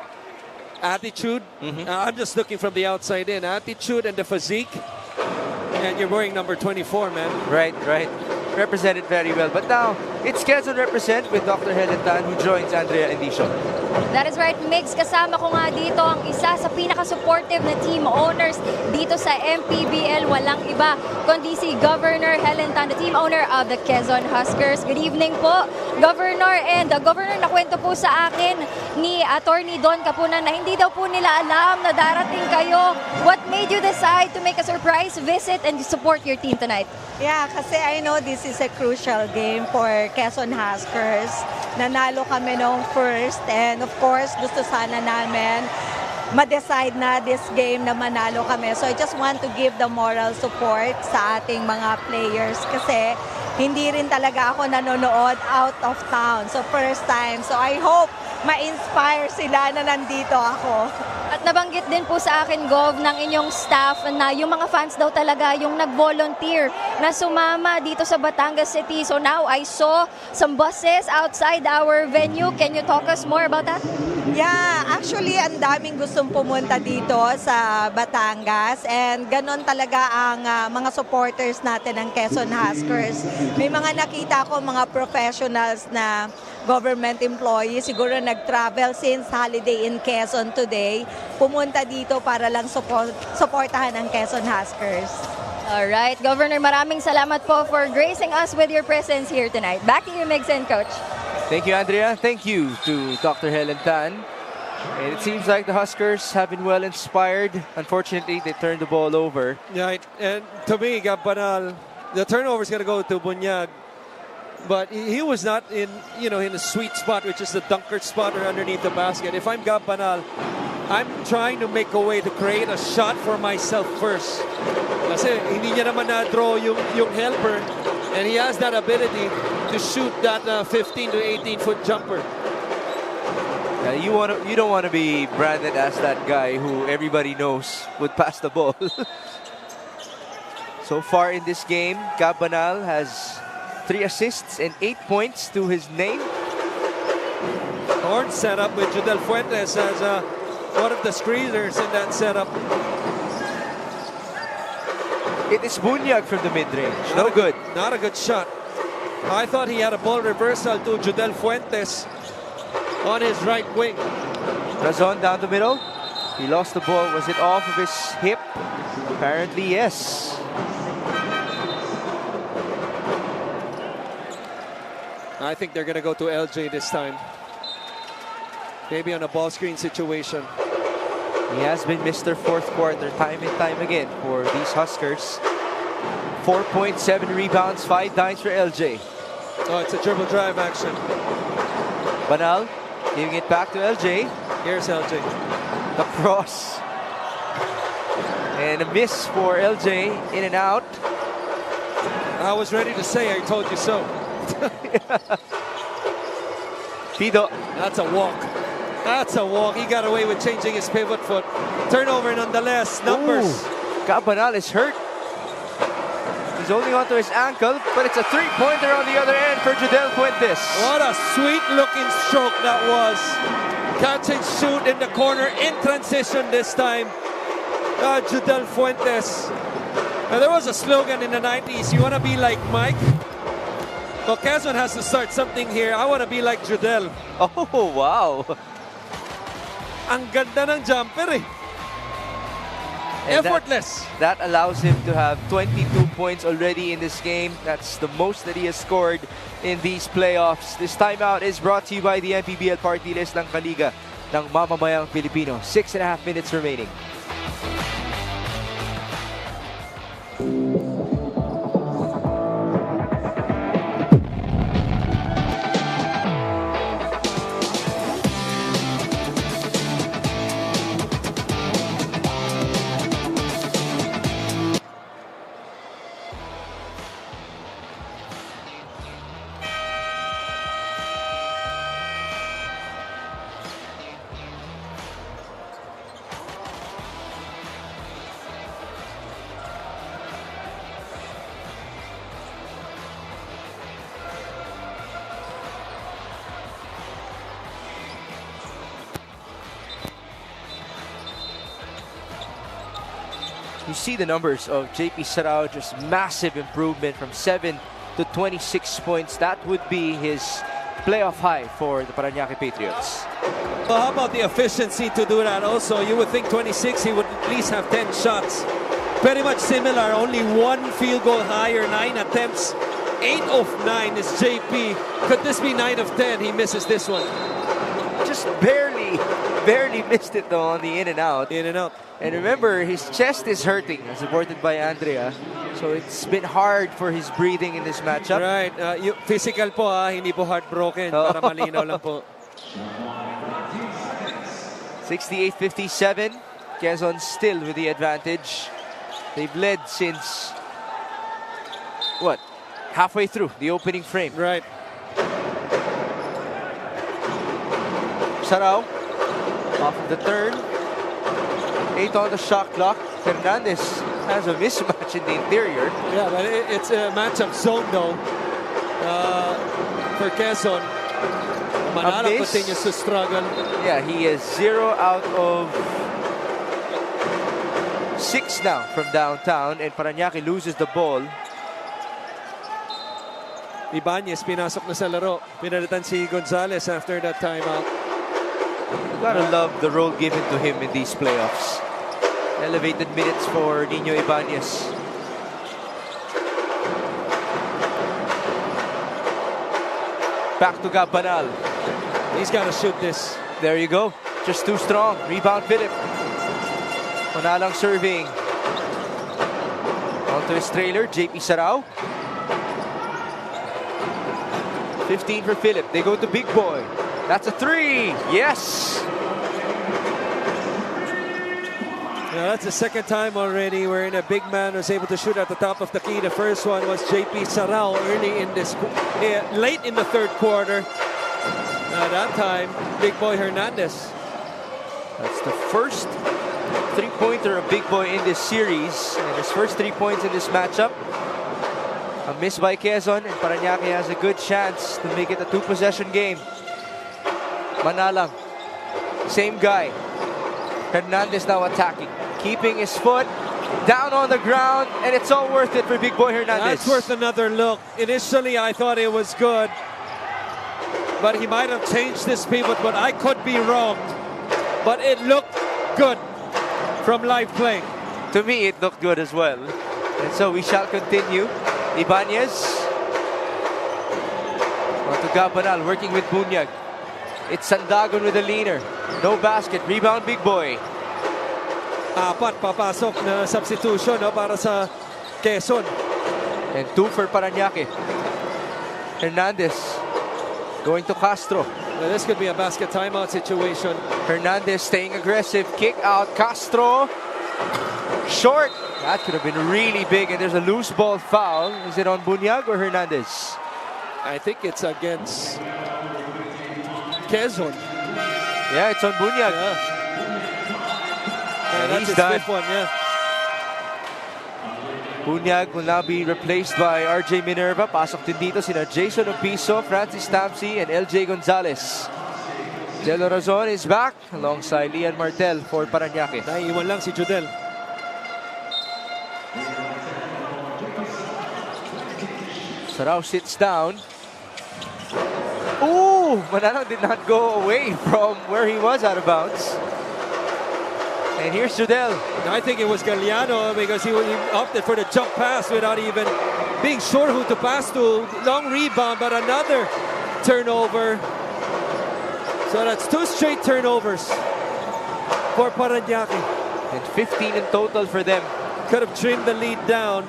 attitude. I'm just looking from the outside in. Attitude and the physique. And you're wearing number 24, man. Right. Represented very well. But now, it's Quezon represent with Dr. Helen Tan, who joins Andrea Endicio. That is right, Migs. Kasama ko nga dito ang isa sa pinaka-supportive na team owners dito sa MPBL. Walang iba kundi si Governor Helen Tan, the team owner of the Quezon Huskers. Good evening po, Governor. And Governor, nakwento po sa akin ni Attorney Don Capunan na hindi daw po nila alam na darating kayo. What made you decide to make a surprise visit and support your team tonight? Yeah, kasi I know this is a crucial game for Quezon Huskers. Nanalo kami nung first, and of course, gusto sana namin ma-decide na this game na manalo kami. So I just want to give the moral support sa ating mga players kasi hindi rin talaga ako nanonood out of town. So first time. So I hope ma-inspire sila na nandito ako. At nabanggit din po sa akin, Gov, ng inyong staff na yung mga fans daw talaga yung nag-volunteer na sumama dito sa Batangas City. So now I saw some buses outside our venue. Can you talk us more about that? Yeah, actually, ang daming gustong pumunta dito sa Batangas, and ganon talaga ang mga supporters natin ng Quezon Huskers. May mga nakita ko mga professionals na government employee. Siguro nag-travel since holiday in Quezon today. Pumunta dito para lang supportahan ang Quezon Huskers. Alright, Governor, maraming salamat po for gracing us with your presence here tonight. Back to you, Migs and Coach. Thank you, Andrea. Thank you to Dr. Helen Tan. And it seems like the Huskers have been well inspired. Unfortunately, they turned the ball over. Right, and to me, Gabbanal, the turnover is going to go to Bunyag. But he was not in a sweet spot, which is the dunker spot or underneath the basket. If I'm Gabbanal, I'm trying to make a way to create a shot for myself first. Kasi hindi niya naman na-draw yung helper. And he has that ability to shoot that 15 to 18-foot jumper. You don't want to be branded as that guy who everybody knows would pass the ball. So far in this game, Gabbanal has 3 assists and 8 points to his name. Horn setup with Judel Fuentes as one of the screeners in that setup. It is Bunyag from the mid-range. No good. Not a good shot. I thought he had a ball reversal to Judel Fuentes on his right wing. Razon down the middle. He lost the ball. Was it off of his hip? Apparently, yes. I think they're going to go to LJ this time. Maybe on a ball screen situation. He has been Mr. Fourth Quarter time and time again for these Huskers. 4.7 rebounds, 5 dimes for LJ. Oh, it's a dribble drive action. Banal giving it back to LJ. Here's LJ. The cross. And a miss for LJ. In and out. I was ready to say, I told you so. Fido. That's a walk. That's a walk. He got away with changing his pivot foot. Turnover nonetheless. Numbers. Gabbanal is hurt. He's holding onto his ankle, but it's a 3-pointer on the other end for Judel Fuentes. What a sweet-looking stroke that was. Catch and shoot in the corner in transition this time. Judel Fuentes. Now, there was a slogan in the 90s, you want to be like Mike? Well, Quezon has to start something here. I want to be like Judel. Oh, wow. Ang ganda ng jumper eh. And effortless. That allows him to have 22 points already in this game. That's the most that he has scored in these playoffs. This timeout is brought to you by the MPBL Party List ng Kaliga ng Mamamayang Pilipino. 6.5 minutes remaining. You see the numbers of JP Sarao, just massive improvement from 7 to 26 points. That would be his playoff high for the Parañaque Patriots. Well, how about the efficiency to do that also? You would think 26, he would at least have 10 shots. Very much similar, only 1 field goal higher, 9 attempts. 8 of 9 is JP. Could this be 9 of 10? He misses this one. Just barely missed it though on the in and out. In and out. And remember, his chest is hurting, as reported by Andrea. So it's been hard for his breathing in this matchup. Right. Physical po hindi po heartbroken. Para malinaw lang po. 68-57. Quezon still with the advantage. They've led since, what? Halfway through the opening frame. Right. Sarao off of the turn. 8 on the shot clock. Fernandez has a mismatch in the interior. Yeah, but it's a matchup zone though for Quezon. Manalo continues to struggle. Yeah, he is 0 out of 6 now from downtown, and Parañaque loses the ball. Ibanez pinasok na sa laro. Pinalitan si Gonzalez after that timeout. Gotta love the role given to him in these playoffs. Elevated minutes for Nino Ibanez. Back to Gabanal. He's got to shoot this. There you go. Just too strong. Rebound Philip. Manalang serving. Onto his trailer, JP Sarao. 15 for Philip. They go to Big Boy. That's a 3. Yes. Now that's the second time already wherein a big man was able to shoot at the top of the key. The first one was JP Sarao early in this, late in the third quarter. That time, Big Boy Hernandez. That's the first three-pointer of Big Boy in this series. And his first 3 points in this matchup. A miss by Quezon, and Parañaque has a good chance to make it a two-possession game. Manalang, same guy. Hernandez now attacking, keeping his foot down on the ground, and it's all worth it for Big Boy Hernandez. That's worth another look. Initially, I thought it was good, but he might have changed this pivot, but I could be wrong. But it looked good from live play. To me, it looked good as well. And so we shall continue. Ibanez. On to Gabanal, working with Bunyag. It's Sandagon with a leaner. No basket. Rebound, Big Boy. Apat papasok na substitution para sa Quezon. And 2 for Parañaque. Hernandez going to Castro. Now this could be a basket timeout situation. Hernandez staying aggressive. Kick out. Castro. Short. That could have been really big, and there's a loose ball foul. Is it on Bunyag or Hernandez? I think it's against Quezon. Yeah, it's on Bunyag. Yeah. And that's he's his done. fifth one, yeah. Bunyag will now be replaced by RJ Minerva. Pasok din dito sina Jason Opiso, Francis Tamsi, and LJ Gonzalez. Jello Razon is back alongside Lian Martel for Parañaque. Naiiwan lang si Judel. Sarao sits down. Ooh! Manalang did not go away from where he was out of bounds. And here's Judel. I think it was Galliano because he opted for the jump pass without even being sure who to pass to. Long rebound, but another turnover. So that's 2 straight turnovers for Parañaque. And 15 in total for them. Could have trimmed the lead down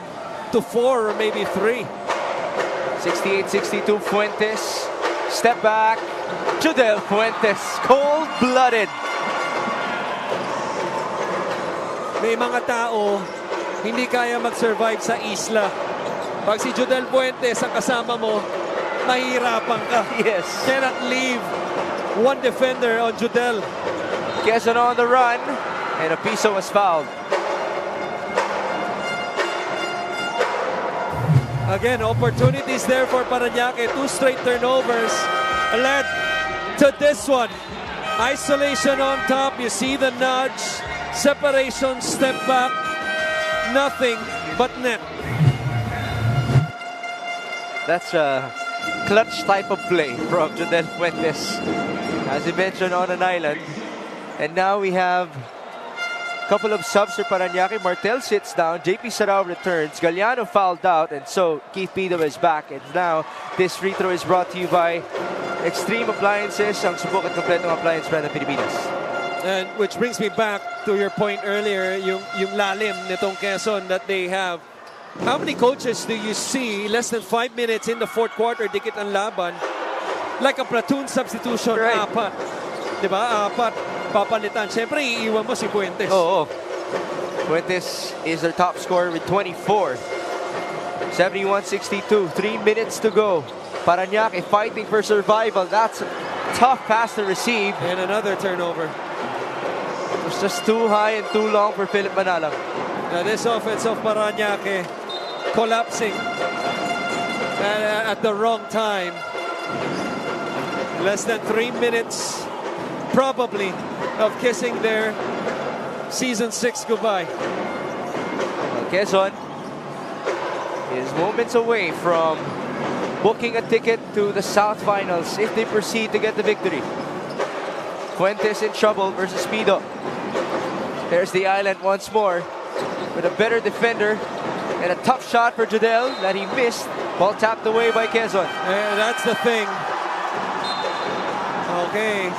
to 4 or maybe 3. 68-62 Fuentes. Step back. Judel Fuentes. Cold-blooded. May mga tao hindi kaya mag-survive sa isla. Pag si Judel Fuentes ang kasama mo, mahirapan ka. Yes. Cannot leave one defender on Judel. Quezon on the run. And Opiso was fouled. Again, opportunities there for Parañaque. 2 straight turnovers led to this one. Isolation on top. You see the nudge. Separation, step back. Nothing but net. That's a clutch type of play from Judel Fuentes. As he mentioned, on an island. And now we have a couple of subs for Parañaque. Martel sits down. JP Sarao returns. Galliano fouled out. And so Keith Pida is back. And now this free throw is brought to you by Extreme Appliances. Ang subok at kompletong appliance brand ng Pilipinas. And which brings me back to your point earlier, yung lalim nitong Quezon that they have. How many coaches do you see less than 5 minutes in the fourth quarter, dikit ang laban, like a platoon substitution, right. Apat. Diba? Apat. Papalitan. Siyempre, iiwan mo si Fuentes. Oo. Fuentes is their top scorer with 24. 71-62. 3 minutes to go. Parañaque fighting for survival. That's a tough pass to receive. And another turnover. It was just too high and too long for Philip Manalang. Now this offense of Parañaque collapsing at the wrong time. Less than 3 minutes probably of kissing their season 6 goodbye. Quezon is moments away from booking a ticket to the South Finals if they proceed to get the victory. Fuentes in trouble versus Pido. There's the island once more with a better defender and a tough shot for Jodel that he missed. Ball tapped away by Quezon. That's the thing. Okay,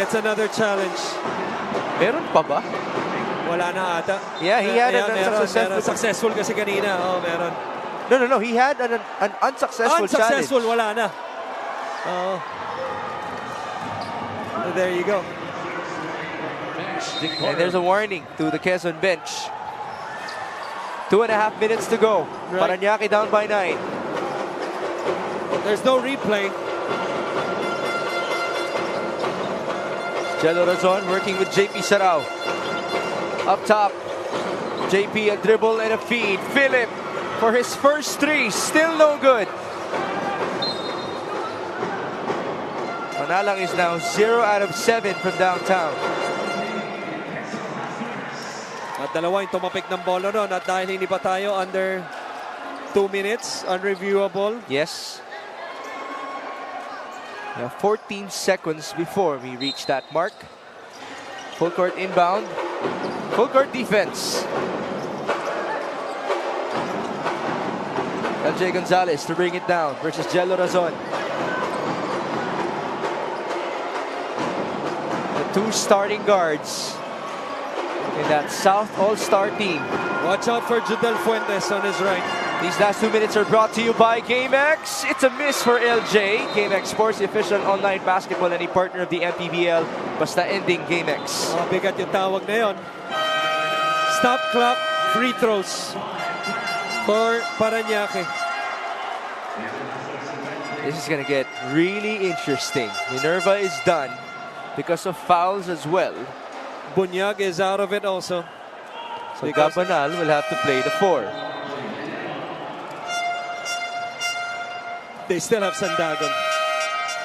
it's another challenge. Meron pa ba? Wala na ata. Yeah, he had an meron, unsuccessful... successful kasi kanina. Oh, meron. No. He had an unsuccessful challenge. Unsuccessful, wala na. Oh. There you go. And there's a warning to the Quezon bench. 2.5 minutes to go. Right. Parañaque down by 9. There's no replay. Jello Razon working with JP Sarao. Up top, JP a dribble and a feed. Philip for his first 3, still no good. Manalang is now 0 out of 7 from downtown. At dalawa yung tumapik ng bola ron. At dahil hindi pa tayo under 2 minutes, unreviewable. Yes. Now 14 seconds before we reach that mark. Full court inbound. Full court defense. LJ Gonzalez to bring it down versus Jello Razon. The 2 starting guards in that South All-Star team. Watch out for Jodel Fuentes on his right. These last 2 minutes are brought to you by GameX. It's a miss for LJ. GameX Sports, the official online basketball and a partner of the MPBL. Basta ending GameX. Oh, bigat yung tawag na yun. Stop clock, free throws for Parañaque. This is going to get really interesting. Minerva is done because of fouls as well. Bunyag is out of it also. So Gabanal will have to play the 4. They still have Sandagon.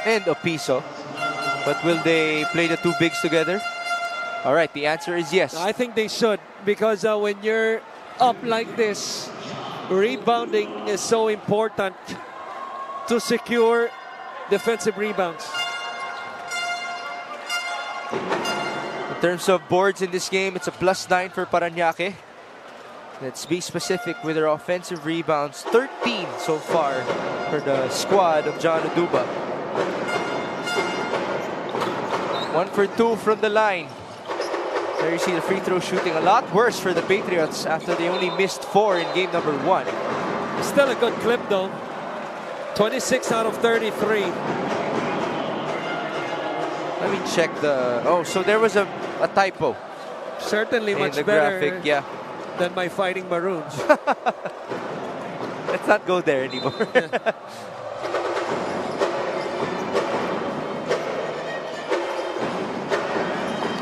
And Opiso. But will they play the 2 bigs together? All right, the answer is yes. I think they should, because when you're up like this, rebounding is so important to secure defensive rebounds. In terms of boards in this game, it's a +9 for Parañaque. Let's be specific with their offensive rebounds. 13 so far for the squad of John Uduba. 1 for 2 from the line. There you see the free throw shooting a lot worse for the Patriots after they only missed 4 in game number 1. Still a good clip though. 26 out of 33. Let me check the... Oh, so there was a typo. Certainly in much the better graphic, yeah. than my Fighting Maroons. Let's not go there anymore.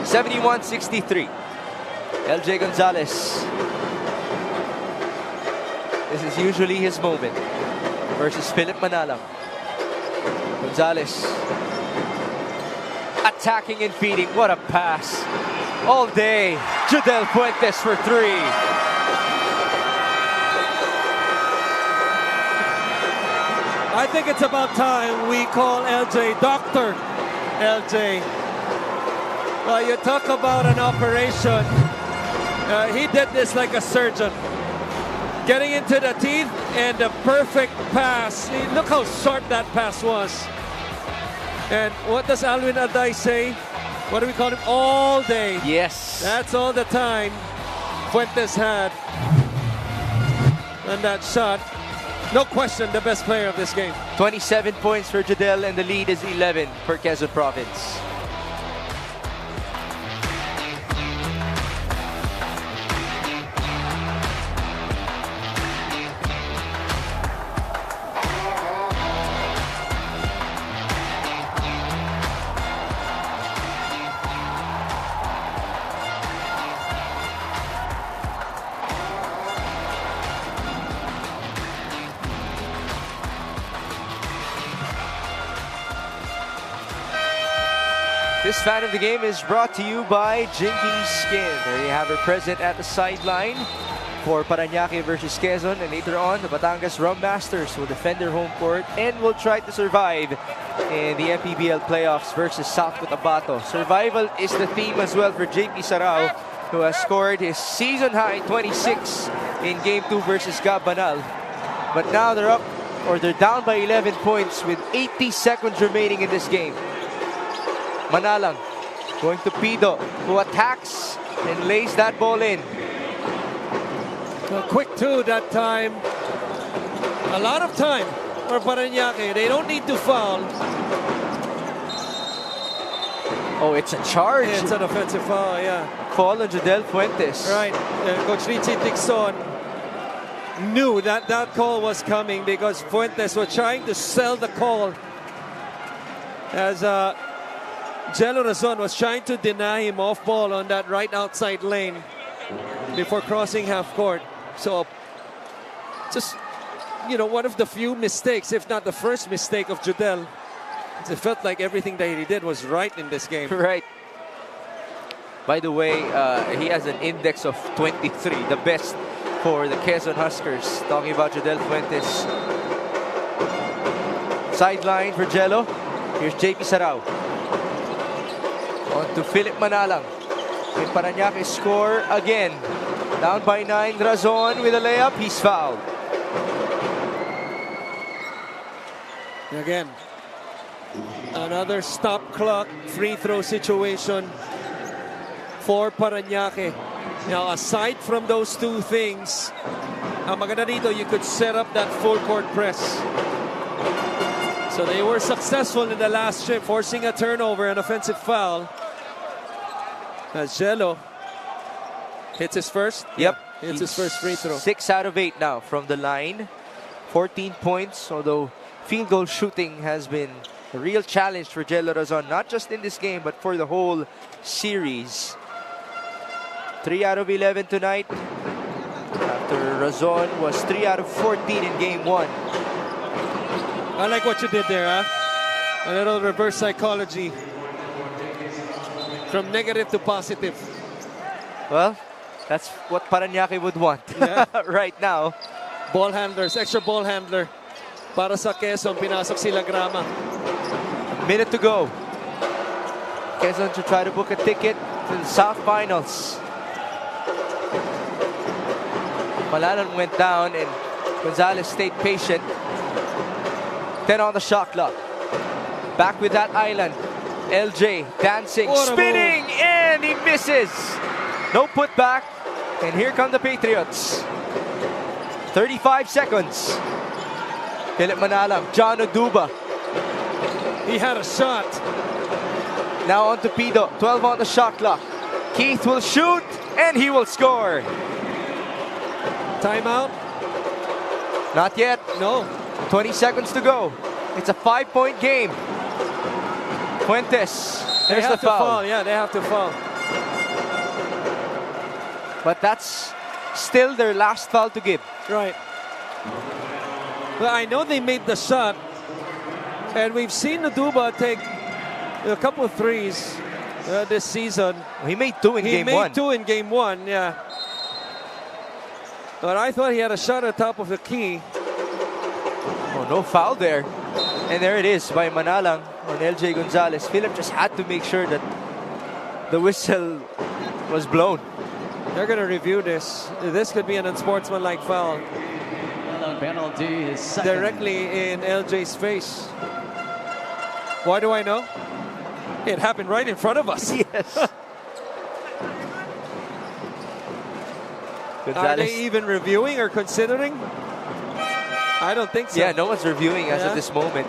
(71-63). LJ Gonzalez. This is usually his moment versus Philip Manalang. Gonzalez attacking and feeding. What a pass. All day. Jodel Fuentes for 3. I think it's about time we call LJ Dr. LJ. You talk about an operation. He did this like a surgeon. Getting into the teeth and the perfect pass. Look how sharp that pass was. And what does Alvin Aday say? What do we call him? All day. Yes. That's all the time Fuentes had. And that shot, no question, the best player of this game. 27 points for Jodel, and the lead is 11 for Quezon Province. This fan of the game is brought to you by Jinky Skin. There you have her present at the sideline. for Parañaque versus Quezon, and later on, the Batangas Rum Masters will defend their home court and will try to survive in the MPBL playoffs versus South Cotabato. Survival is the theme as well for JP Sarao, who has scored his season-high 26 in Game 2 versus 𝗏𝗏𝗏𝗏. But now they're down by 11 points with 80 seconds remaining in this game. Manalang going to Pido, who attacks and lays that ball in. A quick two that time. A lot of time for Parañaque. They don't need to foul. Oh, it's a charge. It's an offensive foul, yeah. Call on Jodel Fuentes. Right. Coach Richie Dixon knew that that call was coming because Fuentes was trying to sell the call as Jello Razon was trying to deny him off ball on that right outside lane before crossing half court. So just, you know, one of the few mistakes, if not the first mistake of Jodel. It felt like everything that he did was right in this game. Right. By the way, he has an index of 23, the best for the Quezon Huskers. Talking about Jodel Fuentes. Sideline for Jello. Here's JP Sarao. On to Philip Manalang. Can Parañaque score again? Down by 9, Razon with a layup. He's fouled. Again, another stop clock free throw situation for Parañaque. Now, aside from those two things, ang maganda dito, you could set up that full court press. So they were successful in the last trip, forcing a turnover and offensive foul. As Jello hits his first. Yep. Hits his first free throw. 6 out of 8 now from the line. 14 points, although field goal shooting has been a real challenge for Jello Razon, not just in this game, but for the whole series. 3 out of 11 tonight. After Razon was 3 out of 14 in Game 1. I like what you did there, huh? A little reverse psychology. From negative to positive. Well, that's what Parañaque would want right now. Ball handlers, extra ball handler. Para sa Quezon, pinasok sila Grama. Minute to go. Quezon to try to book a ticket to the South Finals. Malalan went down and Gonzalez stayed patient. 10 on the shot clock. Back with that island. LJ dancing, spinning, and he misses. No putback. And here come the Patriots. 35 seconds. Philip Manalang, John Oduba. He had a shot. Now on to Pido, 12 on the shot clock. Keith will shoot, and he will score. Timeout? Not yet. No. 20 seconds to go. It's a 5-point game. Fuentes, there's the foul. Yeah, they have to foul. But that's still their last foul to give. Right. Well, I know they made the shot, and we've seen Oduba take a couple of threes this season. He made 2 in Game 1. He made 2 in Game 1, yeah. But I thought he had a shot at the top of the key. Oh, no foul there. And there it is by Manalang on LJ Gonzalez. Philip just had to make sure that the whistle was blown. They're going to review this. This could be an unsportsmanlike foul. Penalty is second. Directly in LJ's face. Why do I know? It happened right in front of us. Yes. Are they even reviewing or considering? I don't think so. Yeah, no one's reviewing as of this moment.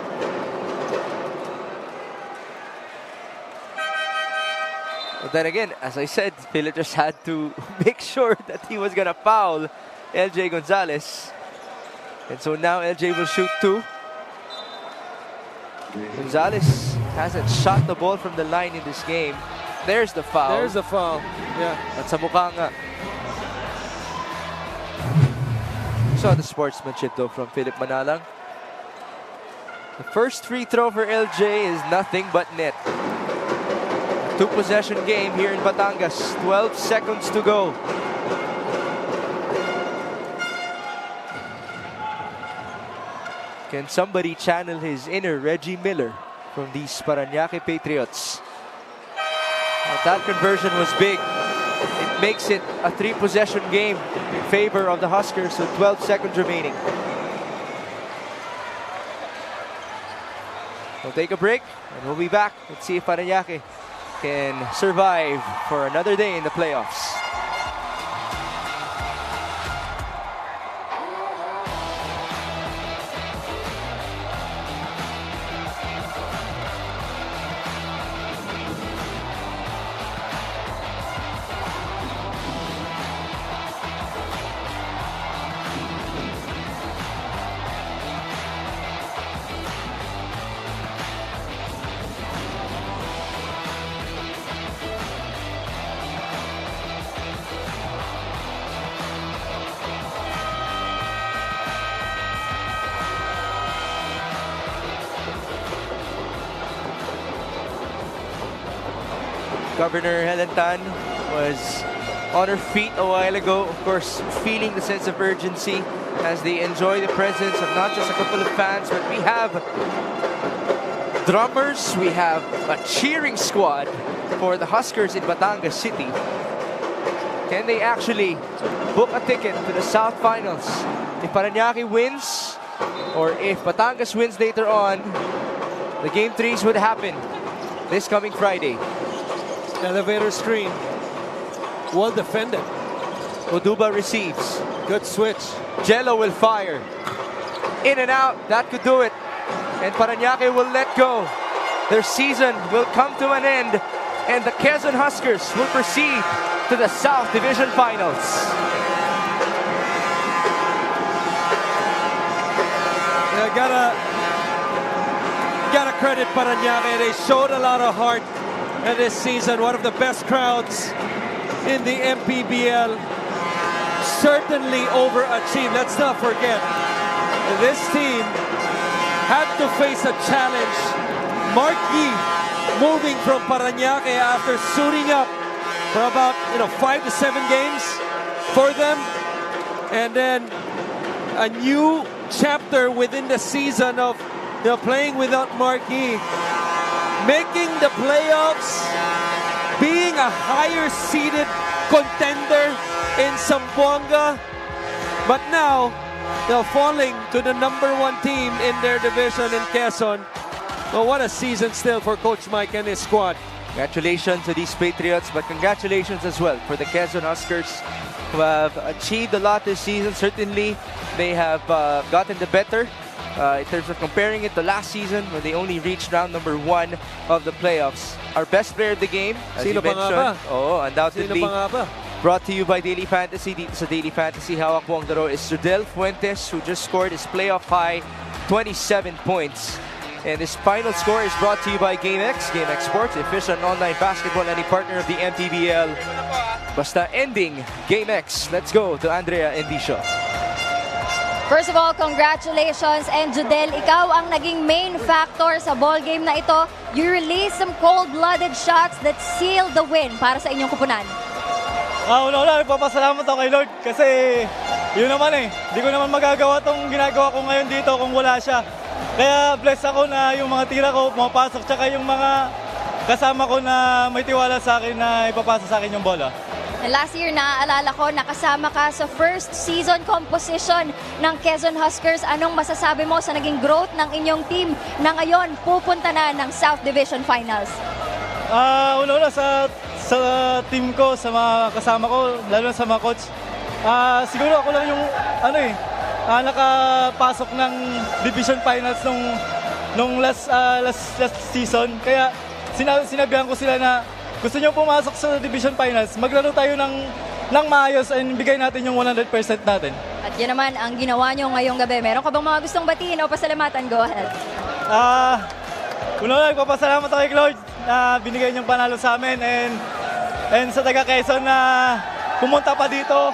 But then again, as I said, Philip just had to make sure that he was going to foul LJ Gonzalez. And so now LJ will shoot 2. Gonzalez hasn't shot the ball from the line in this game. There's the foul. There's the foul. Yeah. At sa mukha nga. Saw the sportsmanship though from Philip Manalang. The first free throw for LJ is nothing but net. 2-possession game here in Batangas. 12 seconds to go. Can somebody channel his inner Reggie Miller from these Parañaque Patriots? That conversion was big. It makes it a 3-possession game in favor of the Huskers with 12 seconds remaining. We'll take a break and we'll be back. Let's see if Parañaque can survive for another day in the playoffs. Governor Helen Tan was on her feet a while ago, of course, feeling the sense of urgency as they enjoy the presence of not just a couple of fans, but we have drummers, we have a cheering squad for the Huskers in Batangas City. Can they actually book a ticket to the South Finals? If Parañaque wins, or if Batangas wins later on, the Game 3s would happen this coming Friday. Elevator screen. Well defended. Oduba receives. Good switch. Jello will fire. In and out. That could do it. And Parañaque will let go. Their season will come to an end. And the Quezon Huskers will proceed to the South Division Finals. Yeah, gotta credit Parañaque. They showed a lot of heart this season. One of the best crowds in the MPBL. Certainly overachieved. Let's not forget, this team had to face a challenge. Marquis moving from Parañaque after suiting up for about 5 to 7 games for them, and then a new chapter within the season of playing without Marquis, making the playoffs, being a higher seeded contender in Zamboanga, but now they're falling to the #1 team in their division in Quezon. Well, what a season still for Coach Mike and his squad. Congratulations to these Patriots, but congratulations as well for the Quezon Huskers, who have achieved a lot this season. Certainly, they have gotten the better in terms of comparing it to last season, when they only reached round #1 of the playoffs. Our best player of the game, as you mentioned, undoubtedly, brought to you by Daily Fantasy. Dito sa Daily Fantasy, hawak mo ang laro is Jodel Fuentes, who just scored his playoff high 27 points. And this final score is brought to you by GameX. GameX Sports, official online basketball and a partner of the MPBL. Basta ending GameX. Let's go to Andrea Endicio. First of all, congratulations. And Jodel, ikaw ang naging main factor sa ball game na ito. You released some cold-blooded shots that sealed the win para sa inyong kupunan. Una-una, nagpapasalamat ako kay Lord kasi yun naman hindi ko naman magagawa itong ginagawa ko ngayon dito kung wala siya. Kaya blessed ako na yung mga tira ko pumapasok, tsaka yung mga kasama ko na may tiwala sa akin na ipapasa sa akin yung bola. Last year, naaalala ko, nakasama ka sa first season composition ng Quezon Huskers. Anong masasabi mo sa naging growth ng inyong team na ngayon pupunta na ng South Division Finals? Una-una sa team ko, sa mga kasama ko, lalo na sa mga coach. Siguro ako lang yung nakapasok ng Division Finals nung last season. Kaya sinabihan ko sila na gusto nyo pumasok sa Division Finals, maglaro tayo ng maayos and bigay natin yung 100% natin. At yan naman ang ginawa nyo ngayong gabi. Meron ka bang mga gustong batiin o pasalamatan? Go ahead. Una, nagpapasalamat ako kay Lord na binigay niyong panalo sa amin and sa taga Quezon na pumunta pa dito.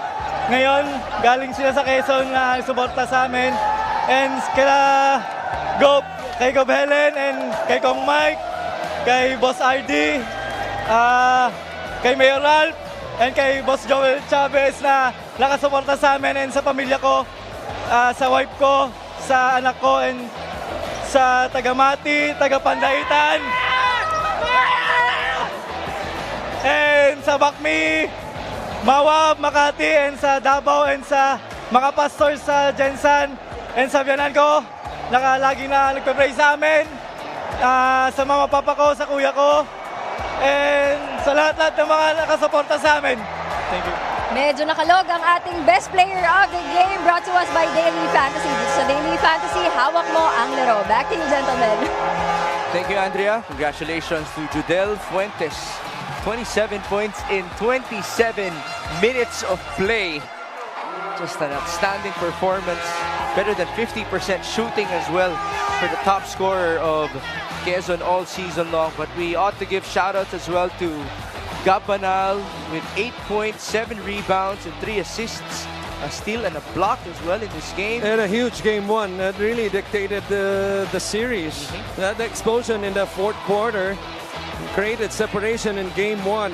Ngayon, galing sila sa Quezon na suporta sa amin. And kay Gob Helen and kay Kong Mike, kay Boss RD, kay Mayor Ralph, and kay Boss Joel Chavez na nakasuporta sa amin, and sa pamilya ko, sa wife ko, sa anak ko and sa taga-Mati, taga-Pandaitan, and sa Bakmi, Mawab, Makati, and sa Davao, and sa mga pastor sa Jensan, and sa biyanan ko, lagi na nagpe-pray sa amin, sa mama papa ko, sa kuya ko, and sa lahat-lahat ng mga nakasuporta sa amin. Thank you. Medyo nakalog ang ating best player of the game brought to us by Daily Fantasy. Sa Daily Fantasy, hawak mo ang laro. Back to you, gentlemen. Thank you, Andrea. Congratulations to Judel Fuentes. 27 points in 27 minutes of play. Just an outstanding performance. Better than 50% shooting as well for the top scorer of Quezon all season long. But we ought to give shout-outs as well to 𝗏𝗏𝗏𝗏 with 8 points, 7 rebounds, and 3 assists. A steal and a block as well in this game. And a huge game one that really dictated the series. That explosion in the fourth quarter created separation in game one.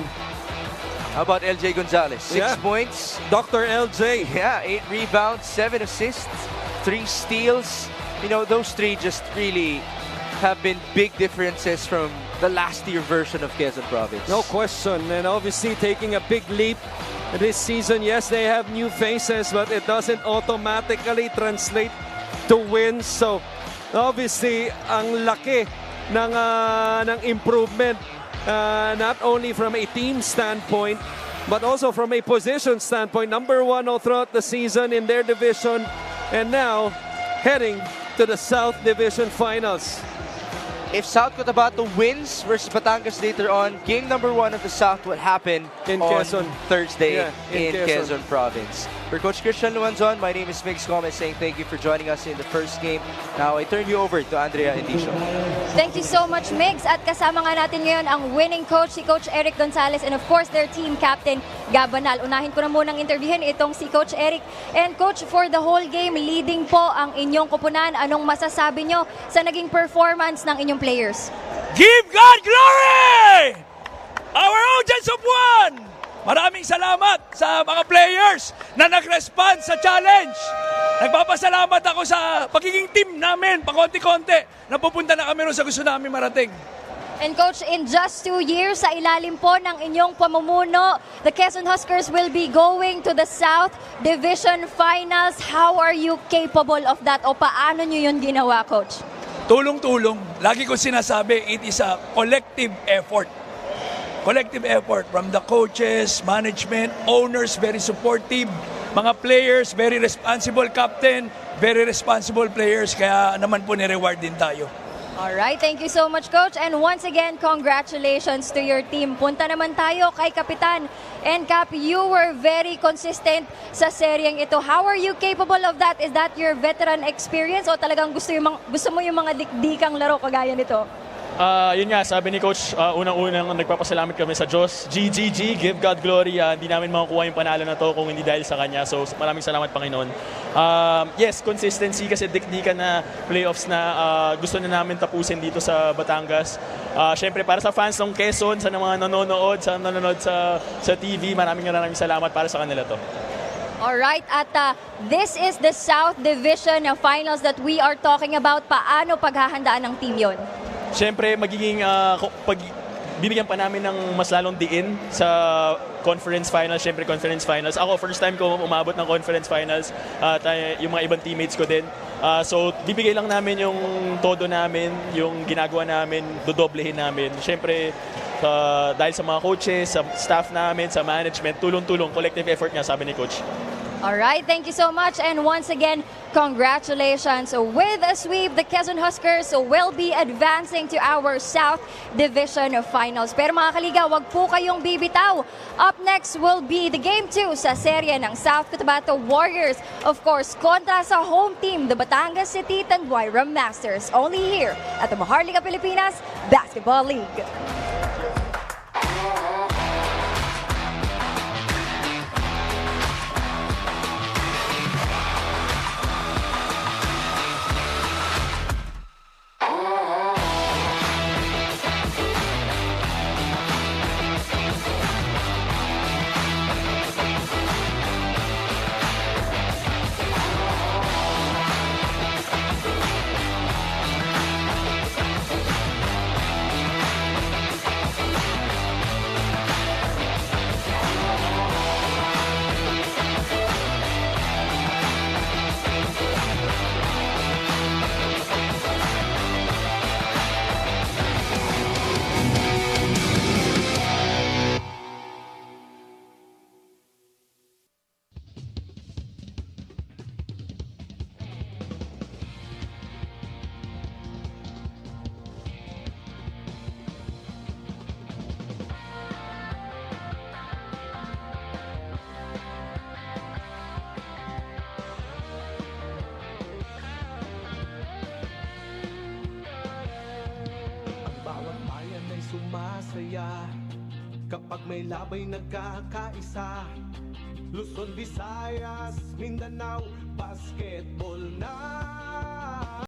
How about LJ Gonzalez? 6 points. Dr. LJ. Yeah, 8 rebounds, 7 assists, 3 steals. You know, those 3 just really have been big differences from the last year version of Quezon Province. No question, and obviously taking a big leap this season. Yes, they have new faces, but it doesn't automatically translate to wins. So obviously, ang laki ng improvement, not only from a team standpoint, but also from a position standpoint. Number 1 all throughout the season in their division, and now heading to the South Division Finals. If South Cotabato wins versus Batangas later on, game number 1 of the South will happen in on Quezon. Thursday in Quezon Province. For Coach Christian 𝗦𝗢𝗏𝗏𝗏𝗏, my name is Migs Gomez saying thank you for joining us in the first game. Now I turn you over to Andrea Indicio. Thank you so much, Migs. At kasama nga natin ngayon ang winning coach, si Coach Eric Gonzalez, and of course their team captain, 𝗏𝗏𝗏𝗏𝗏. Unahin ko na munang interviewin itong si Coach Eric. And Coach, for the whole game, leading po ang inyong koponan. Anong masasabi nyo sa naging performance ng inyong players? Give God glory! Our audience of one! Maraming salamat sa mga players na nag-respond sa challenge. Nagpapasalamat ako sa pagiging team namin, pakonti-konti. Napupunta na kami rin sa gusto namin marating. And Coach, in just 2 years, sa ilalim po ng inyong pamumuno, the Quezon Huskers will be going to the South Division Finals. How are you capable of that? O paano nyo yun ginawa, Coach? Tulong-tulong. Lagi ko sinasabi, it is a collective effort. Collective effort from the coaches, management, owners, very supportive. Mga players, very responsible captain, very responsible players. Kaya naman po ni-reward din tayo. Alright, thank you so much, Coach. And once again, congratulations to your team. Punta naman tayo kay Kapitan. And Cap, you were very consistent sa seryeng ito. How are you capable of that? Is that your veteran experience o talagang gusto mo yung mga dikdikang laro kagaya nito? Yun nga, sabi ni Coach, unang-unang nagpapasalamat kami sa Diyos. GGG, give God glory. Hindi namin makukuha yung panalo na to kung hindi dahil sa Kanya. So maraming salamat, Panginoon. Yes, consistency kasi dikdikan na playoffs na gusto na namin tapusin dito sa Batangas. Siyempre, para sa fans ng Quezon, sa mga nanonood, sa TV, maraming salamat para sa kanila to. Alright, at this is the South Division Finals that we are talking about. Paano paghahandaan ng team yon? Siyempre, bibigyan pa namin ng mas lalong diin sa conference finals. Siyempre, conference finals. Ako, first time ko umabot ng conference finals. Yung mga ibang teammates ko din. So, bibigay lang namin yung todo namin, yung ginagawa namin, dodoblehin namin. Siyempre, dahil sa mga coaches, sa staff namin, sa management, tulong-tulong, collective effort nga, sabi ni Coach. Alright, thank you so much. And once again, congratulations. With a sweep, the Quezon Huskers will be advancing to our South Division Finals. Pero mga kaliga, wag po kayong bibitaw. Up next will be the Game 2 sa serye ng South Cotabato Warriors. Of course, kontra sa home team, the Batangas City Tanduayra Masters. Only here at the Maharlika Pilipinas Basketball League. masaya kapag may labay nagkakaisa. Luzon, Visayas, Mindanao, basketball na